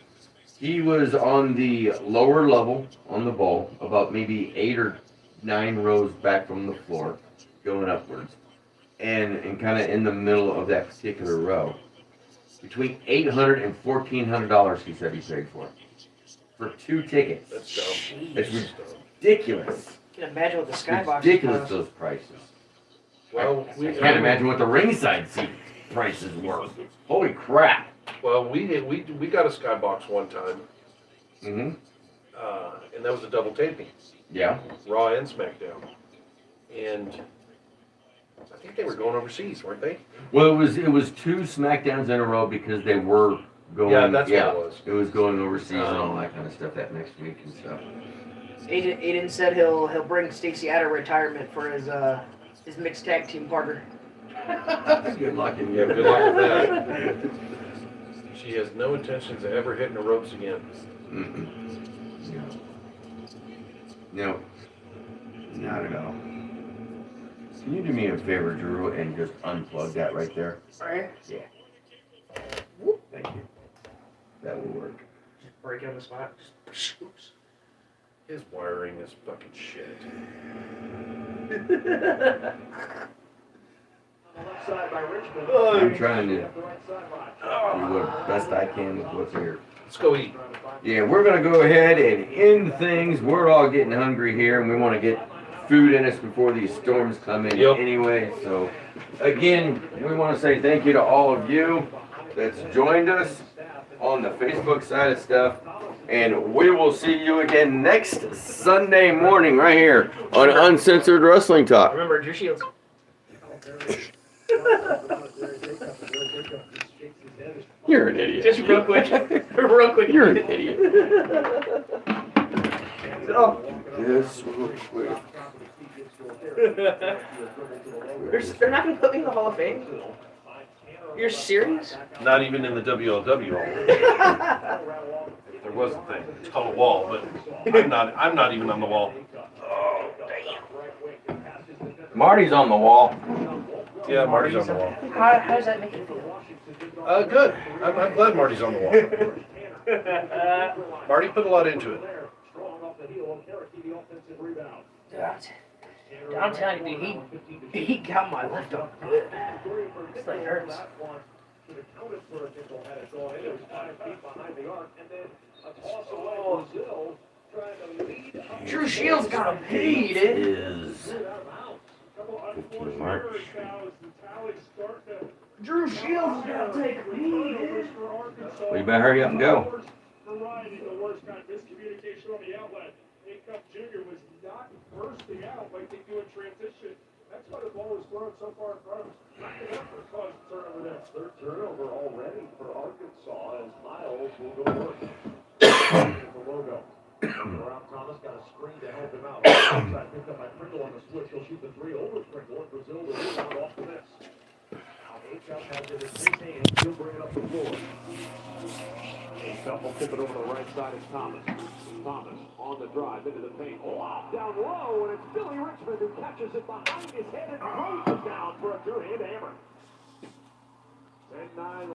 He was on the lower level on the bowl, about maybe 8 or 9 rows back from the floor, going upwards, and kind of in the middle of that particular row. Between $800 and $1,400, he said he paid for 2 tickets.
That's dumb.
It's ridiculous.
You can imagine what the skybox
Ridiculous
cost.
those prices.
Well,
I can't imagine what the ringside seat prices were. Holy crap!
Well, we got a skybox one time,
Mm-hmm.
and that was a double taping,
Yeah.
Raw and SmackDown, and I think they were going overseas, weren't they?
Well, it was 2 SmackDowns in a row because they were going.
Yeah, that's what it was.
It was going overseas and all that kind of stuff that next week and stuff.
Aiden said he'll bring Stacey out of retirement for his mixed tag team partner.
Good luck in
Yeah, good luck with that. She has no intentions of ever hitting the ropes again.
No, not at all. Can you do me a favor, Drew, and just unplug that right there?
Alright.
Yeah. Thank you. That will work.
Just break it on the spot. Oops.
His wiring is fucking shit.
I'm trying to do what best I can with what's here.
Let's go eat.
Yeah, we're gonna go ahead and end things. We're all getting hungry here, and we want to get food in us before these storms come in anyway. So, again, we want to say thank you to all of you that's joined us on the Facebook side of stuff. And we will see you again next Sunday morning right here on Uncensored Wrestling Talk.
Remember, Drew Shields.
You're an idiot.
Just real quick. Real quick.
You're an idiot.
Oh.
Just real quick.
They're not going to put me in the Hall of Fame? You're serious?
Not even in the WLW. There was a thing. It's called a wall, but I'm not even on the wall.
Marty's on the wall.
Yeah, Marty's on the wall.
How does that make you feel?
Good. I'm glad Marty's on the wall. Marty put a lot into it.
Dude, I'm telling you, dude, he got my left arm good. This thing hurts. Drew Shields got him paid.
Is 15 March.
Drew Shields got to take a beat.
Well, you better hurry up and go.
Junior was not bursting out like they do in transition. That's why the ball was thrown so far in front of us. Not enough for cause turnover there. Third turnover already for Arkansas as Miles will go to work. The logo. Rob Thomas got a screen to help him out. Outside picked up by Pringle on the switch. He'll shoot the three over Pringle. And Brazil will rebound off the miss. Now H-Up has it in his hands. He'll bring it up the floor. H-Up will tip it over to the right side. It's Thomas. Thomas on the drive into the paint. Lob down low, and it's Billy Richmond who catches it behind his head and throws it down for a two-hand hammer. 10-9.